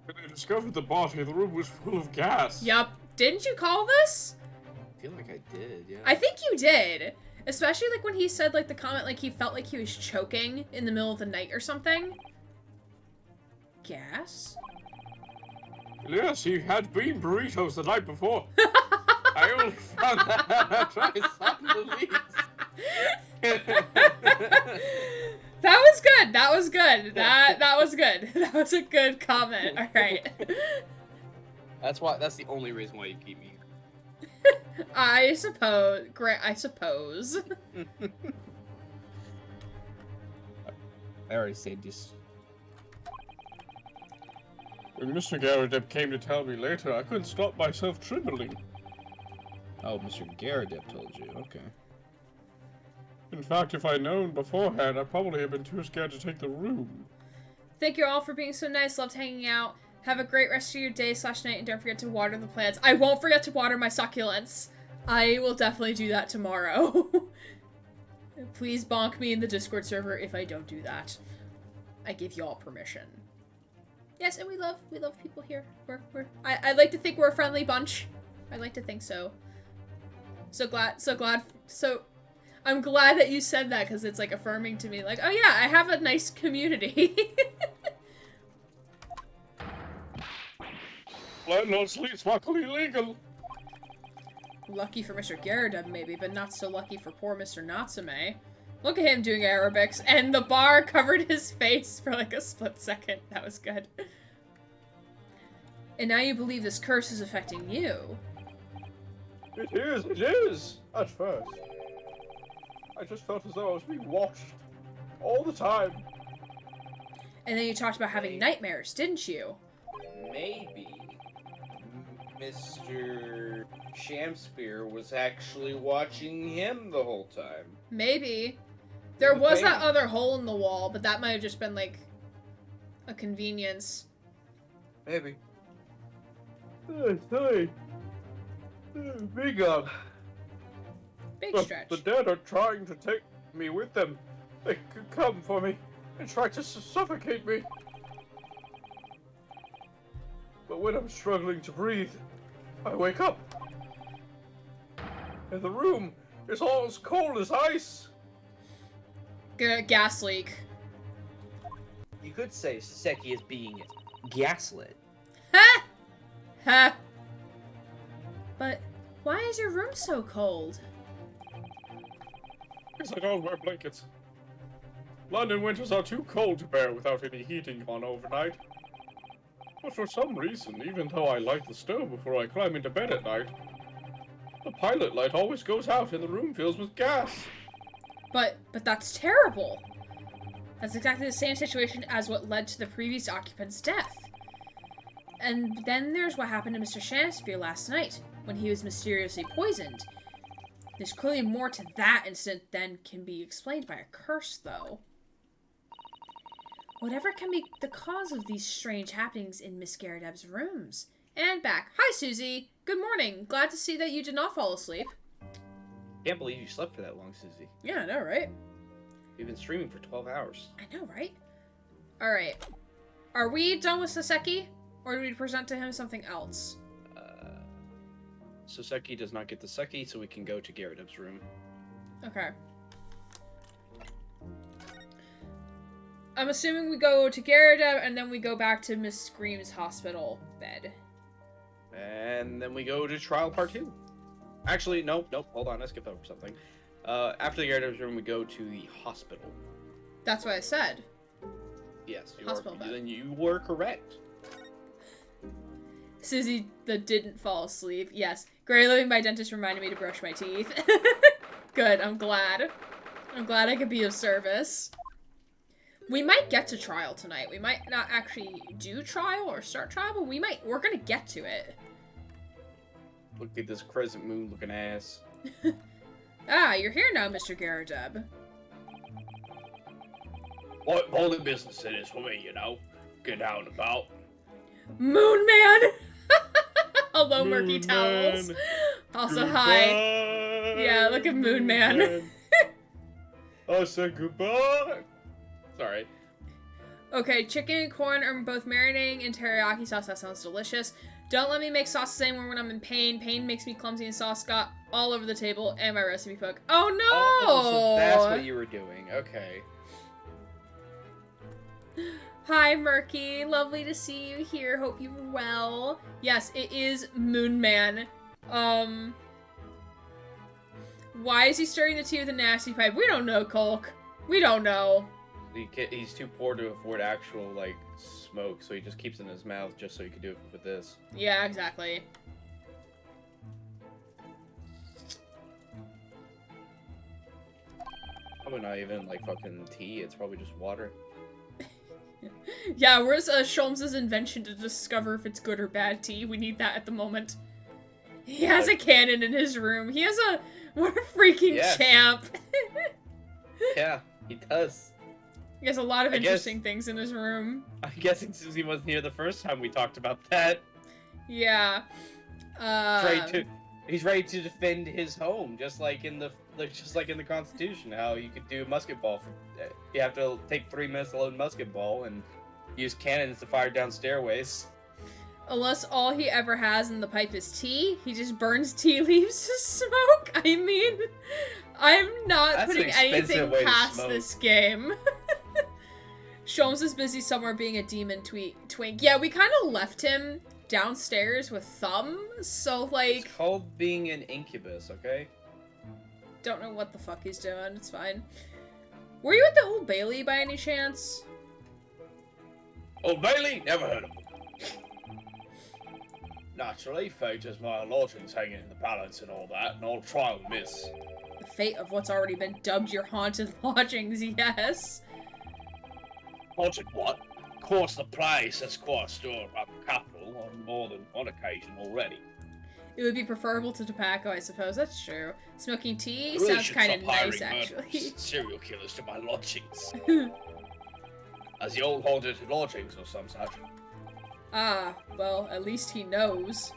When I discovered the body, the room was full of gas. Yup. Didn't you call this? I feel like I did, yeah. I think you did. Especially, like, when he said, like, the comment, like, he felt like he was choking in the middle of the night or something. Gas? Yes, he had bean burritos the night before. I only found that out after I saw the leaks. That was good. That was good. That was good. That was a good comment. All right. That's the only reason why you keep me. I suppose. I suppose. I already said this. When Mr. Garrideb came to tell me later, I couldn't stop myself trembling. Oh, Mr. Garrideb told you. Okay. In fact, if I'd known beforehand, I'd probably have been too scared to take the room. Thank you all for being so nice. Loved hanging out. Have a great rest of your day/night, and don't forget to water the plants. I won't forget to water my succulents. I will definitely do that tomorrow. Please bonk me in the Discord server if I don't do that. I give y'all permission. Yes, and we love people here. I like to think we're a friendly bunch. I like to think so. I'm glad that you said that, because it's like affirming to me, like, oh yeah, I have a nice community. Landlord's lease luckily legal. Lucky for Mr. Garrideb, maybe, but not so lucky for poor Mr. Natsume. Look at him doing aerobics, and the bar covered his face for like a split second. That was good. And now you believe this curse is affecting you. It is, at first. I just felt as though I was being watched. All the time. And then you talked about having nightmares, didn't you? Maybe Mr. Shamspear was actually watching him the whole time. Maybe. There was that other hole in the wall, but that might have just been, like, a convenience. Maybe. Sorry. Big up. Big stretch. The dead are trying to take me with them. They could come for me and try to suffocate me. But when I'm struggling to breathe, I wake up. And the room is all as cold as ice. Gas leak. You could say Seki is being gaslit. Ha! Ha! But why is your room so cold? Because I don't wear blankets. London winters are too cold to bear without any heating on overnight. But for some reason, even though I light the stove before I climb into bed at night, the pilot light always goes out and the room fills with gas. But that's terrible. That's exactly the same situation as what led to the previous occupant's death. And then there's what happened to Mr. Shamspear last night, when he was mysteriously poisoned. There's clearly more to that incident than can be explained by a curse, though. Whatever can be the cause of these strange happenings in Miss Garrideb's rooms. And back. Hi, Susie. Good morning. Glad to see that you did not fall asleep. Can't believe you slept for that long, Susie. Yeah, I know, right? We've been streaming for 12 hours. I know, right? Alright. Are we done with Saseki? Or do we present to him something else? Soseki does not get the Seki, so we can go to Garrideb's room. Okay. I'm assuming we go to Garrideb, and then we go back to Miss Scream's hospital bed. And then we go to trial part 2. Actually, nope, hold on, I skipped over something. After the Garrideb's room, we go to the hospital. That's what I said. Yes, Hospital bed. Then you were correct. Susie that didn't fall asleep. Yes. Grey Living by Dentist reminded me to brush my teeth. Good, I'm glad. I'm glad I could be of service. We might get to trial tonight. We might not actually do trial or start trial, but we're gonna get to it. Look at this crescent moon looking ass. Ah, you're here now, Mr. Garrideb. What holy business it is for me, you know? Get out and about. Moon Man! Hello, Moon Murky Towels. Man. Also, Goodbye, hi. Yeah, look at Moon Man. I said goodbye. Sorry. Okay, chicken and corn are both marinating in teriyaki sauce. That sounds delicious. Don't let me make sauces anymore when I'm in pain. Pain makes me clumsy and sauce got all over the table and my recipe book. Oh no! Oh, so that's what you were doing. Okay. Hi, Murky. Lovely to see you here. Hope you're well. Yes, it is Moon Man. Why is he stirring the tea with a nasty pipe? We don't know, Colk. We don't know. He's too poor to afford actual, like, smoke, so he just keeps it in his mouth just so he could do it with this. Yeah, exactly. Probably not even, like, fucking tea. It's probably just water. Yeah, where's Sholmes' invention to discover if it's good or bad tea? We need that at the moment. He has a cannon in his room. He has a... What a freaking champ. Yeah, he does. He has a lot of interesting things in his room. I'm guessing Susie wasn't here the first time we talked about that. Yeah. He's ready to defend his home, just like in the Constitution. How you could do musket ball. You have to take 3 minutes to load musket ball and use cannons to fire down stairways. Unless all he ever has in the pipe is tea, he just burns tea leaves to smoke. I mean, I'm not putting anything past this game. Sholmes is busy somewhere being a demon twink. Yeah, we kind of left him downstairs with Thumb, so like... It's called being an incubus, okay? Don't know what the fuck he's doing, it's fine. Were you at the Old Bailey by any chance? Old Bailey? Never heard of him. Naturally, fate has my lodgings hanging in the balance and all that, and I'll try and miss. The fate of what's already been dubbed your haunted lodgings, yes. Haunted what? Of course, the place has quite stirred up the capital on more than one occasion already. It would be preferable to tobacco, I suppose. That's true. Smoking tea I really sounds should kind of stop hiring nice, actually. murderers and serial killers to my lodgings. As the old haunted lodgings or some such. Ah, well, at least he knows.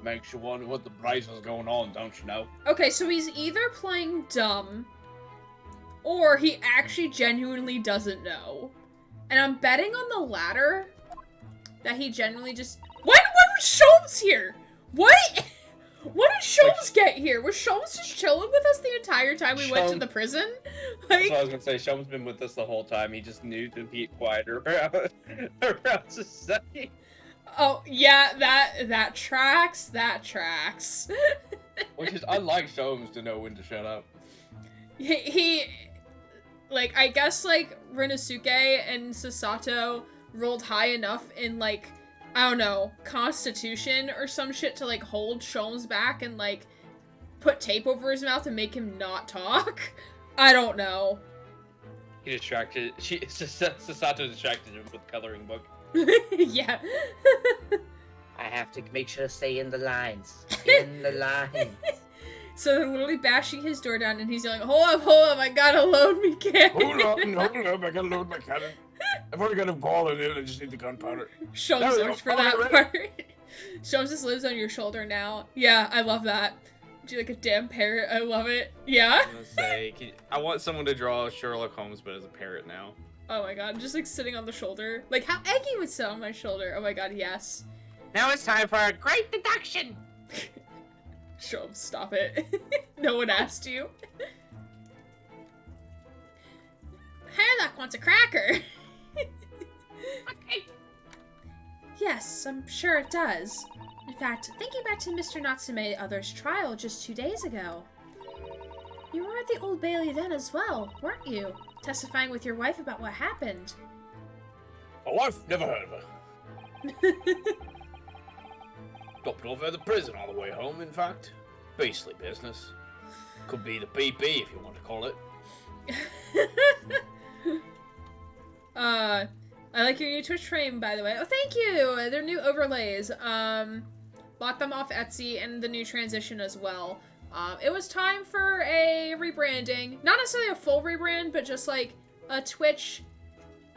Makes you wonder what the blazes going on, don't you know? Okay, so he's either playing dumb, or he actually genuinely doesn't know. And I'm betting on the latter, that he genuinely just... When was Sholmes here? What did Sholmes get here? Was Sholmes just chilling with us the entire time we went to the prison? That's what I was gonna say. Sholmes been with us the whole time. He just knew to be quieter around society. Oh, yeah, that tracks. That tracks. Which is, I like Sholmes to know when to shut up. He like, I guess, like, Rinosuke and Sasato rolled high enough in, like, I don't know, Constitution or some shit to, like, hold Sholmes back and, like, put tape over his mouth and make him not talk. I don't know. He distracted... Sasato distracted him with coloring book. Yeah. I have to make sure to stay in the lines. In the lines. So they're literally bashing his door down and he's yelling, hold up, I gotta load me cannon. Hold up, I gotta load my cannon. I've already got a ball in it, I just need the gunpowder. Sholmes works for that part. Sholmes just lives on your shoulder now. Yeah, I love that. Do you like a damn parrot? I love it. Yeah? I'm gonna say, I want someone to draw Sherlock Holmes, but as a parrot now. Oh my god, just like sitting on the shoulder. Like how Eggy would sit on my shoulder. Oh my god, yes. Now it's time for a great deduction. Sholmes, stop it. No one asked you. Hairlock wants a cracker. Okay. Yes, I'm sure it does. In fact, thinking back to Mr. Natsume Other's trial just 2 days ago. You were at the Old Bailey then as well, weren't you? Testifying with your wife about what happened. My wife? Never heard of her. Dropped off at the prison on the way home, in fact. Beastly business. Could be the BP if you want to call it. I like your new Twitch frame, by the way. Oh, thank you! They're new overlays. Bought them off Etsy and the new transition as well. It was time for a rebranding. Not necessarily a full rebrand, but just like a Twitch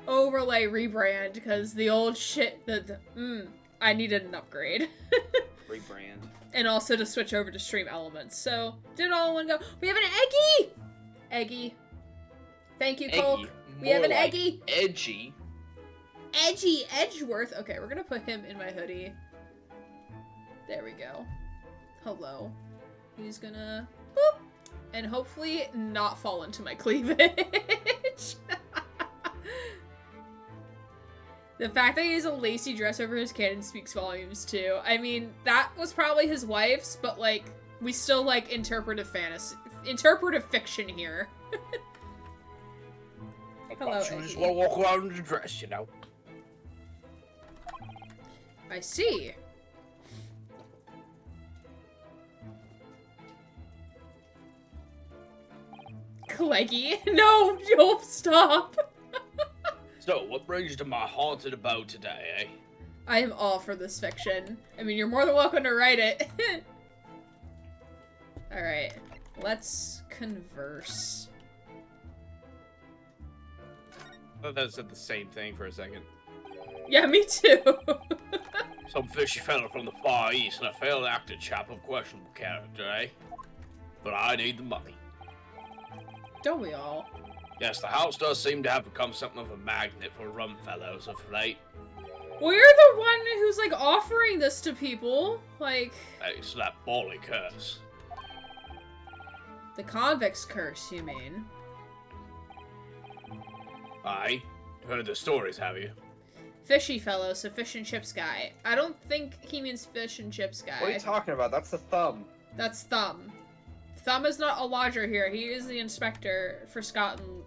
overlay rebrand, because the old shit, I needed an upgrade. Rebrand. And also to switch over to Stream Elements. So, did it all in one go. We have an Eggy! Eggy. Thank you, Eggy. Colt. We have More an like Eggy. Edgy. Edgy Edgeworth. Okay, we're gonna put him in my hoodie. There we go. Hello. He's gonna boop, and hopefully not fall into my cleavage. The fact that he has a lacy dress over his cannon speaks volumes too. I mean, that was probably his wife's, but like, we still like interpretive fiction here. Hello, You just Eggy. want to walk around in the dress, you know. I see. Cleggy. No, you'll stop. So, what brings you to my haunted abode today, eh? I am all for this fiction. I mean, you're more than welcome to write it. Alright, let's converse. I thought that said the same thing for a second. Yeah, me too. Some fishy fella from the Far East and a failed actor chap of questionable character, eh? But I need the money. Don't we all? Yes, the house does seem to have become something of a magnet for rum fellows of late. Well, you're the one who's, like, offering this to people. Like, Thanks to that bally curse. the convict's curse, you mean? Aye. Heard the stories, have you? Fishy fellow, so fish and chips guy. I don't think he means fish and chips guy. What are you talking about? That's the thumb. That's Thumb. Thumb is not a lodger here. He is the inspector for Scotland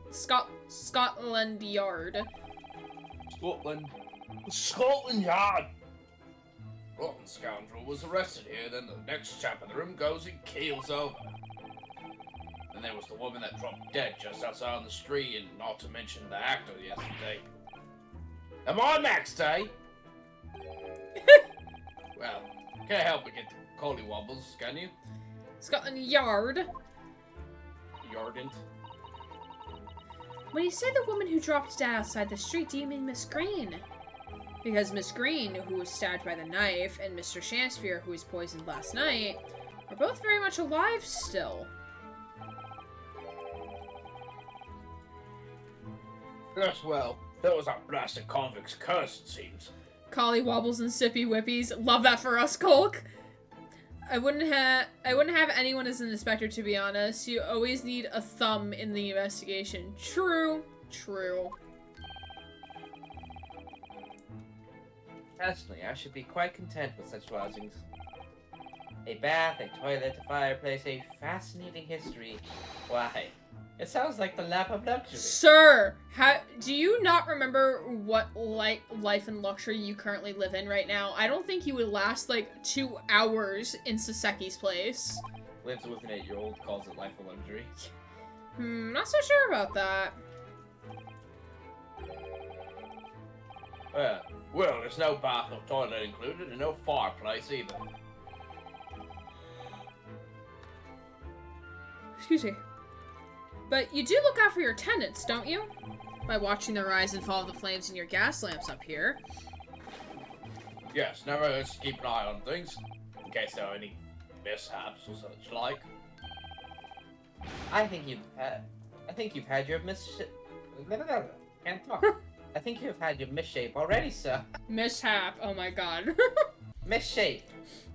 Yard. Scotland. Scotland Yard! Rotten scoundrel was arrested here, then the next chap in the room goes and keels over. Then there was the woman that dropped dead just outside on the street, and not to mention the actor yesterday. Am I next, eh? Well, can't help but get the collywobbles, can you? Scotland Yard. Yardant. When you say the woman who dropped dead outside the street, do you mean Miss Green? Because Miss Green, who was stabbed by the knife, and Mr. Shakespeare, who was poisoned last night, are both very much alive still. Yes, well, that was a blasted convict's curse, it seems. Collie wobbles and sippy whippies. Love that for us, Colk. I wouldn't have anyone as an inspector, to be honest. You always need a thumb in the investigation. True. True. Personally, I should be quite content with such lodgings. A bath, a toilet, a fireplace, a fascinating history. Why? It sounds like the lap of luxury. Sir, do you not remember what life and luxury you currently live in right now? I don't think you would last like 2 hours in Saseki's place. Lives with an 8-year-old, calls it life of luxury. Not so sure about that. Well, there's no bath or toilet included, and no fireplace either. Excuse me. But you do look out for your tenants, don't you? By watching the rise and fall of the flames in your gas lamps up here. Yes, never hurts to keep an eye on things, in case there are any mishaps or such like. I think you've had your can't talk. I think you've had your misshape already, sir. Mishap. Oh my god. Misshape.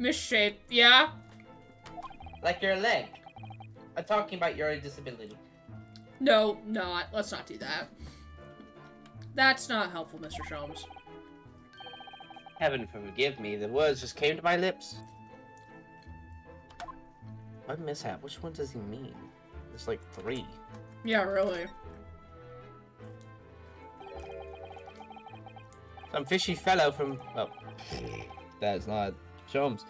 Misshape. Yeah? Like your leg. I'm talking about your disability. No, not. Let's not do that. That's not helpful, Mr. Sholmes. Heaven forgive me, the words just came to my lips. What mishap? Which one does he mean? There's like 3. Yeah, really. Some fishy fellow from... Oh. That's not... Sholmes.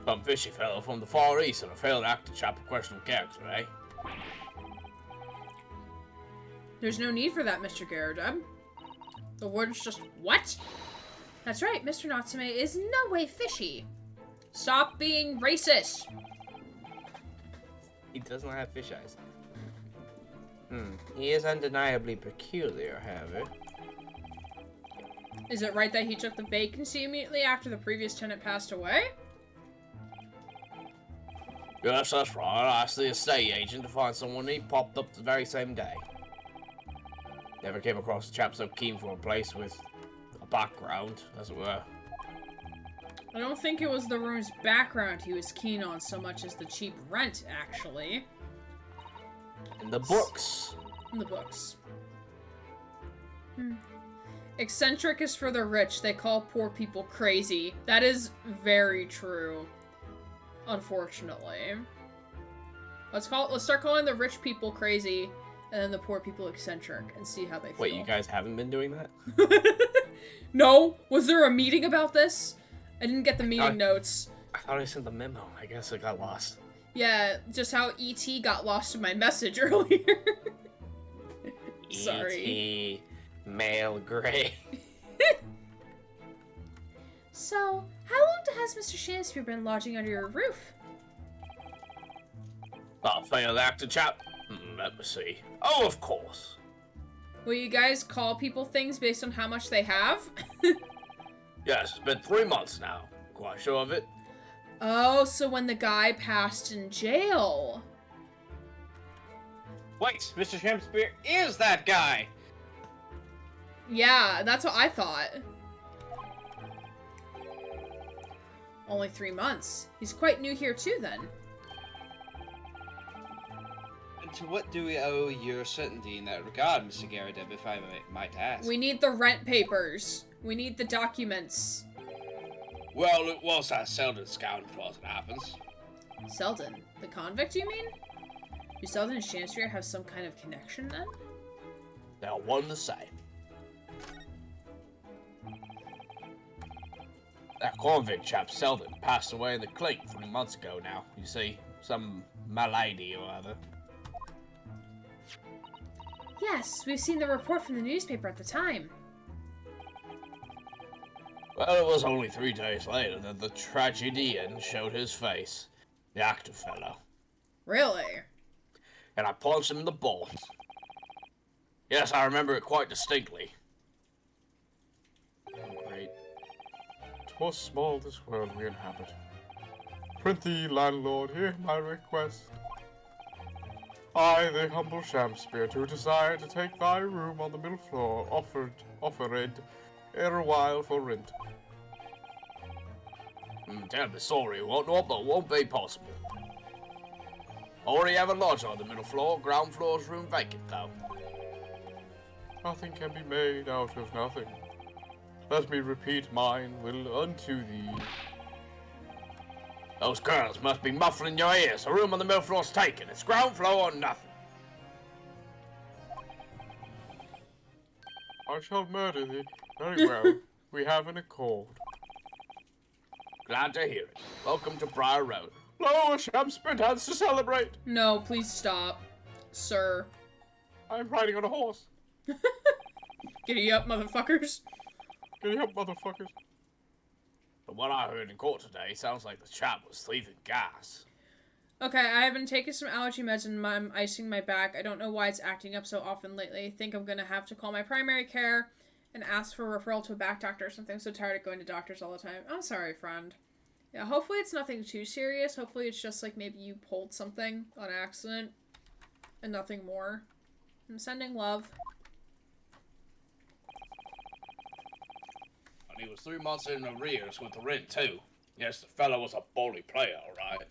Some fishy fellow from the Far East and a failed actor chap of questionable character, eh? There's no need for that, Mr. Garrodub. The word's just, what? That's right, Mr. Natsume is no way fishy. Stop being racist. He does not have fish eyes. He is undeniably peculiar, however. Is it right that he took the vacancy immediately after the previous tenant passed away? Yes, that's right. I asked the estate agent to find someone, and he popped up the very same day. Never came across a chap so keen for a place with a background, as it were. I don't think it was the room's background he was keen on so much as the cheap rent, actually. In the books. In the books. Eccentric is for the rich. They call poor people crazy. That is very true. Unfortunately. Let's start calling the rich people crazy, and then the poor people eccentric, and see how they feel. Wait, you guys haven't been doing that? No? Was there a meeting about this? I didn't get the meeting notes. I thought I sent the memo. I guess it got lost. Yeah, just how E.T. got lost in my message earlier. Sorry. E.T. Male Gray. So, how long has Mr. Shakespeare been lodging under your roof? Well, failed actor chap. Let me see. Oh, of course. Will you guys call people things based on how much they have? Yes, it's been 3 months now. Quite sure of it. Oh, so when the guy passed in jail. Wait, Mr. Shakespeare is that guy! Yeah, that's what I thought. Only 3 months. He's quite new here too, then. And to what do we owe your certainty in that regard, Mr. Garrideb, if I might ask? We need the rent papers. We need the documents. Well, it was that Selden scoundrel as it happens. Selden? The convict, you mean? Do Selden and Shakespeare have some kind of connection, then? They're one the same. That convict chap, Selden, passed away in the clink 3 months ago now. You see, some malady or other. Yes, we've seen the report from the newspaper at the time. Well, it was only 3 days later that the tragedian showed his face. The actor fellow. Really? And I punched him in the balls. Yes, I remember it quite distinctly. Oh, great. 'Twas small this world we inhabit. Prithee, landlord, hear my request. I, the humble Shakespeare, do desire to take thy room on the middle floor, offered erewhile for rent. Terribly sorry, whatnot, but won't be possible. Already have a lodge on the middle floor, ground floor's room vacant, though. Nothing can be made out of nothing. Let me repeat mine will unto thee. Those girls must be muffling your ears. The room on the middle floor's taken. It's ground floor or nothing. I shall murder thee. Very well. We have an accord. Glad to hear it. Welcome to Briar Road. Lo, a Shakespeare dance to celebrate. No, please stop. Sir. I'm riding on a horse. Giddy up, motherfuckers. Giddy up, motherfuckers. From what I heard in court today, sounds like the chap was thieving gas. Okay, I have been taking some allergy meds and I'm icing my back. I don't know why it's acting up so often lately. I think I'm gonna have to call my primary care and ask for a referral to a back doctor or something. I'm so tired of going to doctors all the time. I'm sorry, friend. Yeah, hopefully it's nothing too serious. Hopefully it's just like maybe you pulled something on accident and nothing more. I'm sending love. And he was 3 months in arrears with the rent, too. Yes, the fellow was a bully player, all right.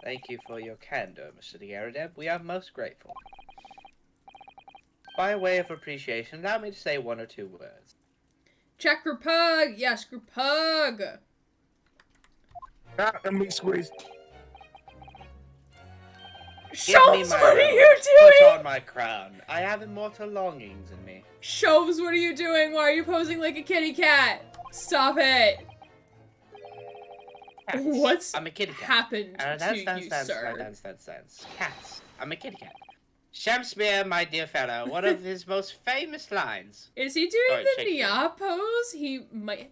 Thank you for your candor, Mr. Garrideb. We are most grateful. By way of appreciation, allow me to say 1 or 2 words. Check your pug! Yes, your pug! And me squeeze. Shelves, my what are robe. you Put doing? on my crown. I have immortal longings in me. Shelves, what are you doing? Why are you posing like a kitty cat? Stop it! Cats. What's I'm a kitty cat. happened to you, sir? Dance. Cats. I'm a kitty cat. Shakespeare, my dear fellow, one of his most famous lines. Is he doing Sorry, the Shakespeare. Nya pose? He might...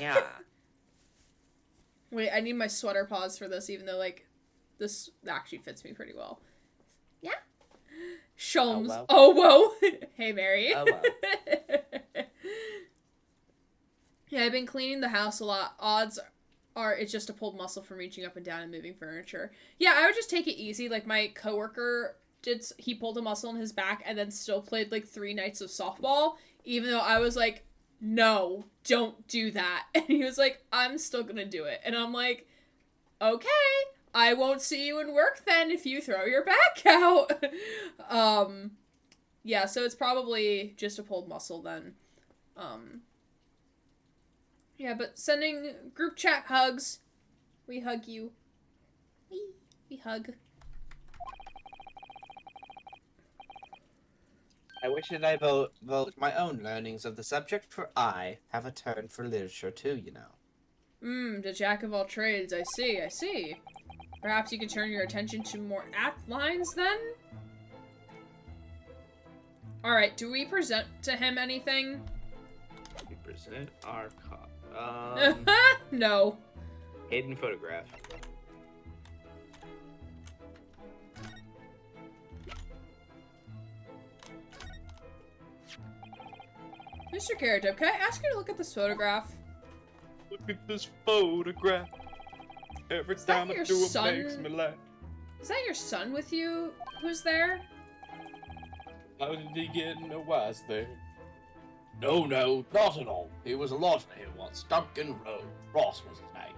Yeah. Wait, I need my sweater paws for this, even though, like, this actually fits me pretty well. Yeah? Shulms. well. Oh, whoa. Hey, Mary. Oh, well. Yeah, I've been cleaning the house a lot. Odds it's just a pulled muscle from reaching up and down and moving furniture. Yeah, I would just take it easy. Like, my coworker he pulled a muscle in his back and then still played, like, 3 nights of softball, even though I was like, no, don't do that. And he was like, I'm still gonna do it. And I'm like, okay, I won't see you in work then if you throw your back out. Yeah, so it's probably just a pulled muscle then. Yeah, but sending group chat hugs. We hug you. We hug. I wish that I divulged my own learnings of the subject, for I have a turn for literature too, you know. The jack of all trades. I see. Perhaps you could turn your attention to more apt lines then? Alright, do we present to him anything? We present our No. hidden photograph. Mr. Carrot, can I ask you to look at this photograph? Look at this photograph. Every time I do it makes me laugh. Is that your son with you? Who's there? How did he get in a wise there? No, not at all. He was a lodger here once. Duncan Ross was his name.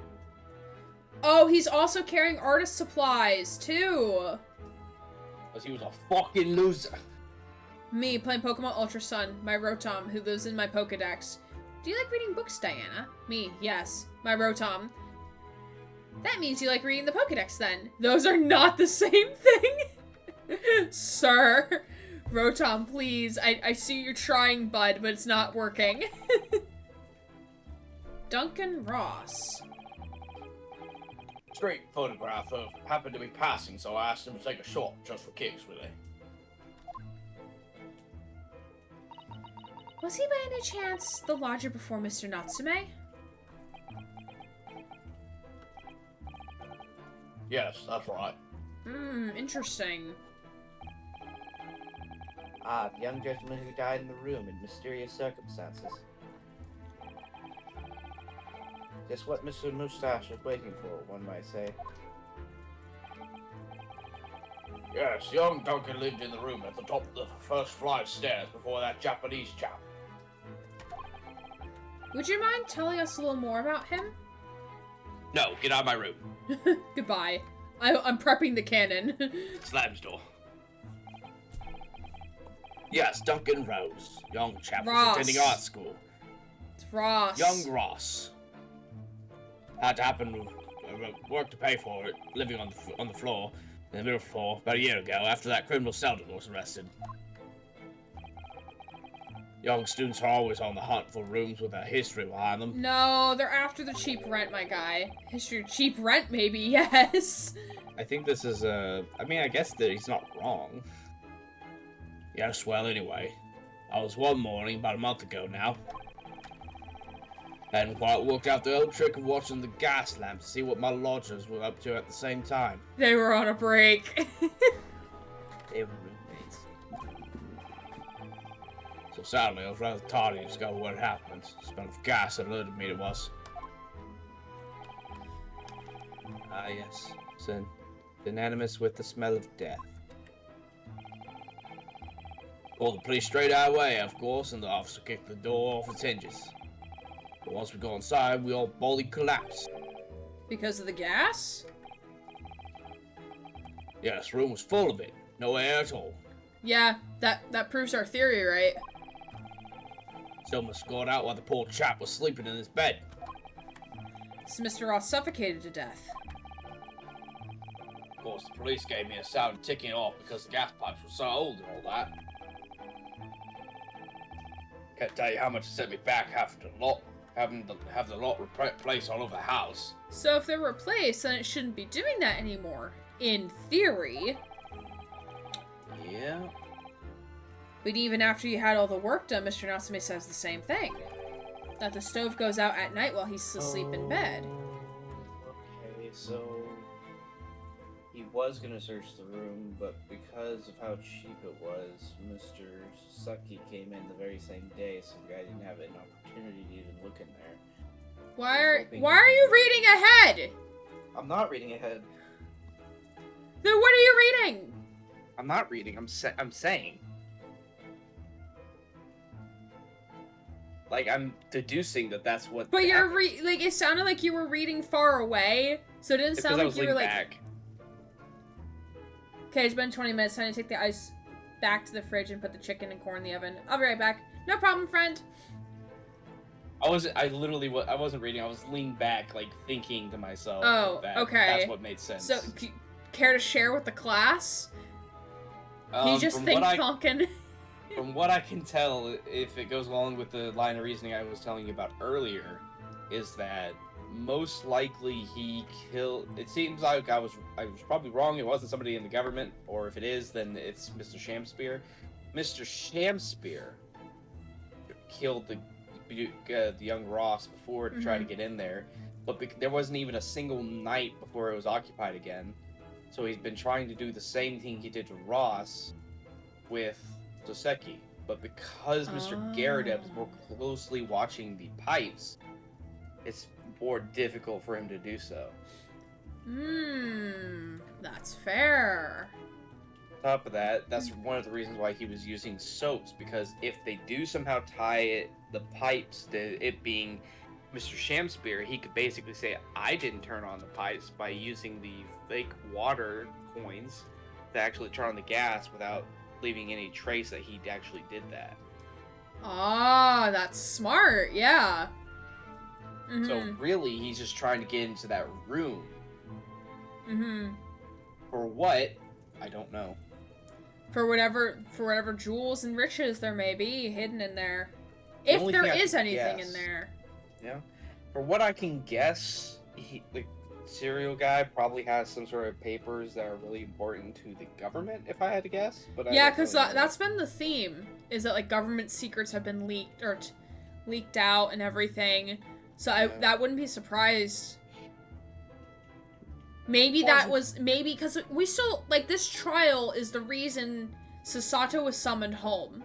Oh, he's also carrying artist supplies, too. Because he was a fucking loser. Me, playing Pokemon Ultra Sun, my Rotom, who lives in my Pokedex. Do you like reading books, Diana? Me, yes. My Rotom. That means you like reading the Pokedex, then. Those are not the same thing! Sir. Rotom, please. I see you're trying, bud, but it's not working. Duncan Ross. Street photographer happened to be passing, so I asked him to take a shot, just for kicks, really. Was he by any chance the lodger before Mr. Natsume? Yes, that's right. Interesting. Ah, the young gentleman who died in the room in mysterious circumstances. Just what Mr. Moustache was waiting for, one might say. Yes, young Duncan lived in the room at the top of the first flight of stairs before that Japanese chap. Would you mind telling us a little more about him? No, get out of my room. Goodbye. I'm prepping the cannon. Slams door. Yes, Duncan Rose. Young chap Ross. was attending art school. It's Ross. Young Ross. Had to happen work to pay for it, living on the floor, in the middle floor, about a year ago, after that criminal Selden was arrested. Young students are always on the hunt for rooms with a history behind them. No, they're after the cheap rent, my guy. History of cheap rent, maybe, yes. I think this is I mean, I guess that he's not wrong. Yes, well, anyway. I was one morning, about a month ago now. Hadn't quite worked out the old trick of watching the gas lamp to see what my lodgers were up to at the same time. They were on a break. They were roommates. So sadly, I was rather tardy to discover what had happened. The smell of gas alerted me it was. Ah, yes. Synonymous with the smell of death. Called the police straight our way, of course, and the officer kicked the door off its hinges. But once we got inside, we all boldly collapsed. Because of the gas? Yes, the room was full of it. No air at all. Yeah, that proves our theory, right? Someone got out while the poor chap was sleeping in his bed. So Mr. Ross suffocated to death. Of course, the police gave me a sound ticking off because the gas pipes were so old and all that. Can't tell you how much it set me back having to have the lot replaced all over the house. So if they're replaced, then it shouldn't be doing that anymore. In theory. Yeah. But even after you had all the work done, Mr. Natsume says the same thing. That the stove goes out at night while he's asleep in bed. Okay, so he was gonna search the room, but because of how cheap it was, Mr. Sucky came in the very same day, so the guy didn't have an opportunity to even look in there. Why are you reading ahead? I'm not reading ahead. Then what are you reading? I'm not reading. I'm saying. Like, I'm deducing that that's what. But you're happened. like it sounded like you were reading far away, so it didn't It's sound 'cause I like was you were leaning like. back. Okay, it's been 20 minutes. Time to take the ice back to the fridge and put the chicken and corn in the oven. I'll be right back. No problem, friend. I wasn't reading. I was leaning back, like thinking to myself. Oh, that okay. That's what made sense. So, care to share with the class? He just think Falcon. From what I can tell, if it goes along with the line of reasoning I was telling you about earlier, is that most likely he killed. It seems like I was probably wrong. It wasn't somebody in the government, or if it is, then it's Mr. Shamspear. Mr. Shamspear killed the young Ross before to try to get in there, but there wasn't even a single night before it was occupied again. So he's been trying to do the same thing he did to Ross with Soseki, but because Mr. Garrett is more closely watching the pipes, it's more difficult for him to do so. That's fair. On top of that, that's one of the reasons why he was using soaps, because if they do somehow tie the pipes to it being Mr. Shamspear, he could basically say, I didn't turn on the pipes, by using the fake water coins to actually turn on the gas without leaving any trace that he actually did that. Ah, that's smart, yeah. So really, he's just trying to get into that room. For what? I don't know. For whatever jewels and riches there may be hidden in there. If there is anything in there. Yeah. For what I can guess, the serial guy probably has some sort of papers that are really important to the government, if I had to guess. But yeah, because that's been the theme, is that like government secrets have been leaked or leaked out and everything. So that wouldn't be surprised. Maybe because we still, like, this trial is the reason Sasato was summoned home.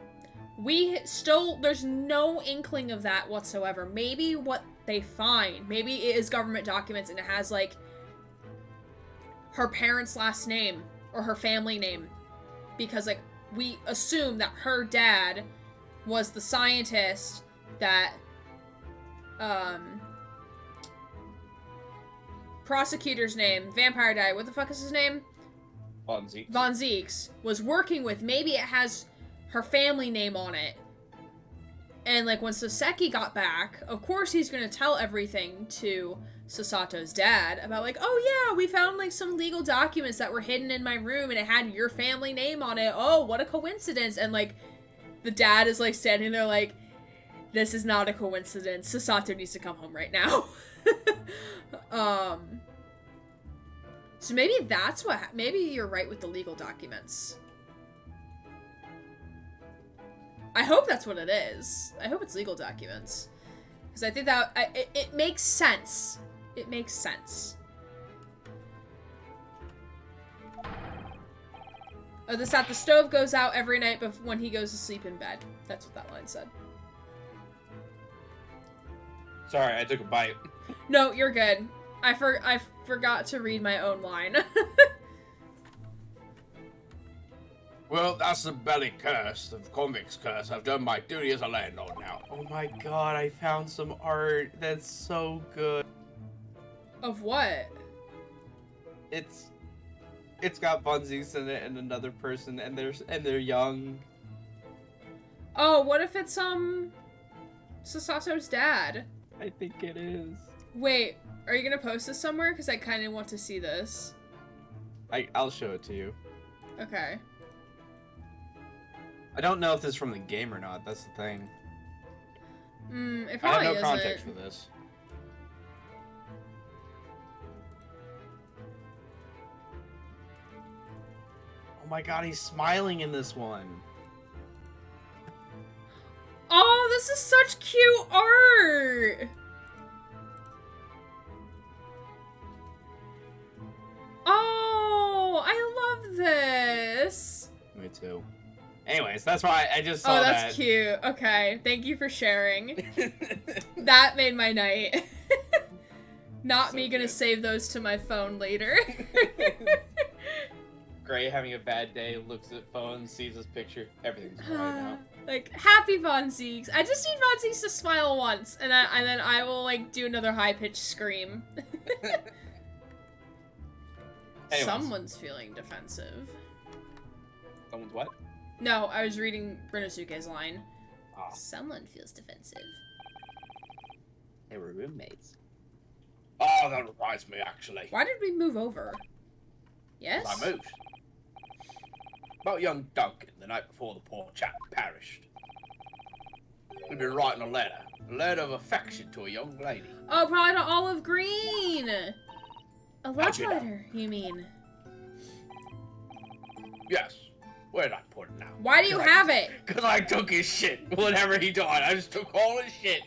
There's no inkling of that whatsoever. Maybe what they find, maybe it is government documents and it has, like, her parents' last name or her family name. Because, like, we assume that her dad was the scientist that, prosecutor's name, vampire guy, what the fuck is his name? Von Zieks. Von Zieks was working with. Maybe it has her family name on it. And, like, when Soseki got back, of course he's gonna tell everything to Sasato's dad about, like, oh yeah, we found, like, some legal documents that were hidden in my room and it had your family name on it. Oh, what a coincidence. And, like, the dad is, like, standing there like, this is not a coincidence. Sasato needs to come home right now. So maybe that's maybe you're right with the legal documents. I hope that's what it is. I hope it's legal documents. Because I think that, it makes sense. It makes sense. Oh, the stove goes out every night when he goes to sleep in bed. That's what that line said. Sorry, I took a bite. No, you're good. I forgot to read my own line. Well, that's the belly curse, the convict's curse. I've done my duty as a landlord now. Oh my god, I found some art that's so good. Of what? It's got Von Zieks in it and another person, and they're young. Oh, what if it's Sasato's dad? I think it is. Wait, are you gonna post this somewhere? Because I kind of want to see this. I'll show it to you. Okay. I don't know if this is from the game or not. That's the thing. It I probably have no isn't. context for this. Oh my god, he's smiling in this one. Oh, this is such cute art! Oh, I love this! Me too. Anyways, that's why I just saw that. Oh, that's cute. Okay, thank you for sharing. That made my night. Not So me gonna good. save those to my phone later. Gray having a bad day, looks at phone, sees this picture, everything's alright now. Like, happy Von Ziegs. I just need Von Ziegs to smile once, and then I will, like, do another high-pitched scream. Anyways. Someone's feeling defensive. Someone's what? No, I was reading Rinosuke's line. Ah. Someone feels defensive. They were roommates. Oh, that reminds me, actually. Why did we move over? Yes? I moved. About young Duncan, the night before the poor chap perished. We'd been writing a letter of affection to a young lady. Oh, probably to Olive Green! A love How'd you know? letter, you mean? Yes. Where'd I put it now? Why do you have it? Because I took his shit. Whenever he died, I just took all his shit.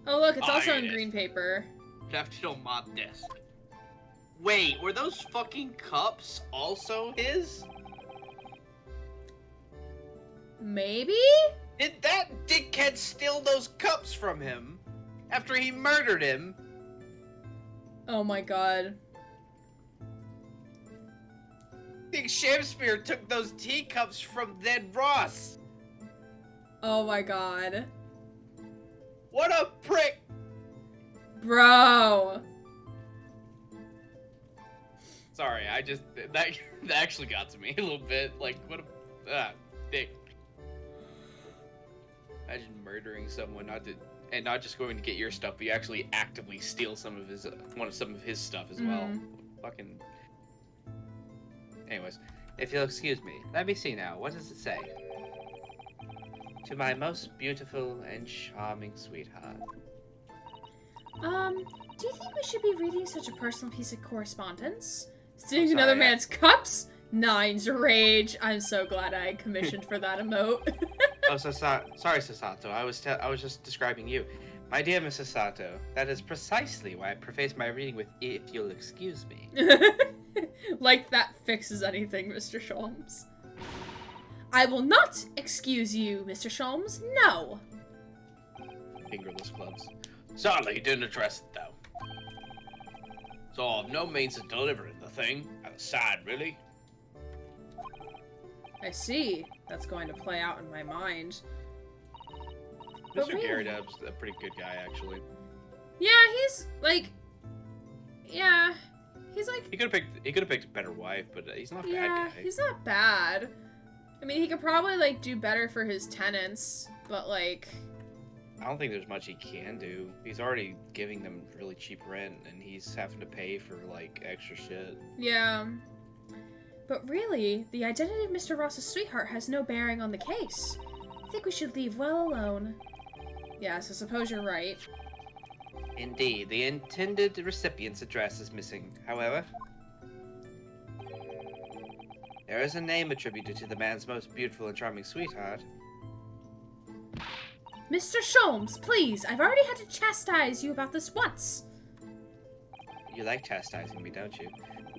Oh, look, it's I also hate in it. green paper. Left it on my desk. Wait, were those fucking cups also his? Maybe? Did that dickhead steal those cups from him after he murdered him? Oh my god. I think Shakespeare took those teacups from Ned Ross. Oh my god. What a prick! Bro. Sorry, I just that actually got to me a little bit. Like, what a dick. Imagine murdering someone, not just going to get your stuff, but you actually actively steal some of his stuff as well. Fucking. Anyways, If you'll excuse me, let me see now. What does it say? To my most beautiful and charming sweetheart. Do you think we should be reading such a personal piece of correspondence? Stealing sorry, another I- man's cups? Nine's rage. I'm so glad I commissioned for that emote. Oh, sorry, Sasato. I was just describing you. My dear Mrs. Sato, that is precisely why I preface my reading with "if you'll excuse me." Like that fixes anything, Mr. Sholmes. I will not excuse you, Mr. Sholmes. No. fingerless gloves. Sadly, he didn't address it, though. So I've no means of delivering the thing. Outside, really. I see. That's going to play out in my mind. But Mr. really- Gyarados, a pretty good guy, actually. Yeah, he's like... Yeah. He's like... He could have picked a better wife, but he's not a Yeah, bad guy. he's not bad. I mean, he could probably, like, do better for his tenants, but, like... I don't think there's much he can do. He's already giving them really cheap rent, and he's having to pay for, like, extra shit. Yeah. But really, the identity of Mr. Ross's sweetheart has no bearing on the case. I think we should leave well alone. Yes, I suppose you're right. Indeed, the intended recipient's address is missing. However, there is a name attributed to the man's most beautiful and charming sweetheart. Mr. Sholmes, please, I've already had to chastise you about this once. You like chastising me, don't you?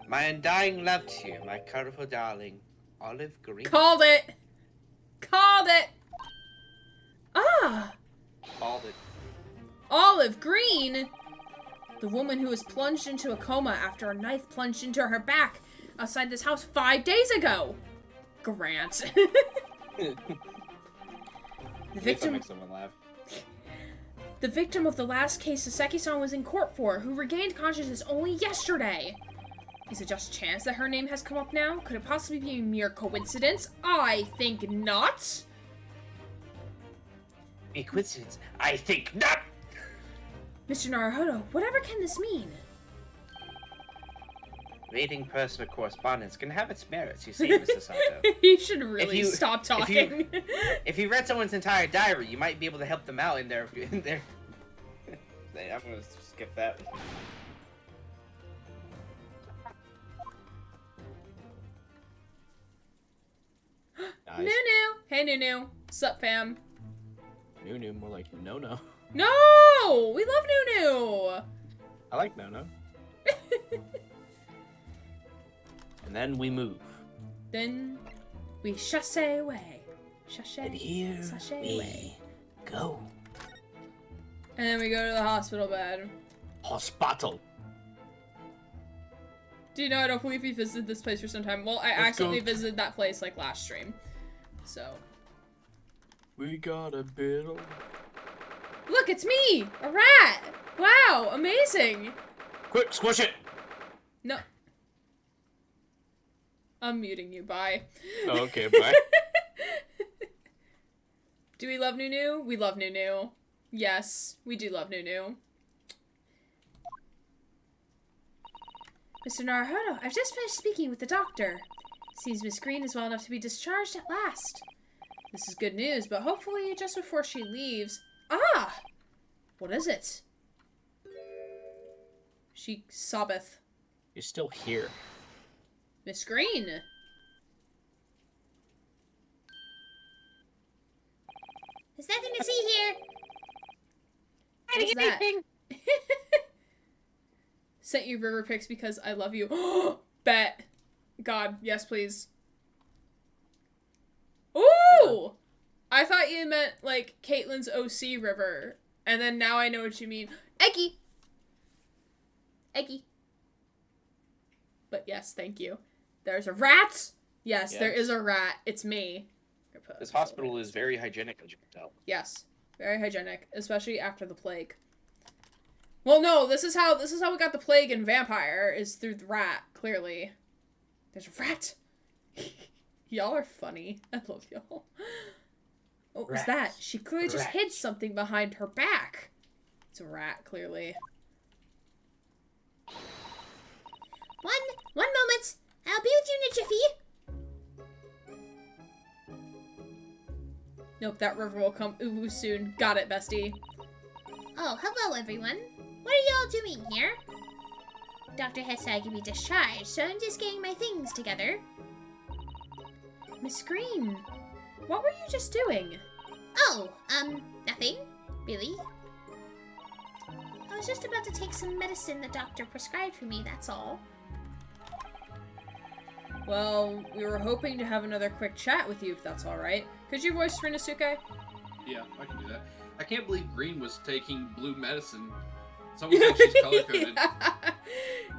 My undying love to you, my colorful darling, Olive Green. Called it! Called it! Ah! Called it. Olive Green! The woman who was plunged into a coma after a knife plunged into her back outside this house 5 days ago. Grant. The At least that victim, makes someone laugh. the victim of the last case Saseki-san was in court for, who regained consciousness only yesterday. Is it just chance that her name has come up now? Could it possibly be a mere coincidence? I think not. A coincidence? I think not! Mr. Naruhodo, whatever can this mean? Reading personal correspondence can have its merits, you see, Mr. Sato. You should really you- stop if talking. If you read someone's entire diary, you might be able to help them out in their... I'm gonna skip that. Nice. Nunu! Hey, Nunu. Sup, fam? Nunu, more like no-no. No! We love Nunu! I like no-no. And then we move. Then we chasse away. Chasse. And here Sashay we away. go. And then we go to the hospital bed. Hospital. Do you know, I don't believe we visited this place for some time. Well, I Let's accidentally go. visited that place, like, last stream. So. We got a bit of... Look, it's me! A rat! Wow, amazing! Quick, squish it! No. I'm muting you, bye. Oh, okay, bye. Do we love Nunu? We love Nunu. Yes, we do love Nunu. Mr. Naruhodo, I've just finished speaking with the doctor. Seems Miss Green is well enough to be discharged at last. This is good news, but hopefully just before she leaves... Ah! What is it? She sobbeth. You're still here. Miss Green! There's nothing to see here. What's that? Sent you river pics because I love you. Bet. God, yes, please. Ooh! I thought you meant, like, Caitlin's OC river. And then now I know what you mean. Eggy! Eggy. But yes, thank you. There's a rat! Yes, there is a rat. It's me. This hospital is very hygienic, as you can tell. Yes. Very hygienic. Especially after the plague. Well, no, this is how we got the plague and vampire, is through the rat, clearly. There's a rat! Y'all are funny. I love y'all. What was that? She clearly just hid something behind her back. It's a rat, clearly. One moment. I'll be with you in a jiffy. Nope, that river will come ooh soon. Got it, bestie. Oh, hello everyone. What are y'all doing here? Dr. Hesse can be discharged, so I'm just getting my things together. Miss Green, what were you just doing? Oh, nothing, really. I was just about to take some medicine the doctor prescribed for me, that's all. Well, we were hoping to have another quick chat with you, if that's alright. Could you voice Rinosuke? Yeah, I can do that. I can't believe Green was taking blue medicine. It's almost like she's color-coded.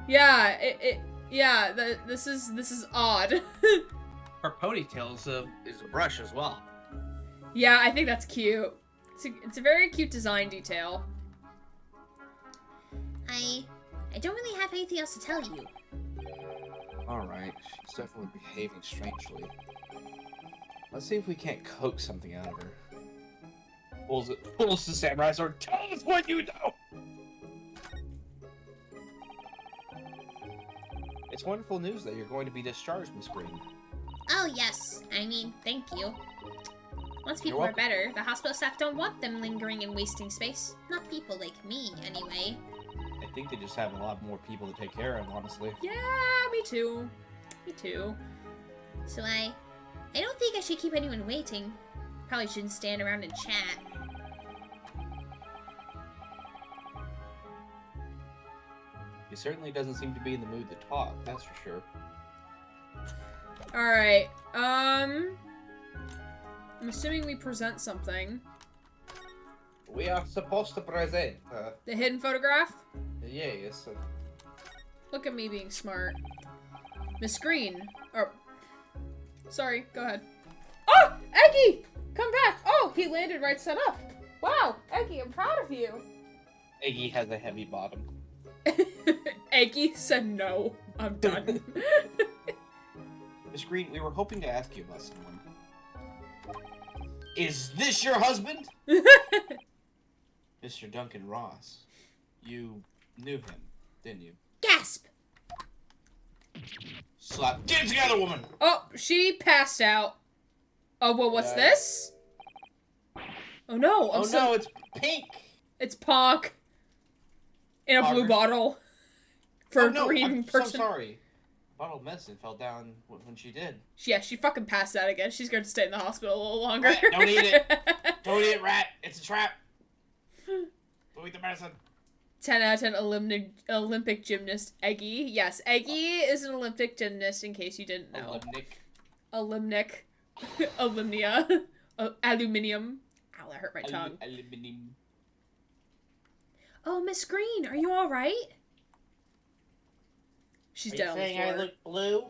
Yeah, this is odd. Her ponytail is a brush as well. Yeah, I think that's cute. It's a very cute design detail. I don't really have anything else to tell you. Alright, she's definitely behaving strangely. Let's see if we can't coax something out of her. Pulls the samurai sword. Tell us what you know! It's wonderful news that you're going to be discharged, Miss Green. Oh yes, I mean, thank you. Once people are better, the hospital staff don't want them lingering and wasting space. Not people like me, anyway. I think they just have a lot more people to take care of, honestly. Yeah, me too. Me too. So I don't think I should keep anyone waiting. Probably shouldn't stand around and chat. He certainly doesn't seem to be in the mood to talk, that's for sure. Alright, I'm assuming we present something. We are supposed to present. The hidden photograph? Yes. Look at me being smart. Miss Green. Or, sorry, go ahead. Oh, Eggy! Come back! Oh, he landed right set up. Wow, Eggy, I'm proud of you. Eggy has a heavy bottom. Eggy said no. I'm done. Miss Green, we were hoping to ask you about someone. Is this your husband? Mr. Duncan Ross. You knew him, didn't you? Gasp! Slap. Get it together, woman! Oh, she passed out. Oh, well, what's Yeah. this? Oh no, no, it's pink! It's Ponk. In a blue Poggers. bottle. For Oh, no, a green I'm person. so sorry. A bottle of medicine fell down when she did. Yeah, she fucking passed out again. She's going to stay in the hospital a little longer. Rat, don't eat it! Don't eat it, rat! It's a trap! Don't eat the medicine! 10 out of 10 Olympic gymnast Eggy. Yes, Eggy is an Olympic gymnast in case you didn't know. Olymnic. Alumnia. Aluminium. Ow, that hurt my tongue. Aluminium. Oh, Miss Green, are you all right? She's Are dead you on the saying floor. I look blue?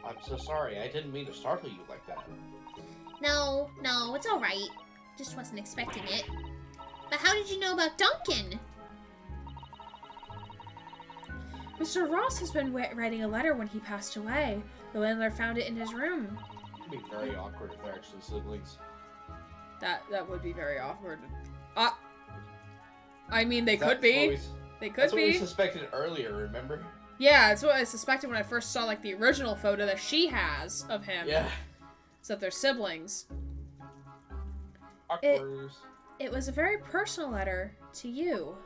I'm so sorry. I didn't mean to startle you like that. No, it's alright. Just wasn't expecting it. But how did you know about Duncan? Mr. Ross has been writing a letter when he passed away. The landlord found it in his room. It'd be very awkward if they're actually siblings. That would be very awkward. I mean, they could That's be. what we- They could That's what we be. suspected earlier, remember? Yeah, that's what I suspected when I first saw, like, the original photo that she has of him. Yeah. So that they're siblings. Awkward. It was a very personal letter to you.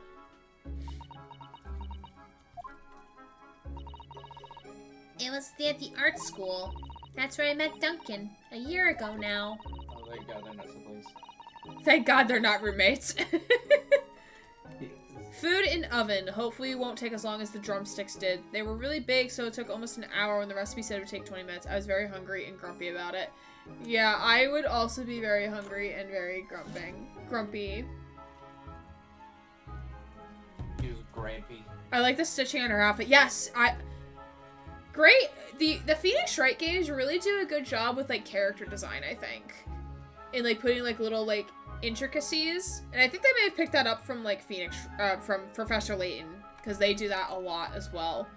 It was at the art school. That's where I met Duncan, a year ago now. Oh, thank God they're not siblings. Thank God they're not roommates. Food in oven. Hopefully it won't take as long as the drumsticks did. They were really big, so it took almost an hour when the recipe said it would take 20 minutes. I was very hungry and grumpy about it. Yeah, I would also be very hungry and very grumpy. He was grampy. I like the stitching on her outfit. Yes, great. The Phoenix Wright games really do a good job with, like, character design, I think. And, like, putting, like, little, like, intricacies. And I think they may have picked that up from, like, from Professor Layton. Because they do that a lot as well.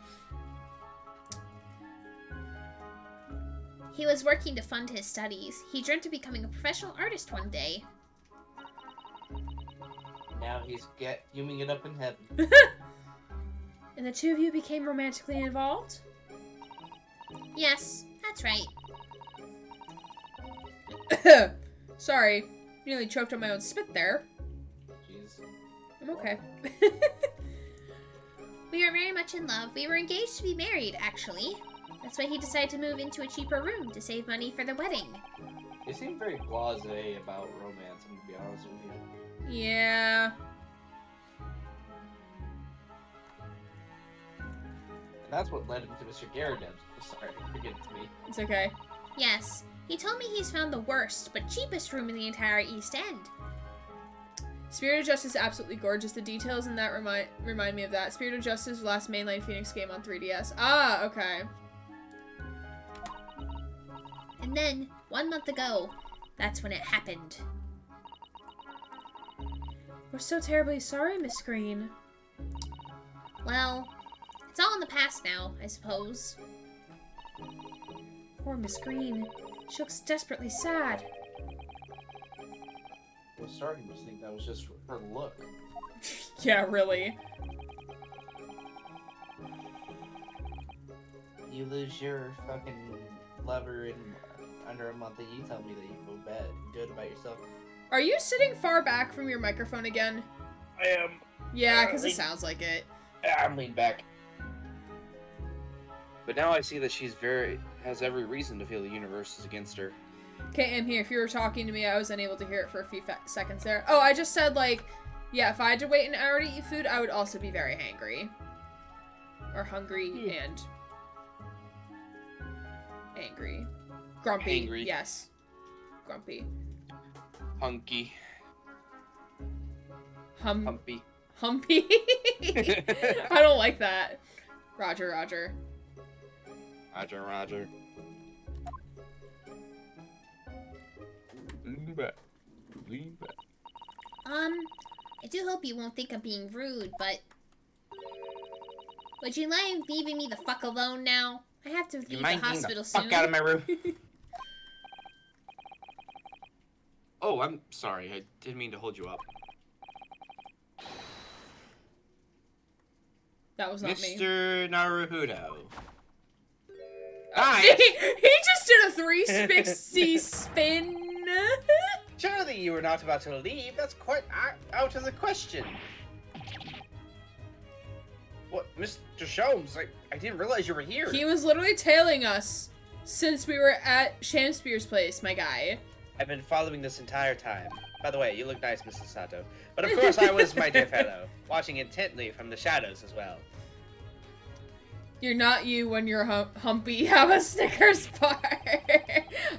He was working to fund his studies. He dreamt of becoming a professional artist one day. Now he's fuming it up in heaven. And the two of you became romantically involved? Yes, that's right. Sorry. Nearly choked on my own spit there. Jeez. I'm okay. We are very much in love. We were engaged to be married, actually. That's why he decided to move into a cheaper room to save money for the wedding. They seem very blasé about romance, I'm gonna be honest with you. Yeah. And that's what led him to Mr. Garradeb's. Sorry, forget it to me. It's okay. Yes, he told me he's found the worst but cheapest room in the entire East End. Spirit of Justice is absolutely gorgeous. The details in that remind me of that. Spirit of Justice, last mainline Phoenix game on 3DS. Ah, okay. And then, 1 month ago, that's when it happened. We're so terribly sorry, Miss Green. Well, it's all in the past now, I suppose. Poor Miss Green. She looks desperately sad. I was starting to think that was just her look. Yeah, really. You lose your fucking lover in under a month and you tell me that you feel good about yourself. Are you sitting far back from your microphone again? I am. Yeah, because it sounds like it. I'm leaned back. But now I see that has every reason to feel the universe is against her. Okay, I'm here. If you were talking to me, I was unable to hear it for a few seconds there. Oh, I just said, like, yeah, if I had to wait an hour to eat food, I would also be very hangry. Or hungry and angry. Grumpy. Hangry. Yes. Grumpy. Hunky. Humpy. Humpy. I don't like that. Roger. Roger. Lean back. Lean back. I do hope you won't think I'm being rude, but... Would you mind leaving me the fuck alone now? I have to leave the hospital soon. Fuck out of my room. Oh, I'm sorry. I didn't mean to hold you up. That was not me. Mr. Naruhodo. He just did a 360 spin. Surely you were not about to leave. That's quite out of the question. What, Mr. Sholmes? I didn't realize you were here. He was literally tailing us since we were at Shakespeare's place, my guy. I've been following this entire time. By the way, you look nice, Mrs. Sato. But of course I was, my dear fellow, watching intently from the shadows as well. You're not you when you're humpy. Have a Snickers bar.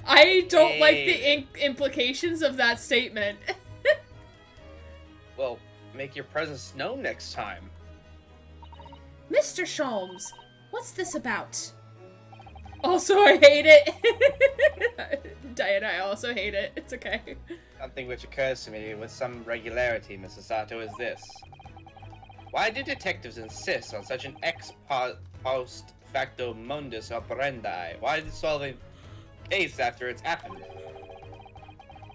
I don't like the implications of that statement. Well, make your presence known next time. Mr. Sholmes, what's this about? Also, I hate it. Diana, I also hate it. It's okay. Something which occurs to me with some regularity, Mrs. Sato, is this. Why do detectives insist on such an post facto modus operandi? Why solving a case after it's happened?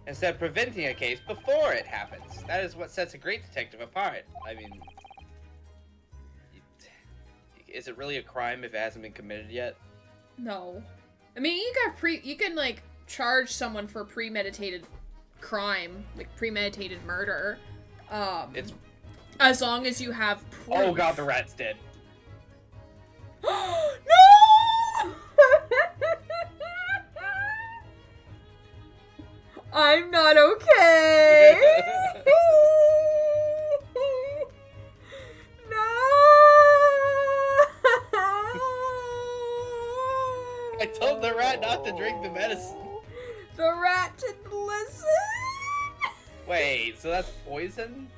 Instead of preventing a case before it happens. That is what sets a great detective apart. I mean, is it really a crime if it hasn't been committed yet? No. I mean, you can like charge someone for premeditated crime, like premeditated murder. It's as long as you have proof. Oh god, the rat's dead. No! I'm not okay. No. I told the rat not to drink the medicine. The rat didn't listen. Wait, so that's poison?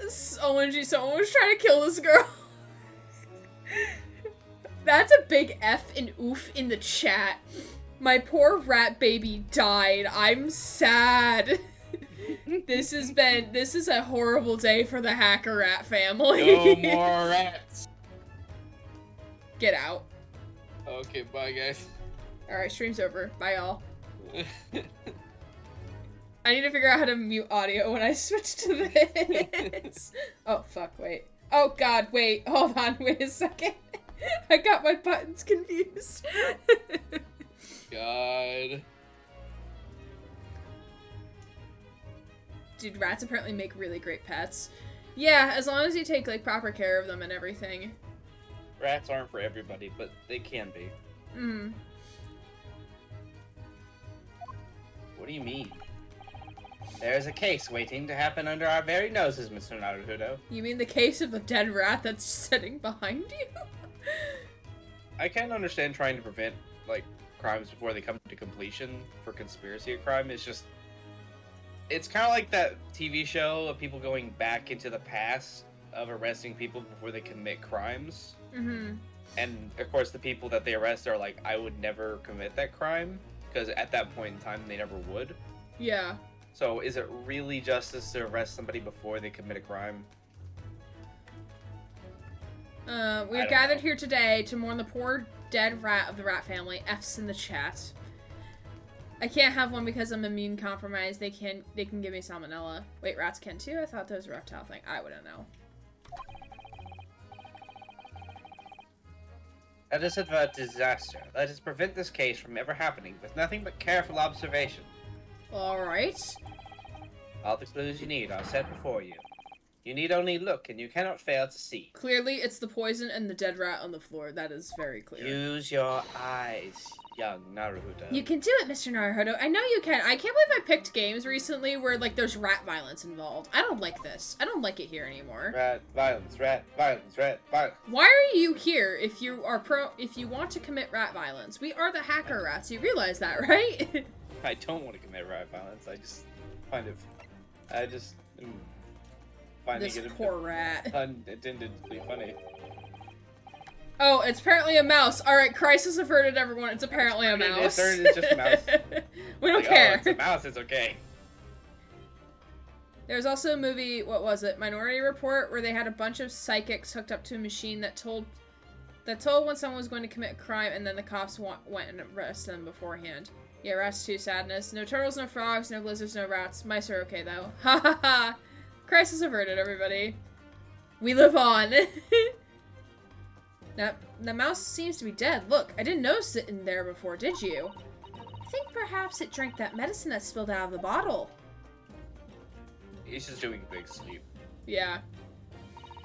OMG, someone was trying to kill this girl. That's a big F and oof in the chat. My poor rat baby died. I'm sad. This is a horrible day for the hacker rat family. No more rats. Get out. Okay, bye guys. Alright, stream's over. Bye y'all. I need to figure out how to mute audio when I switch to this. Oh, fuck, wait. Oh, God, wait. Hold on, wait a second. I got my buttons confused. God. Dude, rats apparently make really great pets. Yeah, as long as you take, like, proper care of them and everything. Rats aren't for everybody, but they can be. What do you mean? There's a case waiting to happen under our very noses, Mr. Naruto. You mean the case of the dead rat that's sitting behind you? I can't understand trying to prevent, like, crimes before they come to completion for conspiracy of crime. It's just... It's kind of like that TV show of people going back into the past of arresting people before they commit crimes. Mm-hmm. And, of course, the people that they arrest are like, I would never commit that crime, because at that point in time, they never would. Yeah. So, is it really justice to arrest somebody before they commit a crime? We're gathered here today to mourn the poor dead rat of the rat family. F's in the chat. I can't have one because I'm immune compromised. They can give me salmonella. Wait, rats can too? I thought that was a reptile thing. I wouldn't know. Let us avert disaster. Let us prevent this case from ever happening with nothing but careful observation. Alright. All the clues you need are set before you. You need only look, and you cannot fail to see. Clearly, it's the poison and the dead rat on the floor. That is very clear. Use your eyes, young Naruto. You can do it, Mr. Naruto. I know you can. I can't believe I picked games recently where, like, there's rat violence involved. I don't like this. I don't like it here anymore. Rat violence, rat violence, rat violence. Why are you here if you want to commit rat violence? We are the hacker rats. You realize that, right? I don't want to commit rat violence. I just find this poor rat. Unintendedly funny. Oh, it's apparently a mouse. Alright, crisis averted, everyone. It's apparently a mouse. It's just a mouse. We don't care. Oh, it's a mouse, it's okay. There's also a movie, what was it? Minority Report, where they had a bunch of psychics hooked up to a machine that told when someone was going to commit a crime, and then the cops went and arrested them beforehand. Yeah, rats too, sadness. No turtles, no frogs, no lizards, no rats. Mice are okay, though. Ha ha ha! Crisis averted, everybody. We live on. Now, the mouse seems to be dead. Look, I didn't notice it in there before, did you? I think perhaps it drank that medicine that spilled out of the bottle. He's just doing a big sleep. Yeah.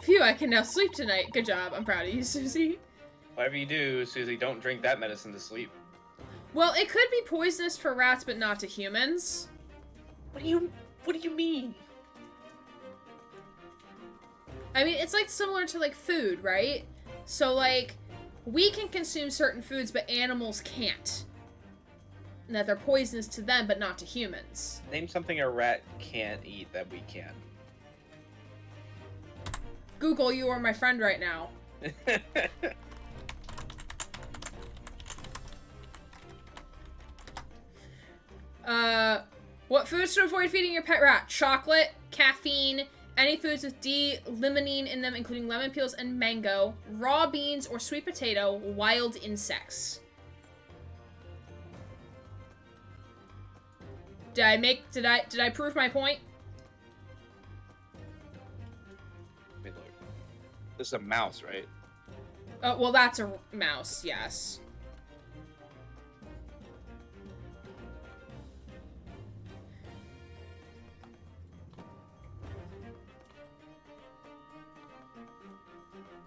Phew, I can now sleep tonight. Good job. I'm proud of you, Susie. Whatever you do, Susie, don't drink that medicine to sleep. Well, it could be poisonous for rats, but not to humans. What do you mean? I mean, it's like similar to like food, right? So like, we can consume certain foods, but animals can't. and that they're poisonous to them, but not to humans. Name something a rat can't eat that we can. Google, you are my friend right now. What foods to avoid feeding your pet rat? Chocolate, caffeine, any foods with D-limonene in them, including lemon peels and mango, raw beans or sweet potato, wild insects. Did I prove my point? Wait, look. This is a mouse, right? Oh, well, that's a mouse, yes.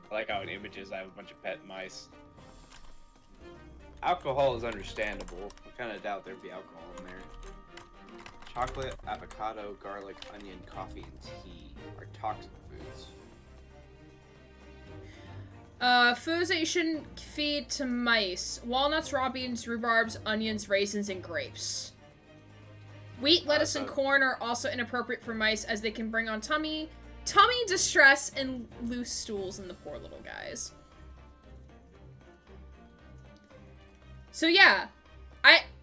I like how in images I have a bunch of pet mice. Alcohol is understandable. I kind of doubt there'd be alcohol in there. Chocolate, avocado, garlic, onion, coffee, and tea are toxic foods. Foods that you shouldn't feed to mice. Walnuts, raw beans, rhubarbs, onions, raisins, and grapes. Wheat, lettuce, and corn are also inappropriate for mice as they can bring on tummy distress and loose stools in the poor little guys. So yeah,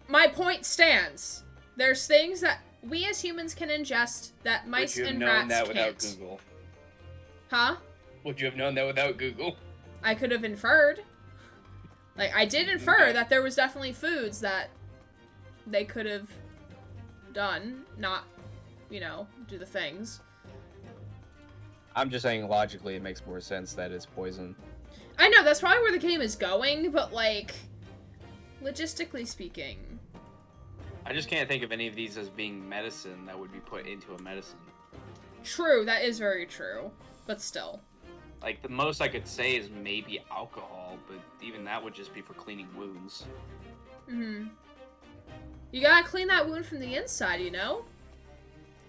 my point stands. There's things that we as humans can ingest that mice and rats Would you have known that without can't. Google? Huh? Would you have known that without Google? I could have inferred. Like, I did infer that there was definitely foods that they could have done, not, you know, do the things. I'm just saying logically it makes more sense that it's poison. I know, that's probably where the game is going, but, like, logistically speaking... I just can't think of any of these as being medicine that would be put into a medicine. True, that is very true. But still. Like, the most I could say is maybe alcohol, but even that would just be for cleaning wounds. Mm-hmm. You gotta clean that wound from the inside, you know?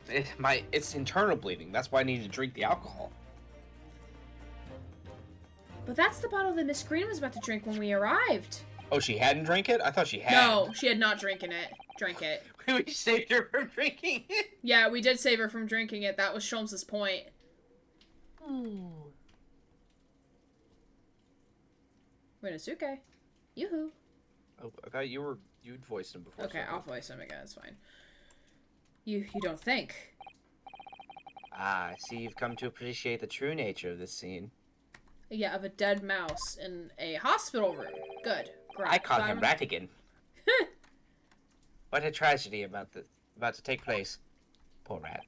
It's internal bleeding. That's why I need to drink the alcohol. But that's the bottle that Miss Green was about to drink when we arrived. Oh, she hadn't drank it? I thought she had. No, she had not drank it. We saved her from drinking it. Yeah, we did save her from drinking it. That was Sholmes' point. Rinosuke. Yoo-hoo. Oh, I thought you'd voiced him before. Okay, I'll voice him again. It's fine. You don't think? Ah, I see you've come to appreciate the true nature of this scene. Yeah, of a dead mouse in a hospital room. Good. Great. I call him Ratigan. What a tragedy about to take place. Poor rat.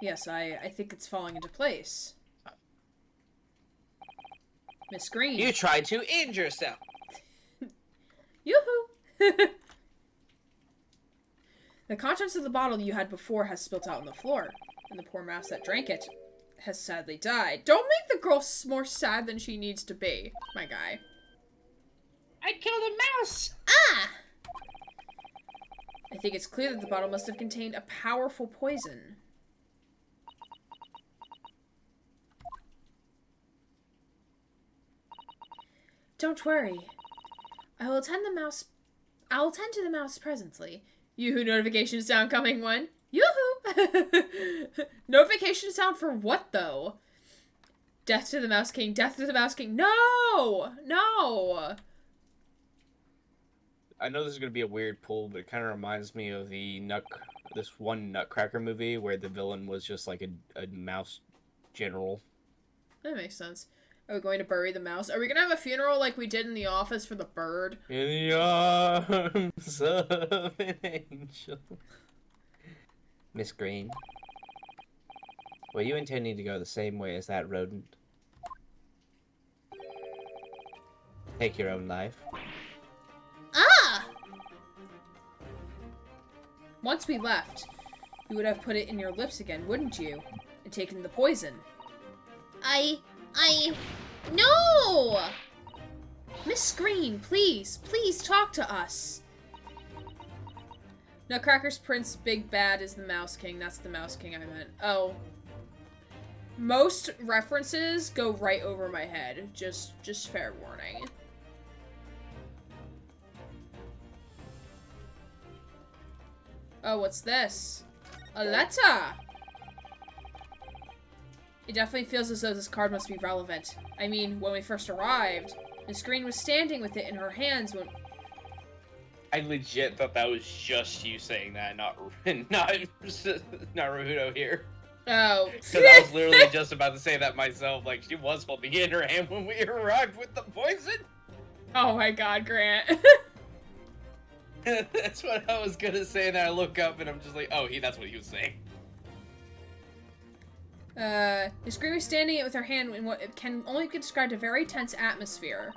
Yes, I think it's falling into place. Miss Green. You tried to injure yourself. Yoo-hoo! The contents of the bottle you had before has spilt out on the floor, and the poor mouse that drank it has sadly died. Don't make the girl more sad than she needs to be, my guy. I killed a mouse! Ah! I think it's clear that the bottle must have contained a powerful poison. Don't worry. I will attend to the mouse presently. Yoo-hoo notification sound coming one. Yoo-hoo! Notification sound for what, though? Death to the Mouse King. Death to the Mouse King. No! No! I know this is going to be a weird pull, but it kind of reminds me of this one Nutcracker movie where the villain was just like a mouse general. That makes sense. Are we going to bury the mouse? Are we going to have a funeral like we did in The Office for the bird? In the arms of an angel. Miss Green, were you intending to go the same way as that rodent? Take your own life? Ah! Once we left, you would have put it in your lips again, wouldn't you? And taken the poison. No! Miss Green, please talk to us. Nutcracker's Prince Big Bad is the Mouse King. That's the Mouse King I meant. Oh. Most references go right over my head. Just fair warning. Oh, what's this? A letter! It definitely feels as though this card must be relevant. I mean, when we first arrived, Miss Green was standing with it in her hands when... I legit thought that was just you saying that, not Naruto here. Oh. Because I was literally just about to say that myself. Like, she was holding it in her hand when we arrived with the poison. Oh my god, Grant. That's what I was gonna say, and then I look up and I'm just like, oh, that's what he was saying. Miss Green was standing it with her hand in what can only be described a very tense atmosphere.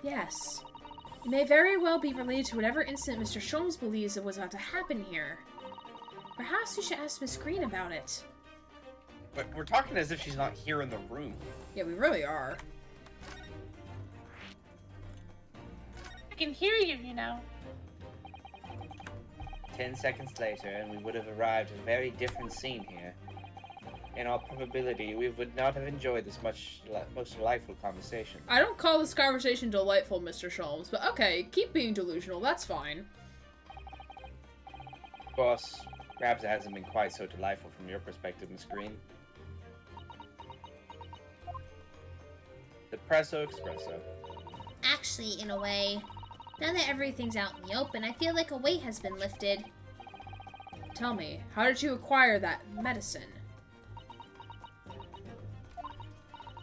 Yes. It may very well be related to whatever incident Mr. Sholmes believes it was about to happen here. Perhaps we should ask Miss Green about it. But we're talking as if she's not here in the room. Yeah, we really are. I can hear you, you know. 10 seconds later, and we would have arrived at a very different scene here. In all probability, we would not have enjoyed this most delightful conversation. I don't call this conversation delightful, Mr. Sholmes, but okay, keep being delusional, that's fine. Of course, perhaps it hasn't been quite so delightful from your perspective, Miss Green. Depresso Expresso. Actually, in a way, now that everything's out in the open, I feel like a weight has been lifted. Tell me, how did you acquire that medicine?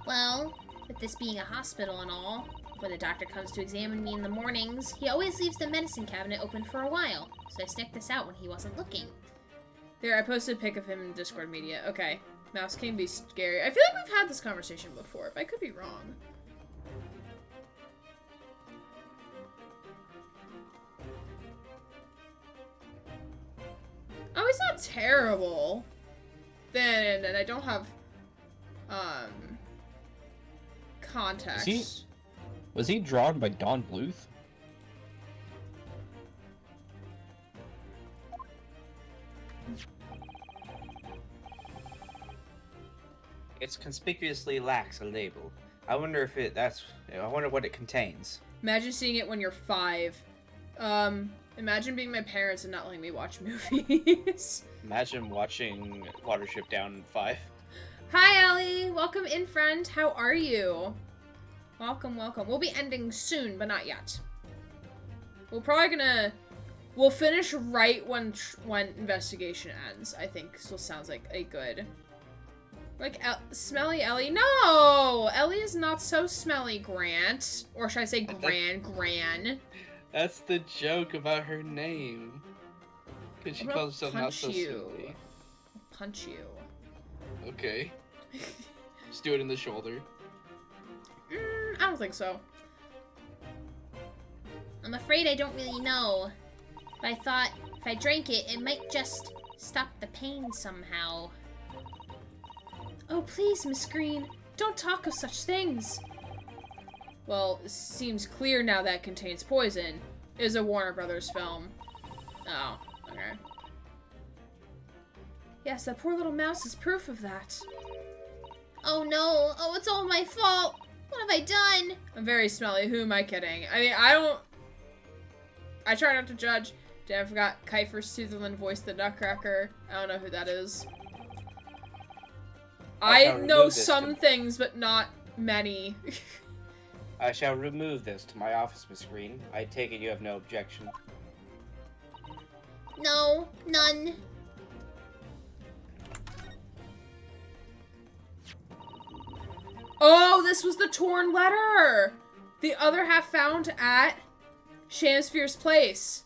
Well, with this being a hospital and all, when the doctor comes to examine me in the mornings, he always leaves the medicine cabinet open for a while, so I sniffed this out when he wasn't looking. There, I posted a pic of him in Discord media. Okay, mouse can be scary. I feel like we've had this conversation before, but I could be wrong. Oh, he's not terrible. Then, and I don't have, context. Was he drawn by Don Bluth? It's conspicuously lacks a label. I wonder if I wonder what it contains. Imagine seeing it when you're 5. Imagine being my parents and not letting me watch movies. Imagine watching Watership Down 5. Hi, Ellie! Welcome in, friend. How are you? Welcome, welcome. We'll be ending soon, but not yet. We'll finish right when investigation ends, I think. So sounds like a good... Like, smelly Ellie. No! Ellie is not so smelly, Grant. Or should I say Gran. That's the joke about her name. Because she calls herself not so smelly. I'll punch you. Okay. Just do it in the shoulder. I don't think so. I'm afraid I don't really know. But I thought if I drank it, it might just stop the pain somehow. Oh, please, Miss Green. Don't talk of such things. Well, it seems clear now that it contains poison. It is a Warner Brothers film. Oh, okay. Yes, that poor little mouse is proof of that. Oh no! Oh, it's all my fault! What have I done? I'm very smelly. Who am I kidding? I mean, I try not to judge. Damn, I forgot Kiefer Sutherland voiced the Nutcracker. I don't know who that is. I know some things, but not many. I shall remove this to my office, Miss Green. I take it you have no objection. No, none. Oh, this was the torn letter! The other half found at Shamsphere's place.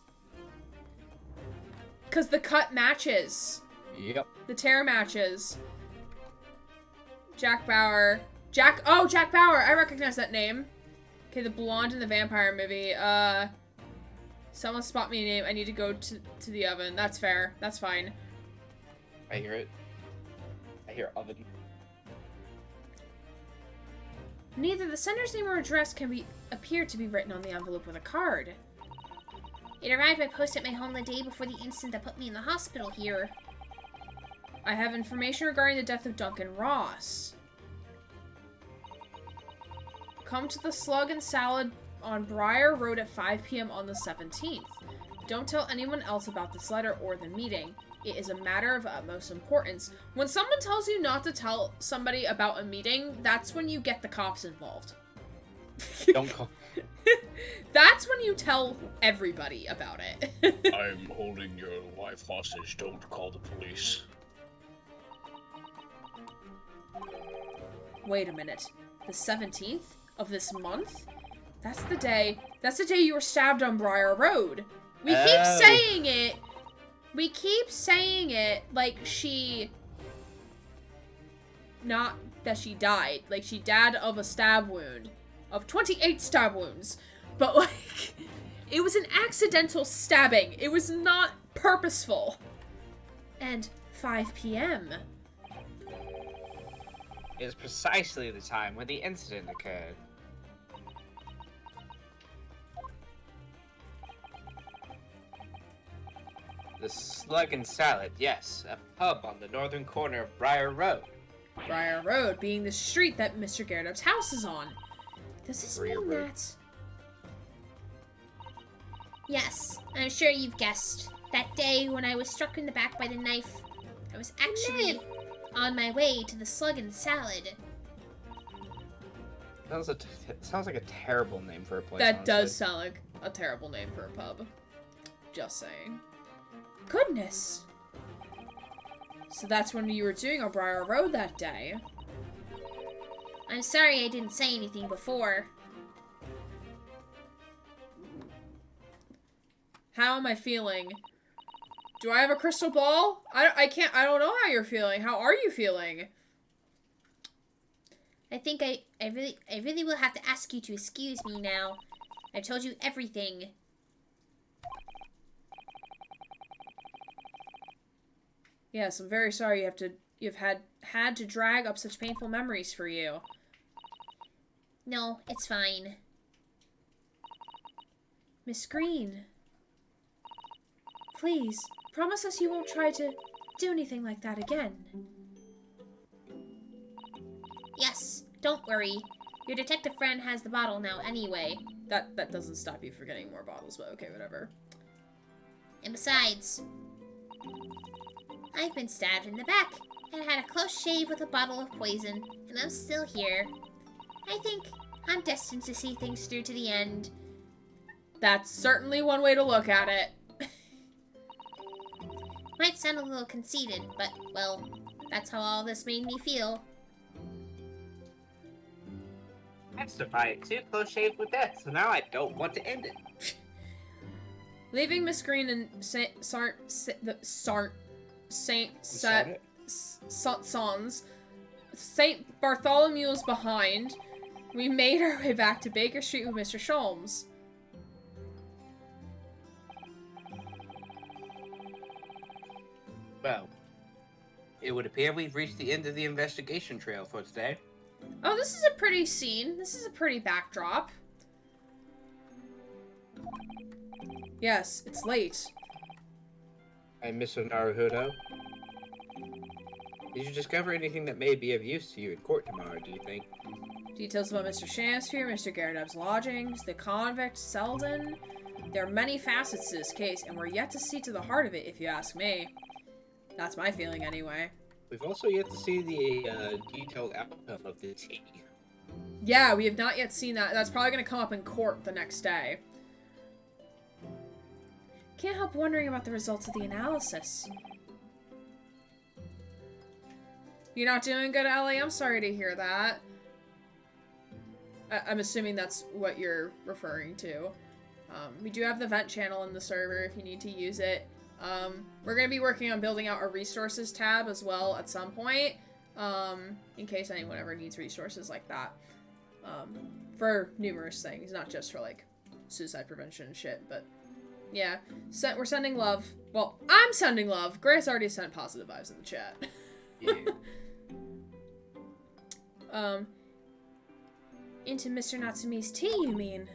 Because the cut matches. Yep. The tear matches. Jack Bauer. Jack Bauer! I recognize that name. Okay, the blonde in the vampire movie. Someone spot me a name. I need to go to the oven. That's fair. That's fine. I hear it. I hear oven. Neither the sender's name or address can appear to be written on the envelope or the card. It arrived by post at my home the day before the incident that put me in the hospital here. I have information regarding the death of Duncan Ross. Come to the Slug and Salad on Briar Road at 5 p.m. on the 17th. Don't tell anyone else about this letter or the meeting. It is a matter of utmost importance. When someone tells you not to tell somebody about a meeting, that's when you get the cops involved. Don't call. That's when you tell everybody about it. I'm holding your wife hostage. Don't call the police. Wait a minute. The 17th of this month? That's the day you were stabbed on Briar Road. We keep saying it. We keep saying it like she... Not that she died. Like she died of a stab wound. Of 28 stab wounds. But like... It was an accidental stabbing. It was not purposeful. And 5 p.m. It is precisely the time when the incident occurred. The Slug and Salad, yes, a pub on the northern corner of Briar Road. Briar Road being the street that Mr. Gyarados' house is on. Does this Briar mean Road. that... Yes, I'm sure you've guessed. That day when I was struck in the back by the knife, I was actually on my way to the Slug and Salad. Sounds like a terrible name for a place. That honestly. does sound like a terrible name for a pub. Just saying. Goodness. So that's when you were doing on Briar Road that day. I'm sorry I didn't say anything before. How am I feeling? Do I have a crystal ball? I don't know how you're feeling. How are you feeling? I think I really will have to ask you to excuse me now. I've told you everything. Yes, I'm very sorry you've had to drag up such painful memories for you. No, it's fine. Miss Green. Please, promise us you won't try to do anything like that again. Yes, don't worry. Your detective friend has the bottle now anyway. That doesn't stop you from getting more bottles, but okay, whatever. And besides, I've been stabbed in the back and had a close shave with a bottle of poison, and I'm still here. I think I'm destined to see things through to the end. That's certainly one way to look at it. Might sound a little conceited, but, well, that's how all this made me feel. That's defiant too, close shave with death, so now I don't want to end it. Leaving Miss Green and St. Bartholomew's behind, we made our way back to Baker Street with Mr. Sholmes. Well, it would appear we've reached the end of the investigation trail for today. Oh, this is a pretty scene. This is a pretty backdrop. Yes, it's late. I'm Mr. Naruhodo. Did you discover anything that may be of use to you in court tomorrow, do you think? Details about Mr. Shamsphere, Mr. Gyarados' lodgings, the convict, Selden. There are many facets to this case, and we're yet to see to the heart of it, if you ask me. That's my feeling, anyway. We've also yet to see the detailed outcome of the tea. Yeah, we have not yet seen that. That's probably going to come up in court the next day. Can't help wondering about the results of the analysis. You're not doing good, Ellie? I'm sorry to hear that. I'm assuming that's what you're referring to. We do have the vent channel in the server if you need to use it. We're going to be working on building out a resources tab as well at some point, in case anyone ever needs resources like that. For numerous things, not just for, like, suicide prevention and shit, but yeah. We're sending love. Well, I'm sending love. Grace already sent positive vibes in the chat. Yeah. Into Mr. Natsumi's tea, you mean?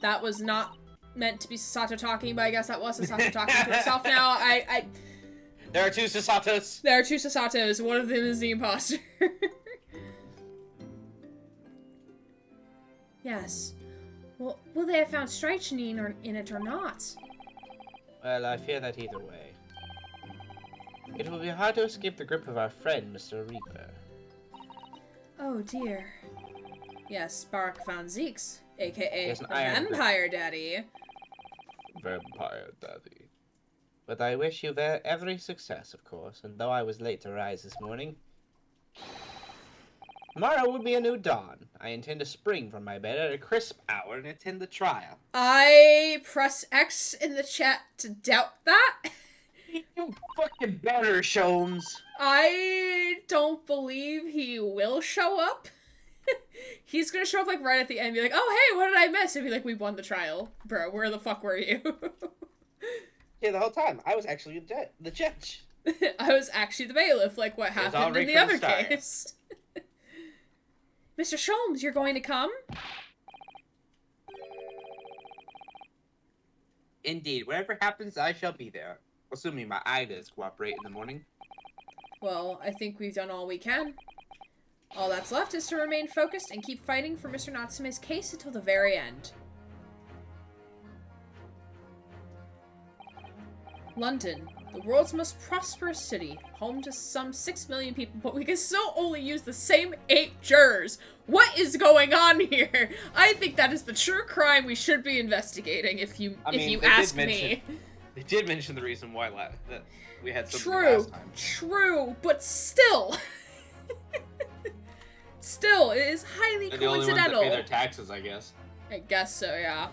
That was not meant to be Sasato talking, but I guess that was Sasato talking to herself now. There are two Sasatos. There are two Sasatos. One of them is the imposter. Yes. Well, will they have found strychnine in it or not? Well, I fear that either way. It will be hard to escape the grip of our friend, Mr. Reaper. Oh dear. Yes, Barak van Zieks, aka Yes, the an iron grip. Vampire Daddy. Vampire Daddy. But I wish you every success, of course, and though I was late to rise this morning, tomorrow will be a new dawn. I intend to spring from my bed at a crisp hour and attend the trial. I press X in the chat to doubt that. You fucking better, Sholmes. I don't believe he will show up. He's gonna show up like right at the end and be like, oh hey, what did I miss? And be like, we won the trial. Bro, where the fuck were you? Yeah, the whole time. I was actually the judge. I was actually the bailiff, like what happened in the other case. Mr. Sholmes, you're going to come? Indeed, whatever happens, I shall be there. Assuming my eyelids cooperate in the morning. Well, I think we've done all we can. All that's left is to remain focused and keep fighting for Mr. Natsume's case until the very end. London, the world's most prosperous city, home to some 6 million people, but we can still only use the same 8 jurors. What is going on here? I think that is the true crime we should be investigating, if you ask me. They did mention the reason why that we had something True, last time. true, but still. Still, it is highly They're the only ones that coincidental. pay their taxes, I guess. I guess so, yeah.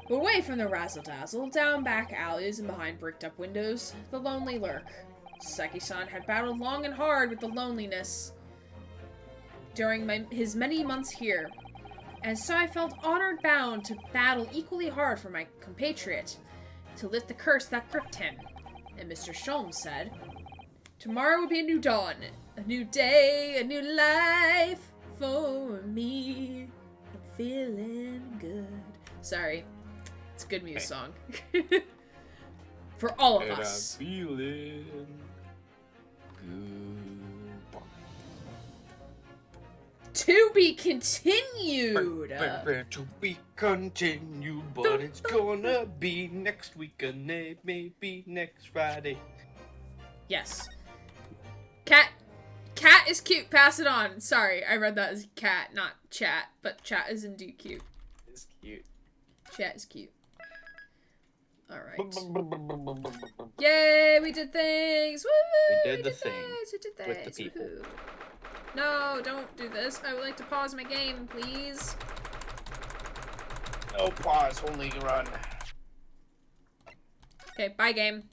Away from the razzle-dazzle, down back alleys and behind bricked-up windows, the lonely lurk. Seki-san had battled long and hard with the loneliness during his many months here, and so I felt honored bound to battle equally hard for my compatriot, to lift the curse that gripped him. And Mr. Sholmes said, tomorrow will be a new dawn, a new day, a new life for me. I'm feeling good. Sorry. It's a good music song. For all of us. I'm feeling good. To be continued. To be continued, but it's gonna be next week and maybe next Friday. Yes. Cat is cute. Pass it on. Sorry, I read that as cat, not chat, but chat is indeed cute. It's cute. Chat is cute. Alright. Yay, we did things! Woo! We did the thing We did things. with the people. Woohoo. No, don't do this. I would like to pause my game, please. No pause, only run. Okay, bye game.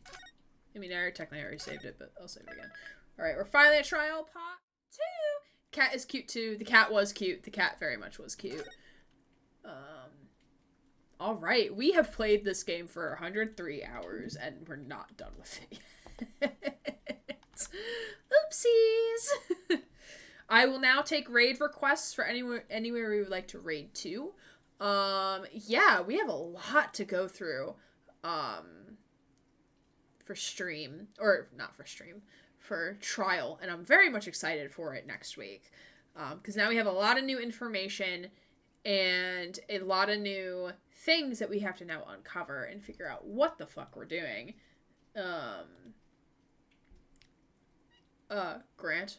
I mean, technically I already saved it, but I'll save it again. Alright, we're finally at trial pot 2! Cat is cute too. The cat was cute. The cat very much was cute. Alright, we have played this game for 103 hours, and we're not done with it. Oopsies! I will now take raid requests for anywhere we would like to raid to. Yeah, we have a lot to go through, for stream, or not for stream, for trial, and I'm very much excited for it next week, because now we have a lot of new information, and a lot of new things that we have to now uncover and figure out what the fuck we're doing. Grant?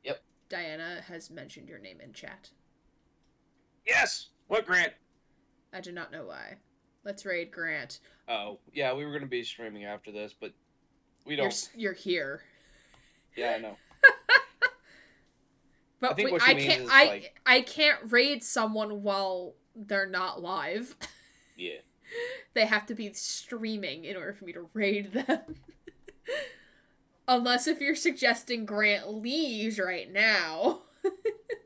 Yep. Diana has mentioned your name in chat. Yes! What Grant? I do not know why. Let's raid Grant. Oh, yeah, we were gonna be streaming after this, but we don't. You're here. Yeah, I know. But I think what I she means can't. is, like... I can't raid someone while they're not live. Yeah. They have to be streaming in order for me to raid them. Unless if you're suggesting Grant leaves right now. I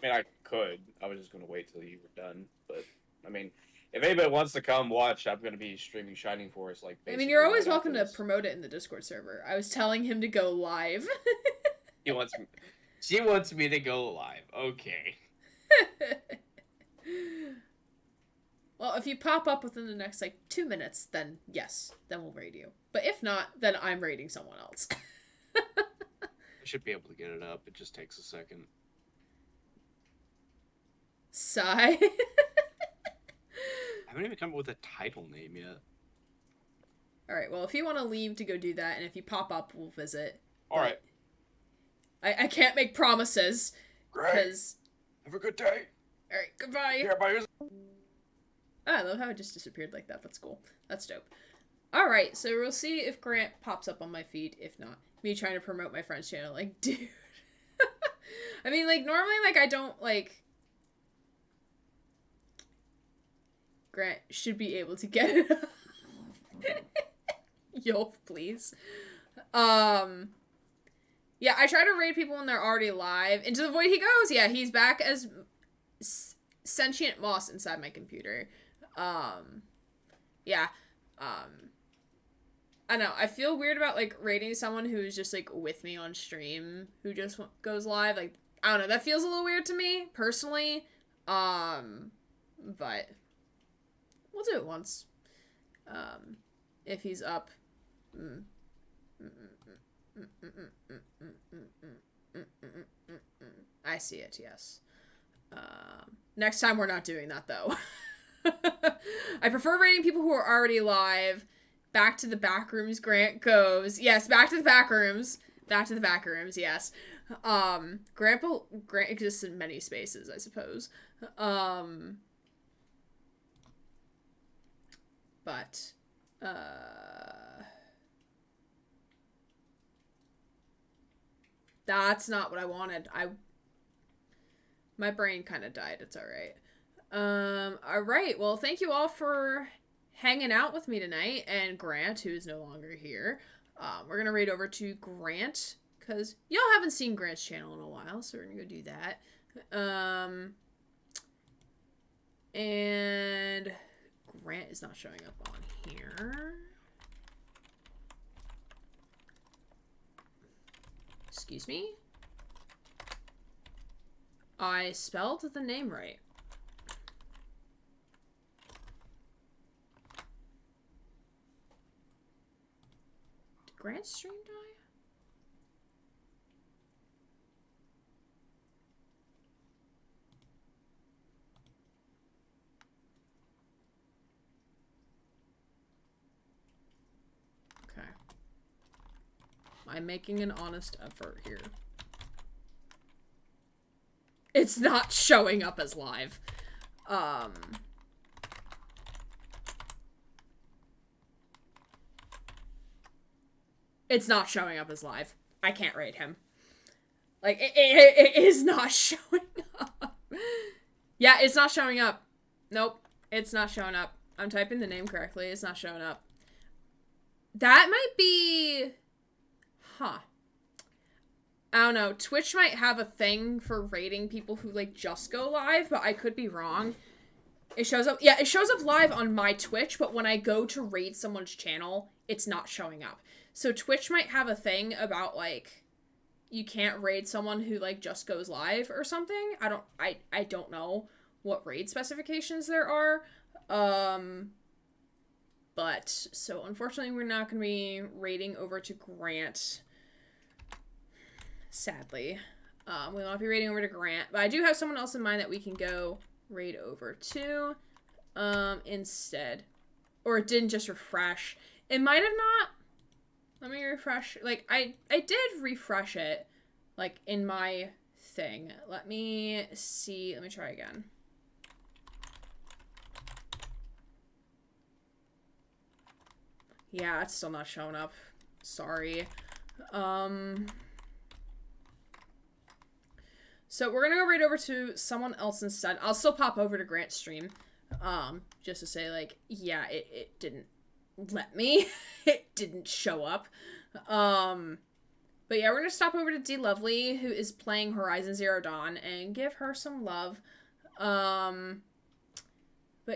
mean, I could. I was just gonna wait till you were done. But, I mean, if anybody wants to come watch, I'm gonna be streaming Shining Force, like, I mean, you're always welcome to promote it in the Discord server. I was telling him to go live. She wants me to go live. Okay. Well, if you pop up within the next, 2 minutes, then yes, then we'll raid you. But if not, then I'm raiding someone else. I should be able to get it up. It just takes a second. Sigh. I haven't even come up with a title name yet. Alright, well, if you want to leave to go do that, and if you pop up, we'll visit. All right. I can't make promises. Great. Because... Have a good day. Alright, goodbye. Care about yours. I love how it just disappeared like that. That's cool. That's dope. Alright, so we'll see if Grant pops up on my feed. If not, me trying to promote my friend's channel. Like, dude. I mean, like, normally, like, I don't, like... Grant should be able to get it. Yo, please. Yeah, I try to raid people when they're already live. Into the void he goes. Yeah, he's back as sentient moss inside my computer. Yeah. I know. I feel weird about, like, raiding someone who's just, like, with me on stream who just goes live. Like, I don't know. That feels a little weird to me, personally. But we'll do it once. If he's up. I see it, yes. Next time we're not doing that, though. I prefer rating people who are already live. Back to the back rooms, Grant goes. Yes, back to the back rooms. Back to the back rooms, yes. Grant exists in many spaces, I suppose. But, that's not what I wanted. My brain kind of died. It's alright. Alright. Well, thank you all for hanging out with me tonight. And Grant, who is no longer here. We're gonna raid over to Grant, because y'all haven't seen Grant's channel in a while, so we're gonna go do that. And Grant is not showing up on here. Excuse me? I spelled the name right. Did Grant's stream die? Okay. I'm making an honest effort here. It's not showing up as live. It's not showing up as live. I can't rate him. Like, it is not showing up. Yeah, it's not showing up. Nope. It's not showing up. I'm typing the name correctly. It's not showing up. That might be... Huh. I don't know. Twitch might have a thing for rating people who, like, just go live, but I could be wrong. It shows up... Yeah, it shows up live on my Twitch, but when I go to raid someone's channel, it's not showing up. So Twitch might have a thing about, like, you can't raid someone who, like, just goes live or something. I don't know what raid specifications there are. But, so unfortunately we're not going to be raiding over to Grant. Sadly. We will not be raiding over to Grant. But I do have someone else in mind that we can go raid over to. Instead. Or it didn't just refresh. It might have not. Let me refresh. Like, I did refresh it. Like, in my thing. Let me see. Let me try again. Yeah, it's still not showing up. Sorry. So we're gonna go right over to someone else instead. I'll still pop over to Grant's stream. Just to say, like, yeah, it didn't let me. It didn't show up. But yeah, we're gonna stop over to D Lovely, who is playing Horizon Zero Dawn, and give her some love. But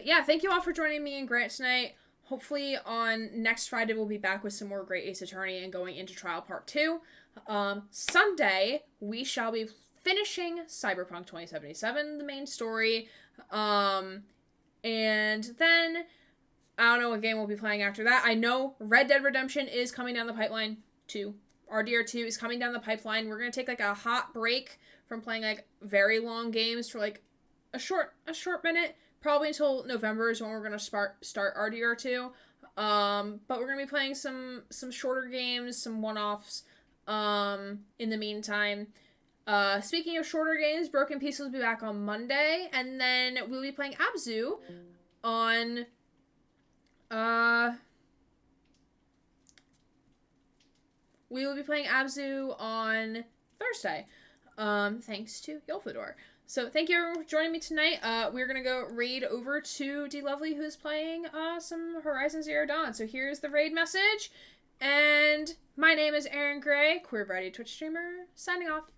yeah, thank you all for joining me and Grant tonight. Hopefully on next Friday we'll be back with some more Great Ace Attorney and going into Trial Part 2. Sunday, we shall be finishing Cyberpunk 2077, the main story. And then, I don't know what game we'll be playing after that. I know Red Dead Redemption is coming down the pipeline, too. RDR2 is coming down the pipeline. We're going to take, like, a hot break from playing, like, very long games for, like, a short minute. Probably until November is when we're going to start RDR2. But we're gonna be playing some shorter games, some one-offs, in the meantime. Speaking of shorter games, Broken Pieces will be back on Monday, and then we'll be playing Abzu on, we will be playing Abzu on Thursday, thanks to Yolfador. So thank you everyone for joining me tonight. We're gonna go raid over to D Lovely, who's playing some Horizon Zero Dawn. So here's the raid message, and my name is Aaron Gray, Queer Variety Twitch streamer, signing off.